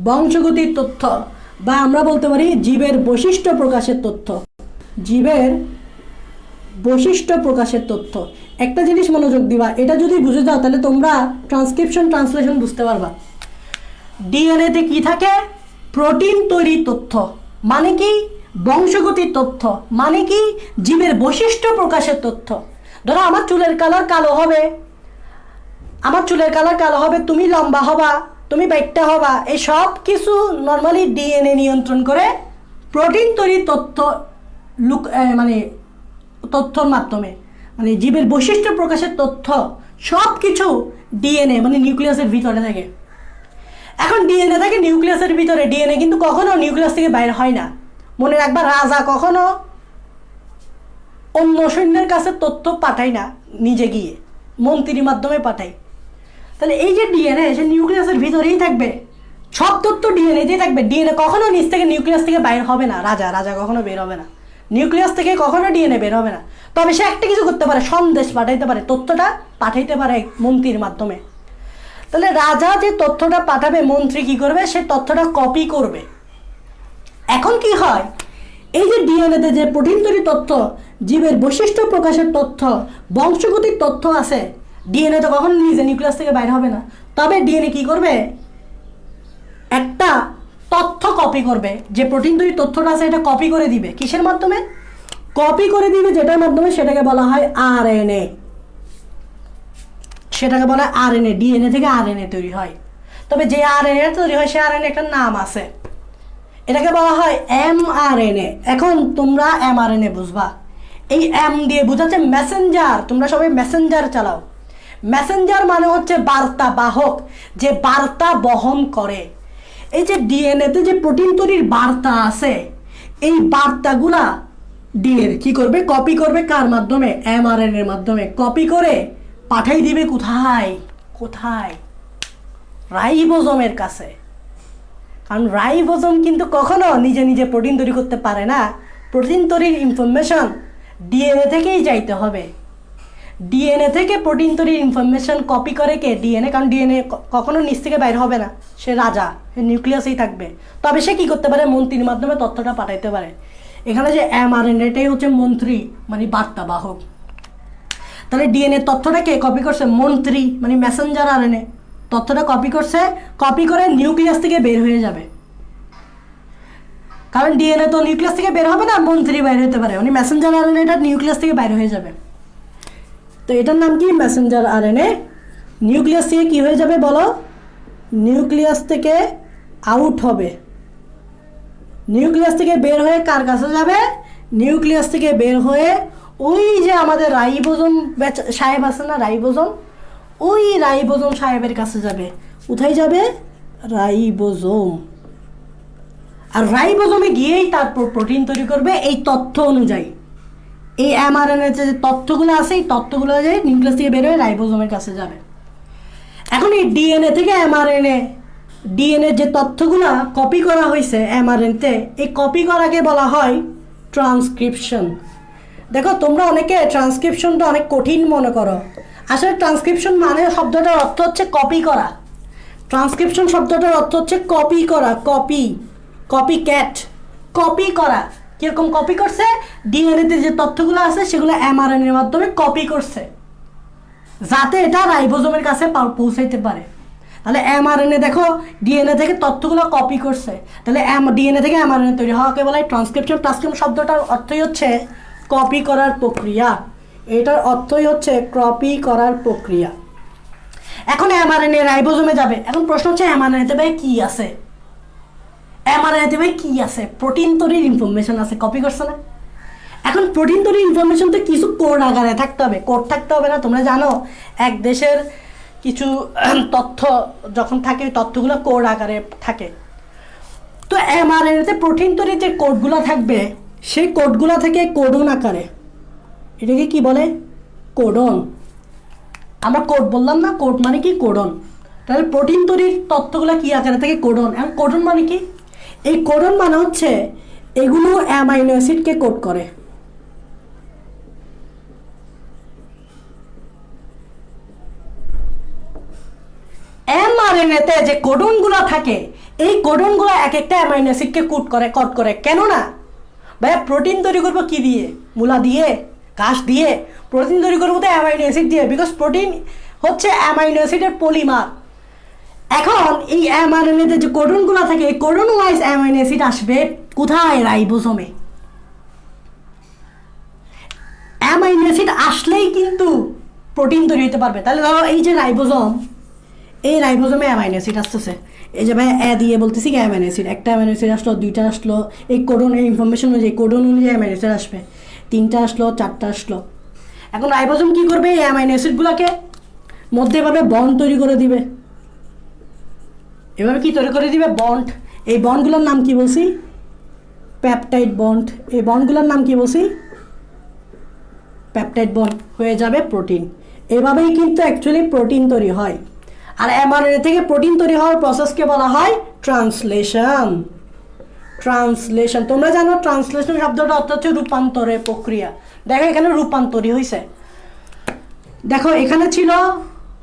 বংশগতির তথ্য, বা আমরা বলতে পারি জীবের বৈশিষ্ট্য প্রকাশের তথ্য। জীবের বৈশিষ্ট্য প্রকাশের তথ্য। একটা জিনিস মনোযোগ দিবা, এটা যদি বুঝে যাও তাহলে তোমরা ট্রান্সক্রিপশন ট্রান্সলেশন বুঝতে পারবা। ডিএনএতে কি থাকে? প্রোটিন তৈরির তথ্য, মানে কি? বংশগতির তথ্য, মানে কি? জীবের বৈশিষ্ট্য প্রকাশের তথ্য। ধরো আমার চুলের কালার কালো হবে, আমার চুলের কালার কালো হবে, তুমি লম্বা হবা, তুমি বাইকটা হবা, এই সব কিছু নর্মালি ডিএনএ নিয়ন্ত্রণ করে প্রোটিন তৈরির তথ্য মানে তথ্যর মাধ্যমে, মানে জীবের বৈশিষ্ট্য প্রকাশের তথ্য সব কিছু ডিএনএ মানে নিউক্লিয়াসের ভিতরে থাকে। এখন ডিএনএ থাকে নিউক্লিয়াসের ভিতরে, ডিএনএ কিন্তু কখনো নিউক্লিয়াস থেকে বাইরে হয় না। মনে রাখবা, রাজা কখনো অন্য সৈন্যের কাছে তথ্য পাঠায় না, নিজে গিয়ে মন্ত্রীর মাধ্যমে পাঠায়। তাহলে এই যে ডিএনএ সে নিউক্লিয়াসের ভিতরেই থাকবে, সব তথ্য ডিএনএতেই থাকবে। ডিএনএ কখনো নিজ থেকে নিউক্লিয়াস থেকে বাইর হবে না। রাজা কখনো বের হবে না নিউক্লিয়াস থেকে, কখনো ডিএনএ বের হবে না। তবে সে একটা কিছু করতে পারে, সন্দেশ পাঠাইতে পারে, তথ্যটা পাঠাইতে পারে মন্ত্রীর মাধ্যমে। তাহলে রাজা যে তথ্যটা পাঠাবে, মন্ত্রী কি করবে? সে তথ্যটা কপি করবে। এখন কি হয়? এই যে ডিএনএতে যে প্রোটিন তৈরি তথ্য, জীবের বৈশিষ্ট্য প্রকাশের তথ্য, বংশগতির তথ্য আছে, ডিএনএ তো কখনো নিজে নিউক্লিয়াস থেকে বাইরে হবে না। তবে ডিএনএ কি করবে? একটা তথ্য কপি করবে, যে প্রোটিন তৈরি তথ্যটা আছে এটা কপি করে দিবে। কিসের মাধ্যমে কপি করে দিবে? যেটার মাধ্যমে, সেটাকে বলা হয় আরএনএ। সেটাকে বলা হয় আরএনএ। ডিএনএ থেকে আরএনএ তৈরি হয়। তবে যে আরএনএ তৈরি হয় সে আরএনএ একটা নাম আছে, এটাকে বলা হয় এমআরএনএ। এখন তোমরা এমআরএনএ বুঝবা, এই এম দিয়ে বোঝাচ্ছে মেসেঞ্জার। তোমরা সবাই মেসেঞ্জার চালাও। মেসেঞ্জার মানে হচ্ছে বার্তা বাহক, যে বার্তা বহন করে। এই যে ডিএনএতে যে প্রোটিন তৈরির বার্তা আছে, এই বার্তাগুলা ডিএনএ কি করবে, কপি করবে কার মাধ্যমে, এমআরএনএর মাধ্যমে কপি করে পাঠাই দিবে কোথায়, কোথায়, রাইবোজোমের কাছে। কারণ রাইবোজোম কিন্তু কখনো নিজে নিজে প্রোটিন তৈরি করতে পারে না। প্রোটিন তৈরির ইনফরমেশন ডিএনএ থেকেই যাইতে হবে। ডিএনএ থেকে প্রোটিন তৈরির ইনফরমেশন কপি করে কে, ডিএনএ। কারণ ডিএনএ কখনো নিচ থেকে বাইর হবে না, সে রাজা, সে নিউক্লিয়াসেই থাকবে। তবে সে কী করতে পারে, মন্ত্রীর মাধ্যমে তথ্যটা পাঠাইতে পারে। এখানে যে এমআরএনএটাই হচ্ছে মন্ত্রী, মানে বার্তাবাহক। তাহলে ডিএনএ তথ্যটা কে কপি করছে, মন্ত্রী মানে মেসেঞ্জার আরএনএ তথ্যটা কপি করছে, কপি করে নিউক্লিয়াস থেকে বের হয়ে যাবে। কারণ ডিএনএ তো নিউক্লিয়াস থেকে বের হবে না, মন্ত্রী বাইর হতে পারে, মানে মেসেঞ্জার আরএনএটা নিউক্লিয়াস থেকে বাইর হয়ে যাবে। তো এটার নাম কি, মেসেঞ্জার আরএনএ। নিউক্লিয়াস থেকে কী হয়ে যাবে বলো, নিউক্লিয়াস থেকে আউট হবে, নিউক্লিয়াস থেকে বের হয়ে কার কাছে যাবে, নিউক্লিয়াস থেকে বের হয়ে ওই যে আমাদের রাইবোজোম সাহেব আছে না, রাইবোজোম, ওই রাইবোজোম সাহেবের কাছে যাবে। কোথায় যাবে, রাইবোজোম। আর রাইবোজোমে গিয়েই তারপর প্রোটিন তৈরি করবে এই তথ্য অনুযায়ী। এই এমআরএনএ যে তথ্যগুলো আছে, এই তথ্যগুলো যে নিউক্লিয়াস থেকে বের হয়ে রাইবোজোমের কাছে যাবে। এখন এই ডিএনএ থেকে এমআরএনএ, ডিএনএ যে তথ্যগুলো কপি করা হয়েছে এমআরএনএতে, এই কপি করাকে বলা হয় ট্রান্সক্রিপশন। দেখো তোমরা অনেকে ট্রান্সক্রিপশনটা অনেক কঠিন মনে করো, আসলে ট্রান্সক্রিপশন মানে শব্দটার অর্থ হচ্ছে কপি করা। ট্রান্সক্রিপশন শব্দটার অর্থ হচ্ছে কপি করা, কপি, কপি ক্যাট, কপি করা। কীরকম কপি করছে, ডিএনএতে যে তথ্যগুলো আছে সেগুলো এমআরএনএর মাধ্যমে কপি করছে, যাতে এটা রাইবোজোমের কাছে পৌঁছাইতে পারে। তাহলে এমআরএনএ দেখো ডিএনএ থেকে তথ্যগুলো কপি করছে, তাহলে ডিএনএ থেকে এমআরএনএ তৈরি হওয়াকে বলা হয় ট্রান্সক্রিপশন। ট্রান্সক্রিপশন শব্দটার অর্থই হচ্ছে কপি করার প্রক্রিয়া, এটার অর্থই হচ্ছে কপি করার প্রক্রিয়া। এখন এমআরএনএ রাইবোজোমে যাবে। এখন প্রশ্ন হচ্ছে এমআরএনএতে ভাই কী আছে, এমআরএনএতে ভাই কী আছে, প্রোটিন তৈরির ইনফরমেশন আছে, কপি করছে না। এখন প্রোটিন তৈরির ইনফরমেশন তো কিছু কোড আকারে থাকতে হবে, কোড থাকতে হবে না। তোমরা জানো এক দেশের কিছু তথ্য যখন থাকে, ওই তথ্যগুলো কোড আকারে থাকে। তো এমআরএনএতে প্রোটিন তৈরির যে কোডগুলো থাকবে, সেই কোডগুলো থেকে কোডন আকারে, এটাকে কি বলে, কোডন। আমরা কোড বললাম না, কোড মানে কি, কোডন। তাহলে প্রোটিন তৈরির তথ্যগুলো কি আকারে থাকে, কোডন। এখন কোডন মানে কি, এই কোডন মানে হচ্ছে এগুলো অ্যামাইনো অ্যাসিডকে কোড করে। এমআরএনএতে যে কোডনগুলো থাকে, এই কোডনগুলো এক একটা অ্যামাইনো অ্যাসিডকে কোড করে। কেন না ভাইয়া, প্রোটিন তৈরি করবো কি দিয়ে, মূলা দিয়ে, ঘাস দিয়ে। প্রোটিন তৈরি করবো তো অ্যামাইনো অ্যাসিড দিয়ে, বিকজ প্রোটিন হচ্ছে অ্যামাইনো অ্যাসিডের পলিমার। এখন এই এমআরএনএতে যে কোডনগুলো থাকে, এই কোডন ওয়াইজ অ্যামাইনো অ্যাসিড আসবে কোথায়, রাইবোজোমে। অ্যামাইনো অ্যাসিড আসলেই কিন্তু প্রোটিন তৈরি হতে পারবে। তাহলে ধরো এই যে রাইবোজোম, এই রাইবোজোমে অ্যামাইনো অ্যাসিড আসতেছে, এই যে ভাই দিয়ে বলতেছি কি অ্যামাইনো অ্যাসিড, একটা অ্যামাইনো অ্যাসিড আসলো, দুইটা আসলো, এই কোডন, এই ইনফরমেশন অনুযায়ী, কোডন অনুযায়ী অ্যামাইনো অ্যাসিড আসবে, তিনটা আসলো, চারটা আসলো। এখন রাইবোজোম কী করবে, এই অ্যামাইনো অ্যাসিডগুলোকে মধ্যে এভাবে বন্ড তৈরি করে দিবে। এভাবে কি তৈরি করে দিবে, বন্ড। এই বন্ডগুলোর নাম কি বলছি, পেপটাইড বন্ড। এই বন্ডগুলোর নাম কি বলছি, পেপটাইড বন্ড। হয়ে যাবে প্রোটিন। এভাবেই কিন্তু অ্যাকচুয়ালি প্রোটিন তৈরি হয়। আর এমআরএনএ থেকে প্রোটিন তৈরি হওয়ার প্রসেসকে বলা হয় ট্রান্সলেশন। ট্রান্সলেশন, তোমরা জানো ট্রান্সলেশন শব্দটা অর্থ হচ্ছে রূপান্তরের প্রক্রিয়া। দেখো এখানে রূপান্তরই হয়েছে। দেখো এখানে ছিল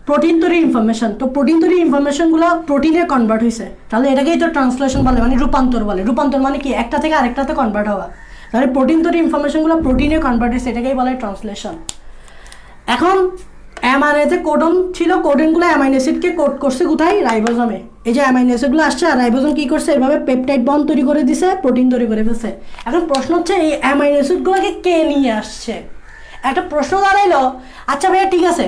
প্রোটিন তৈরির ইনফরমেশন, তো প্রোটিন তৈরির ইনফরমেশনগুলো প্রোটিনে কনভার্ট হয়েছে, তাহলে এটাকেই তো ট্রান্সলেশন বলে, মানে রূপান্তর বলে। রূপান্তর মানে কি, একটা থেকে আরেকটাতে কনভার্ট হওয়া। তাহলে প্রোটিন তৈরির ইনফরমেশনগুলো প্রোটিনে কনভার্ট হয়েছে, এটাকেই বলে ট্রান্সলেশন। এখন এমআরএনএতে কোডন ছিল, কোডনগুলো অ্যামাইনো অ্যাসিডকে কোড করছে কোথায়, রাইবোজোমে। এই যে অ্যামাইনো অ্যাসিডগুলো আসছে, আর রাইবোজোম কী করছে, এভাবে পেপটাইড বন্ড তৈরি করে দিছে, প্রোটিন তৈরি করে ফেলছে। এখন প্রশ্ন হচ্ছে এই অ্যামাইনো অ্যাসিডগুলোকে কে নিয়ে আসছে। একটা প্রশ্ন দাঁড়াইলো, আচ্ছা ভাইয়া ঠিক আছে,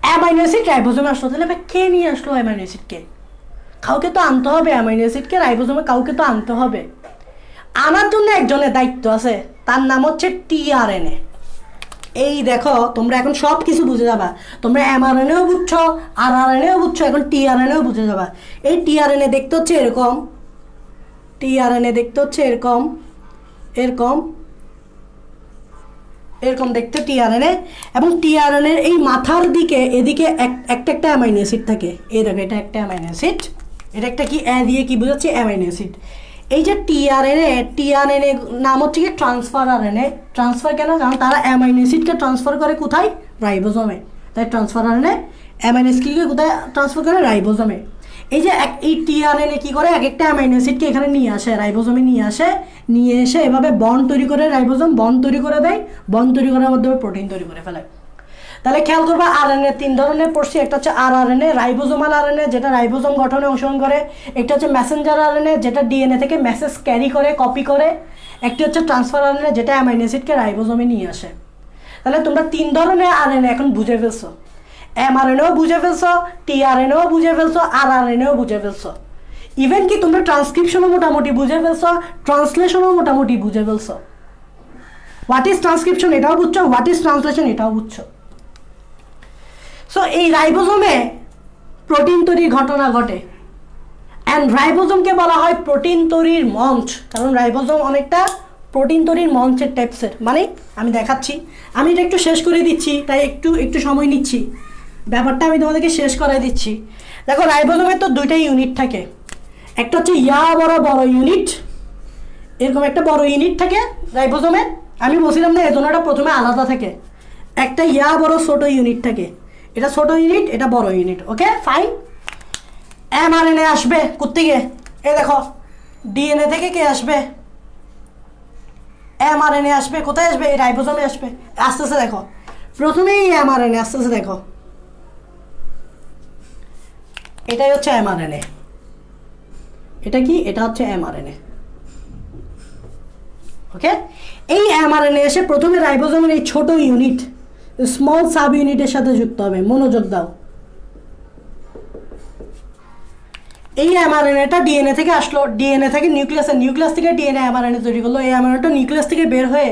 অ্যামাইনো অ্যাসিড রাইবোজোমে আসলো, তাহলে ভাই কে নিয়ে আসলো অ্যামাইনো অ্যাসিডকে? কাউকে তো আনতে হবে, অ্যামাইনো অ্যাসিডকে রাইবোজোমে কাউকে তো আনতে হবে। আনার জন্য একজনের দায়িত্ব আছে, তার নাম হচ্ছে টিআরএনএ। এই দেখো তোমরা এখন সব কিছু বুঝে যাবা, তোমরা এমআরএনএও বুঝছো, আরআরএনএও বুঝছো, এখন টিআরএনএও বুঝে যাবা। এই টিআরএনএ দেখতে হচ্ছে এরকম, টিআরএনএ দেখতে হচ্ছে এরকম, এরকম এরকম দেখতে টিআরএনএ, এবং টিআরএনএর এই মাথার দিকে এদিকে একটা একটা অ্যামাইনো অ্যাসিড থাকে। এই দেখো এটা একটা অ্যামাইনো অ্যাসিড, এটা একটা কি দিয়ে কি বোঝাচ্ছে অ্যামাইনো অ্যাসিড। এই যে টিআরএনএ নাম হচ্ছে কি ট্রান্সফার আরএনএ। ট্রান্সফার কেন? কারণ তারা অ্যামাইনো অ্যাসিডকে ট্রান্সফার করে কোথায়? রাইবোজোমে। তাই ট্রান্সফার আরএনএ অ্যামাইনো অ্যাসিডকে কোথায় ট্রান্সফার করে? রাইবোজোমে। এই যে এই টিআরএনএ কি করে এক একটা অ্যামাইনো অ্যাসিডকে এখানে নিয়ে আসে, রাইবোজোমে নিয়ে এসে এভাবে বন্ড তৈরি করে, রাইবোজোম বন্ড তৈরি করে দেয়, বন্ড তৈরি করার মাধ্যমে প্রোটিন তৈরি করে ফেলে। তাহলে খেয়াল করবা আরএনএ 3 ধরনের পড়ছি। একটা হচ্ছে আরএনএ, রাইবোজোমাল আরএনএ, যেটা রাইবোজোম গঠনে অংশগ্রহণ করে। একটা হচ্ছে মেসেঞ্জার আরএনএ, যেটা ডিএনএ থেকে মেসেজ ক্যারি করে, কপি করে। একটি হচ্ছে ট্রান্সফার আরএনএ, যেটা অ্যামাইনো অ্যাসিডকে রাইবোজোমে নিয়ে আসে। তাহলে তোমরা 3 ধরনের আরএনএ এখন বুঝে ফেলছো। এমআরএনএও বুঝে ফেলছো, টিআরএনএও বুঝে ফেলছো, আরআরএনএও বুঝে ফেলছো। ইভেন কি তোমরা ট্রান্সক্রিপশনও মোটামুটি বুঝে ফেলছো, ট্রান্সলেশনও মোটামুটি বুঝে ফেলছো। হোয়াট ইজ ট্রান্সক্রিপশন এটাও বুঝছো, হোয়াট ইজ ট্রান্সলেশন এটাও বুঝছো। সো এই রাইবোজোমে প্রোটিন তৈরির ঘটনা ঘটে, অ্যান্ড রাইবোজোমকে বলা হয় প্রোটিন তৈরির মঞ্চ, কারণ রাইবোজোম অনেকটা প্রোটিন তৈরির মঞ্চের টাইপসের। মানে আমি দেখাচ্ছি, আমি এটা একটু শেষ করে দিচ্ছি, তাই একটু সময় নিচ্ছি, ব্যাপারটা আমি তোমাদেরকে শেষ করে দিচ্ছি। দেখো রাইবোজোমের তো 2টা ইউনিট থাকে। একটা হচ্ছে বড় ইউনিট, এরকম একটা বড় ইউনিট থাকে রাইবোজোমে। আমি বলছিলাম না এই জন্যটা প্রথমে আলাদা থাকে। একটা বড় ছোট ইউনিট থাকে, এটা ছোট ইউনিট, এটা বড় ইউনিট। Okay fine. এমআরএনএ আসবে কোত্থেকে? এই দেখো ডিএনএ থেকে কে আসবে? এমআরএনএ আসবে। কোথায় আসবে? এই রাইবোজোমে আসবে। আস্তে আস্তে দেখো, প্রথমেই এমআরএনএ, আস্তে আস্তে দেখো, এটাই হচ্ছে এমআরএনএ। এটা কি? এটা হচ্ছে এমআরএনএ। ওকে, এই এমআরএনএ এসে প্রথমে রাইবোজোমের এই ছোট ইউনিট, স্মল সাব ইউনিটের সাথে যুক্ত হবে। মনোযোগ দাও। এই এমআরএনএটা ডিএনএ থেকে আসলো, ডিএনএ থেকে নিউক্লিয়াস থেকে ডিএনএ এমআরএনএ তৈরি করলো। এই এমআরএনএটা নিউক্লিয়াস থেকে বের হয়ে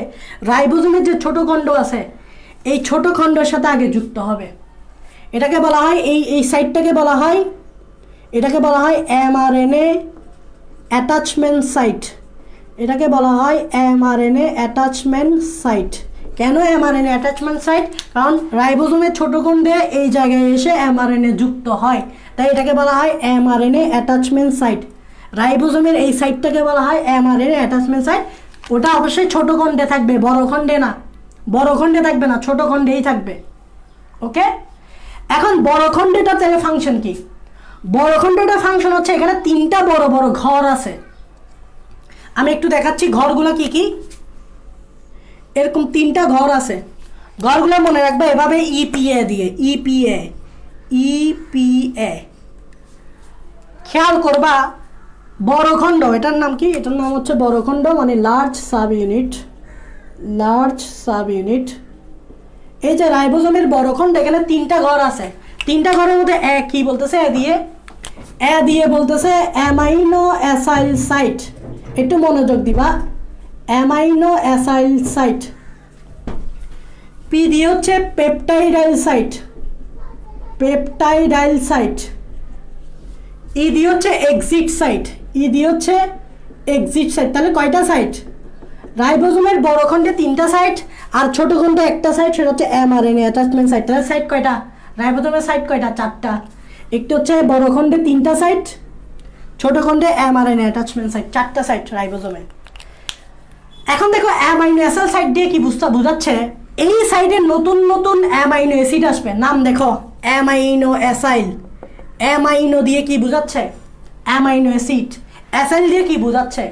রাইবোজোমের যে ছোট খণ্ড আছে, এই ছোট খণ্ডের সাথে আগে যুক্ত হবে। এটাকে বলা হয় এই সাইটটাকে বলা হয়, এটাকে বলা হয় এমআরএনএ অ্যাটাচমেন্ট সাইট। এটাকে বলা হয় এমআরএনএ অ্যাটাচমেন্ট সাইট। কেন এমআরএনএ অ্যাটাচমেন্ট সাইট? কারণ রাইবোজোমের ছোট খণ্ডে এই জায়গায় এসে এমআরএনএ যুক্ত হয়, তাই এটাকে বলা হয় এমআরএনএ অ্যাটাচমেন্ট সাইট। রাইবোজোমের এই সাইটটাকে বলা হয় এমআরএনএ অ্যাটাচমেন্ট সাইট। ওটা অবশ্যই ছোট খণ্ডে থাকবে, বড় খণ্ডে না। বড় খণ্ডে থাকবে না, ছোট খণ্ডেই থাকবে। ওকে, এখন বড় খণ্ডেটা তাহলে ফাংশন কি? বড় খণ্ডটা ফাংশন হচ্ছে এখানে 3টা বড় বড় ঘর আছে। আমি একটু দেখাচ্ছি ঘরগুলো কি কি। এরকম 3টা ঘর আছে। ঘরগুলো মনে রাখবে এভাবে ইপিএ দিয়ে, ইপিএ। খেয়াল করবা বড় খণ্ড, এটার নাম কি? এটার নাম হচ্ছে বড় খণ্ড, মানে লার্জ সাব ইউনিট। এই যে রাইবোজোমের বড় খণ্ড, এখানে 3টা ঘর আছে। 3টা ঘরের মধ্যে কি বলতেছে? এ দিয়ে বলতেছে অ্যামাইনো অ্যাসাইল সাইট। একটু মনোযোগ দিবা, অ্যামাইনো অ্যাসাইল সাইট। পি দিয়ে হচ্ছে পেপটাইডাইল সাইট। ই দিয়ে হচ্ছে এক্সিট সাইট। তাহলে কয়টা সাইট? রাইবোজোমের বড় খণ্ডে 3টা সাইট, আর ছোট খণ্ডে একটা সাইট, সেটা হচ্ছে এমআরএনএ অ্যাটাচমেন্ট সাইট। তাহলে সাইট কয়টা? রাইবোজোমের সাইট কয়টা? 4টা। একটু হচ্ছে বড় খণ্ডে 3টা সাইট, ছোট খণ্ডে এমআরএনএ অ্যাটাচমেন্ট সাইট, 4টা সাইট রাইবোজোমে। এখন দেখো অ্যামাইনো অ্যাসাইল সাইট দিয়ে কি বোঝাচ্ছে? এই সাইডে নতুন নতুন অ্যামাইনো অ্যাসিড আসবে। নাম দেখো অ্যামাইনো অ্যাসাইল। অ্যামাইনো দিয়ে কি বোঝাচ্ছে? Amino acid. অ্যাসাইল দিয়ে কি বোঝাচ্ছে?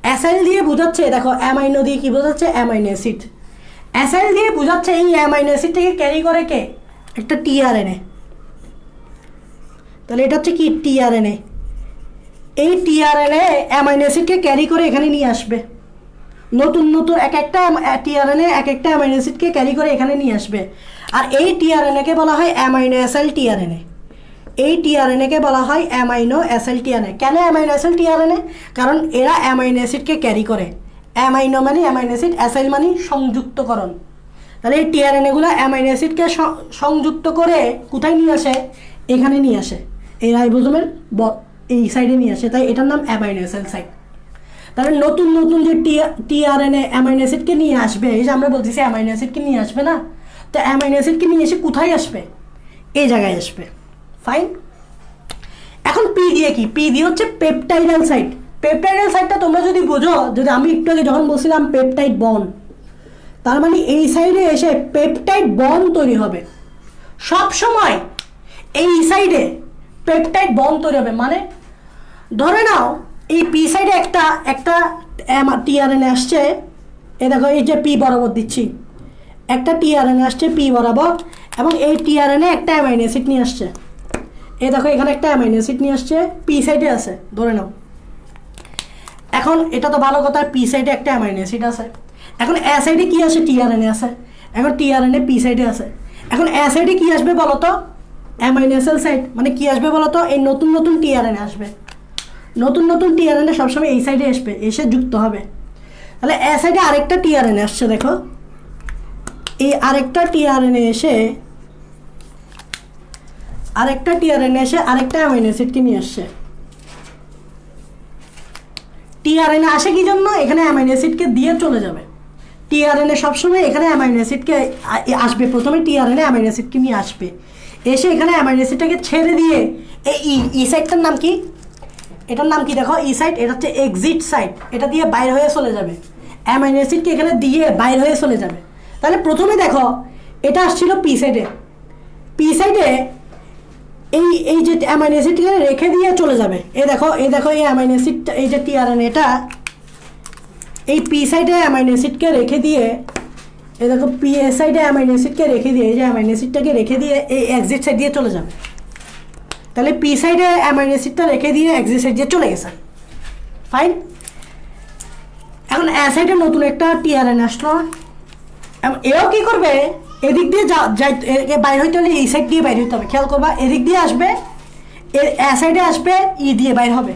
অ্যাসাইল দিয়ে বোঝাচ্ছে, দেখো অ্যামাইনো দিয়ে কি বোঝাচ্ছে? Amino acid. অ্যাসাইল দিয়ে বোঝাচ্ছে এই অ্যামাইনো অ্যাসিডটাকে ক্যারি করে কে? একটা টিআরএনএ। তাহলে এটা হচ্ছে কি? টিআরএনএ। এই টিআরএনএ অ্যামাইনো অ্যাসিডকে ক্যারি করে এখানে নিয়ে আসবে। নতুন নতুন এক একটা টিআরএনএ এক একটা অ্যামাইনো অ্যাসিডকে ক্যারি করে এখানে নিয়ে আসবে। আর এই টিআরএনএকে বলা হয় অ্যামাইনো অ্যাসাইল টিআরএনএ। এই টিআরএনএকে বলা হয় অ্যামাইনো অ্যাসাইল টিআরএনএ। কেন অ্যামাইনো অ্যাসাইল টিআরএনএ? কারণ এরা অ্যামাইনো অ্যাসিডকে ক্যারি করে। অ্যামাইনো মানে অ্যামাইনো অ্যাসিড, অ্যাসাইল মানে সংযুক্তকরণ। তাহলে এই টিআরএনএগুলো অ্যামাইনো অ্যাসিডকে সংযুক্ত করে কোথায় নিয়ে আসে? এখানে নিয়ে আসে, এই রাইবোজোমের এই সাইডে নিয়ে আসে। তাই এটার নাম অ্যামাইনো অ্যাসাইল সাইট। তাহলে নতুন নতুন যে টিআরএনএ অ্যামাইনো অ্যাসিডকে নিয়ে আসবে, এই যে আমরা বলতেছি অ্যামাইনো অ্যাসিডকে নিয়ে আসবে না, তো অ্যামাইনো অ্যাসিডকে নিয়ে এসে কোথায় আসবে? এই জায়গায় আসবে। ফাইন। এখন পি দিয়ে কি? পি দিয়ে হচ্ছে পেপটাইডাল সাইট। পেপটাইডাল সাইটটা তোমরা যদি বোঝো, যদি আমি একটু আগে যখন বলছিলাম পেপটাইড বন্ড, তার মানে এই সাইডে এসে পেপটাইড বন্ড তৈরি হবে। সব সময় এই সাইডে পেপটাইড বন্ড তৈরি হবে। মানে ধরে নাও এই পি সাইডে একটা টিআরএনএ আসছে, এ দেখো এই যে পি বরাবর দিচ্ছি, একটা টিআরএনএ আসছে পি বরাবর, এবং এই টিআরএনএ একটা অ্যামাইনো অ্যাসিড নিয়ে আসছে। এই দেখো এখানে একটা অ্যামাইনো অ্যাসিড নিয়ে আসছে, পি সাইডে আছে ধরে নাও। এখন এটা তো ভালো কথা, পি সাইডে একটা অ্যামাইনো অ্যাসিড আছে। এখন এ সাইডে কি আসে? টিআরএনএ আছে। এখন টিআরএনএ পি সাইডে আছে। এখন এ সাইডে কি আসবে বলো তো? Amino acid side. মানে কি আসবে বলো তো? এই নতুন নতুন টিআরএনএ আসবে। নতুন নতুন টিআরএনএ সবসময় এই সাইডে আসবে, এসে যুক্ত হবে। তাহলে এ সাইডে আরেকটা টিআরএনএ আসছে, দেখো এই আরেকটা টিআরএনএ এসে আরেকটা অ্যামাইনো অ্যাসিডকে নিয়ে আসছে। টিআরএনএ আসে কি জন্য? এখানে অ্যামাইনো অ্যাসিডকে দিয়ে চলে যাবে। টিআরএনএ সবসময় এখানে অ্যামাইনো অ্যাসিডকে আসবে, প্রথমে টিআরএনএ অ্যামাইনো অ্যাসিডকে নিয়ে আসবে, এসে এখানে অ্যামাইনো অ্যাসিডটাকে ছেড়ে দিয়ে এই ই সাইডটার নাম কি? এটার নাম কি দেখো? ই সাইড। এটা হচ্ছে এক্সিট সাইড। এটা দিয়ে বাইর হয়ে চলে যাবে, অ্যামাইনো অ্যাসিডকে এখানে দিয়ে বাইর হয়ে চলে যাবে। তাহলে প্রথমে দেখো এটা আসছিল পি সাইডে, পি সাইডে এই যে অ্যামাইনো অ্যাসিডকে রেখে দিয়ে চলে যাবে। এই দেখো এই অ্যামাইনো অ্যাসিডটা, এই যে টিআরএনএ, এটা এই পি সাইডে অ্যামাইনো অ্যাসিডকে রেখে দিয়ে, এই দেখো পি এ সাইডে অ্যামাইনো অ্যাসিডকে রেখে দিয়ে, এই যে অ্যামাইনো অ্যাসিডটাকে রেখে দিয়ে এই এক্সিট সাইড দিয়ে চলে যাবে। তাহলে পি সাইডে অ্যামাইনো অ্যাসিডটা রেখে দিয়ে এক্সিট সাইড দিয়ে চলে গেছে। ফাইন। এখন এ সাইডে নতুন একটা টিআরএনএ আসলো, এও কি করবে? এদিক দিয়ে বাইর হইতে হলে এই সাইড দিয়ে বাইর হইতে হবে। খেয়াল করবা, এদিক দিয়ে আসবে, এ সাইডে আসবে, ই দিয়ে বাইর হবে,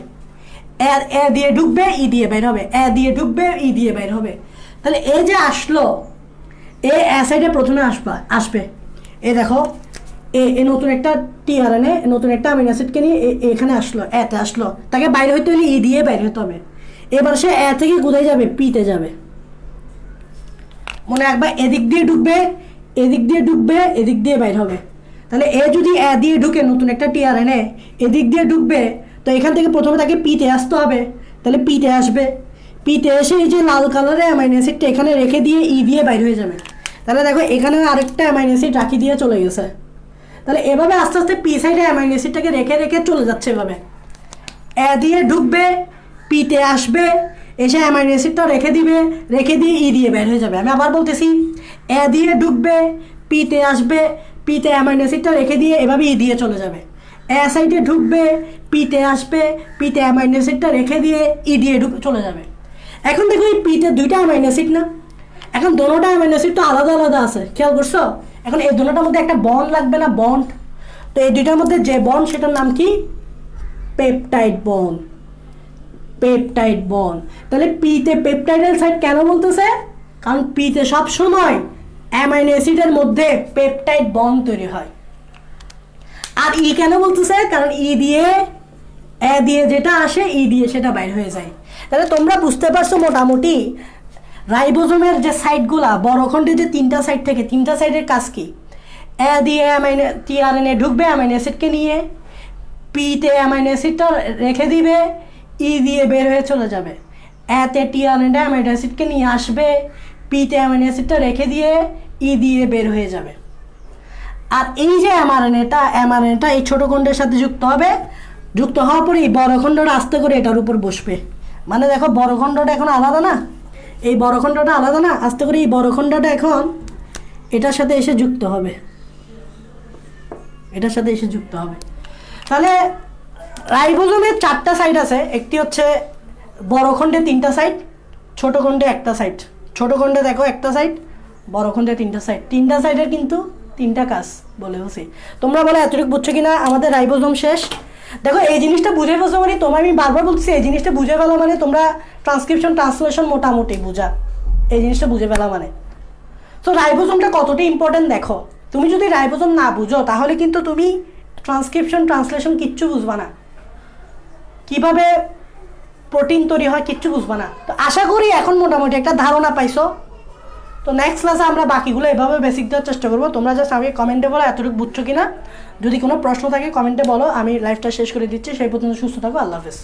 এ দিয়ে ঢুকবে, ই দিয়ে বাইর হবে, এ দিয়ে ঢুকবে, ই দিয়ে বাইর হবে। তাহলে এ যে আসলো, এ সাইডে প্রথমে আসবে। এ দেখো এ নতুন একটা টিআরএনএ, নতুন একটা অ্যামিনো অ্যাসিডকে নিয়ে এখানে আসলো, এতে আসলো, তাকে বাইরে হইতে হলে ই দিয়ে বাইরে হতে হবে। এবার সে এ থেকে কোথায় যাবে? পিতে যাবে। মনে একবার এদিক দিয়ে ঢুকবে, এদিক দিয়ে ঢুকবে, এদিক দিয়ে বাইর হবে। তাহলে এ যদি এ দিয়ে ঢুকে, নতুন একটা টিআরএনএ এদিক দিয়ে ঢুকবে, তো এখান থেকে প্রথমে তাকে পিতে আসতে হবে। তাহলে পিতে আসবে, পিতে এসে এই যে লাল কালারের অ্যামাইনো অ্যাসিডটা এখানে রেখে দিয়ে ই দিয়ে বাইর হয়ে যাবে। তাহলে দেখো এখানে আরেকটা অ্যামাইনো অ্যাসিড রাখি দিয়ে চলে গেছে। তাহলে এভাবে আস্তে আস্তে পি সাইডে অ্যামাইনো অ্যাসিডটাকে রেখে রেখে চলে যাচ্ছে। এভাবে এ দিয়ে ঢুকবে, পিতে আসবে, এসে অ্যামাইনো অ্যাসিডটা রেখে দিবে, রেখে দিয়ে ই দিয়ে বের হয়ে যাবে। আমি আবার বলতেছি, এ দিয়ে ঢুকবে, পিতে আসবে, পিতে অ্যামাইনো অ্যাসিডটা রেখে দিয়ে এভাবে ই দিয়ে চলে যাবে। এ সাইডে ঢুকবে, পিতে আসবে, পিতে অ্যামাইনো অ্যাসিডটা রেখে দিয়ে ই দিয়ে চলে যাবে। এখন দেখো এই পিতে দুইটা অ্যামাইনো অ্যাসিড না, এখন দোনোটা অ্যামাইনো অ্যাসিড তো আলাদা আলাদা আছে, খেয়াল করছো? এখন এই দুটোটার মধ্যে একটা বন্ড লাগবে না? বন্ড। তো এই দুইটার মধ্যে যে বন্ড, সেটার নাম কি? Peptide bond. Peptide bond. তাহলে পিতে পেপটাইডাল সাইড কেন বলতেছে? কারণ পিতে সব সময় অ্যামাইনো অ্যাসিডের মধ্যে পেপটাইড বন্ড তৈরি হয়। আর ই কেন বলতেছে? কারণ ই দিয়ে, এ দিয়ে যেটা আসে, ই দিয়ে সেটা বাইর হয়ে যায়। তাহলে তোমরা বুঝতে পারছো মোটামুটি রাইবোজোমের যে সাইডগুলা, বড়খণ্ডে যে তিনটা সাইড থেকে, তিনটা সাইডের কাজ কি? এ দিয়ে অ্যামাইনো টিআরএনএ ঢুকবে অ্যামাইনো অ্যাসিডকে নিয়ে, পিতে অ্যামাইনো অ্যাসিডটা রেখে দিবে, ই দিয়ে বের হয়ে চলে যাবে। এতে টিআরএনএ অ্যামাইনো অ্যাসিডকে নিয়ে আসবে, পিতে অ্যামাইনো অ্যাসিডটা রেখে দিয়ে ই দিয়ে বের হয়ে যাবে। আর এই যে এমআরএনএটা এই ছোটো খণ্ডের সাথে যুক্ত হবে, যুক্ত হওয়ার পরে এই বড় খণ্ডটা আস্তে করে এটার উপর বসবে। মানে দেখো বড় খণ্ডটা এখন আলাদা না, এই বড় খণ্ডটা আলাদা না, আস্তে করে এই বড় খণ্ডটা এখন এটার সাথে এসে যুক্ত হবে, এটার সাথে এসে যুক্ত হবে। তাহলে রাইবোজোমের চারটা সাইড আছে, একটি হচ্ছে বড় খণ্ডে তিনটা সাইড, ছোট খণ্ডে একটা সাইড। ছোট খণ্ডে দেখো একটা সাইড, বড় খণ্ডে তিনটা সাইড। তিনটা সাইডের কিন্তু তিনটা কাজ বলে বসি। তোমরা বলে এতটুকু বুঝছো কিনা? আমাদের রাইবোজোম শেষ। দেখো এই জিনিসটা বুঝে ফেলছো মানে, তোমায় আমি বারবার বলছি এই জিনিসটা বুঝে ফেলা মানে তোমরা ট্রান্সক্রিপশন ট্রান্সলেশন মোটামুটি বুঝা, এই জিনিসটা বুঝে ফেলা মানে। তো রাইবোজোমটা কতটা ইম্পর্টেন্ট দেখো। তুমি যদি রাইবোজোম না বুঝো তাহলে কিন্তু তুমি ট্রান্সক্রিপশন ট্রান্সলেশন কিচ্ছু বুঝবা না। কিভাবে প্রোটিন তৈরি হয় কিচ্ছু বুঝবা না। তো আশা করি এখন মোটামুটি একটা ধারণা পাইছো। তো নেক্সট ক্লাসে আমরা বাকিগুলো এভাবে বেসিক দেওয়ার চেষ্টা করবো। তোমরা জাস্ট আমাকে কমেন্টে বলো এতটুকু বুঝছো কিনা। যদি কোনো প্রশ্ন থাকে কমেন্টে বলো, আমি লাইভটা শেষ করে দিচ্ছি। সেই পর্যন্ত সুস্থ থাকো, আল্লাহ হাফেজ।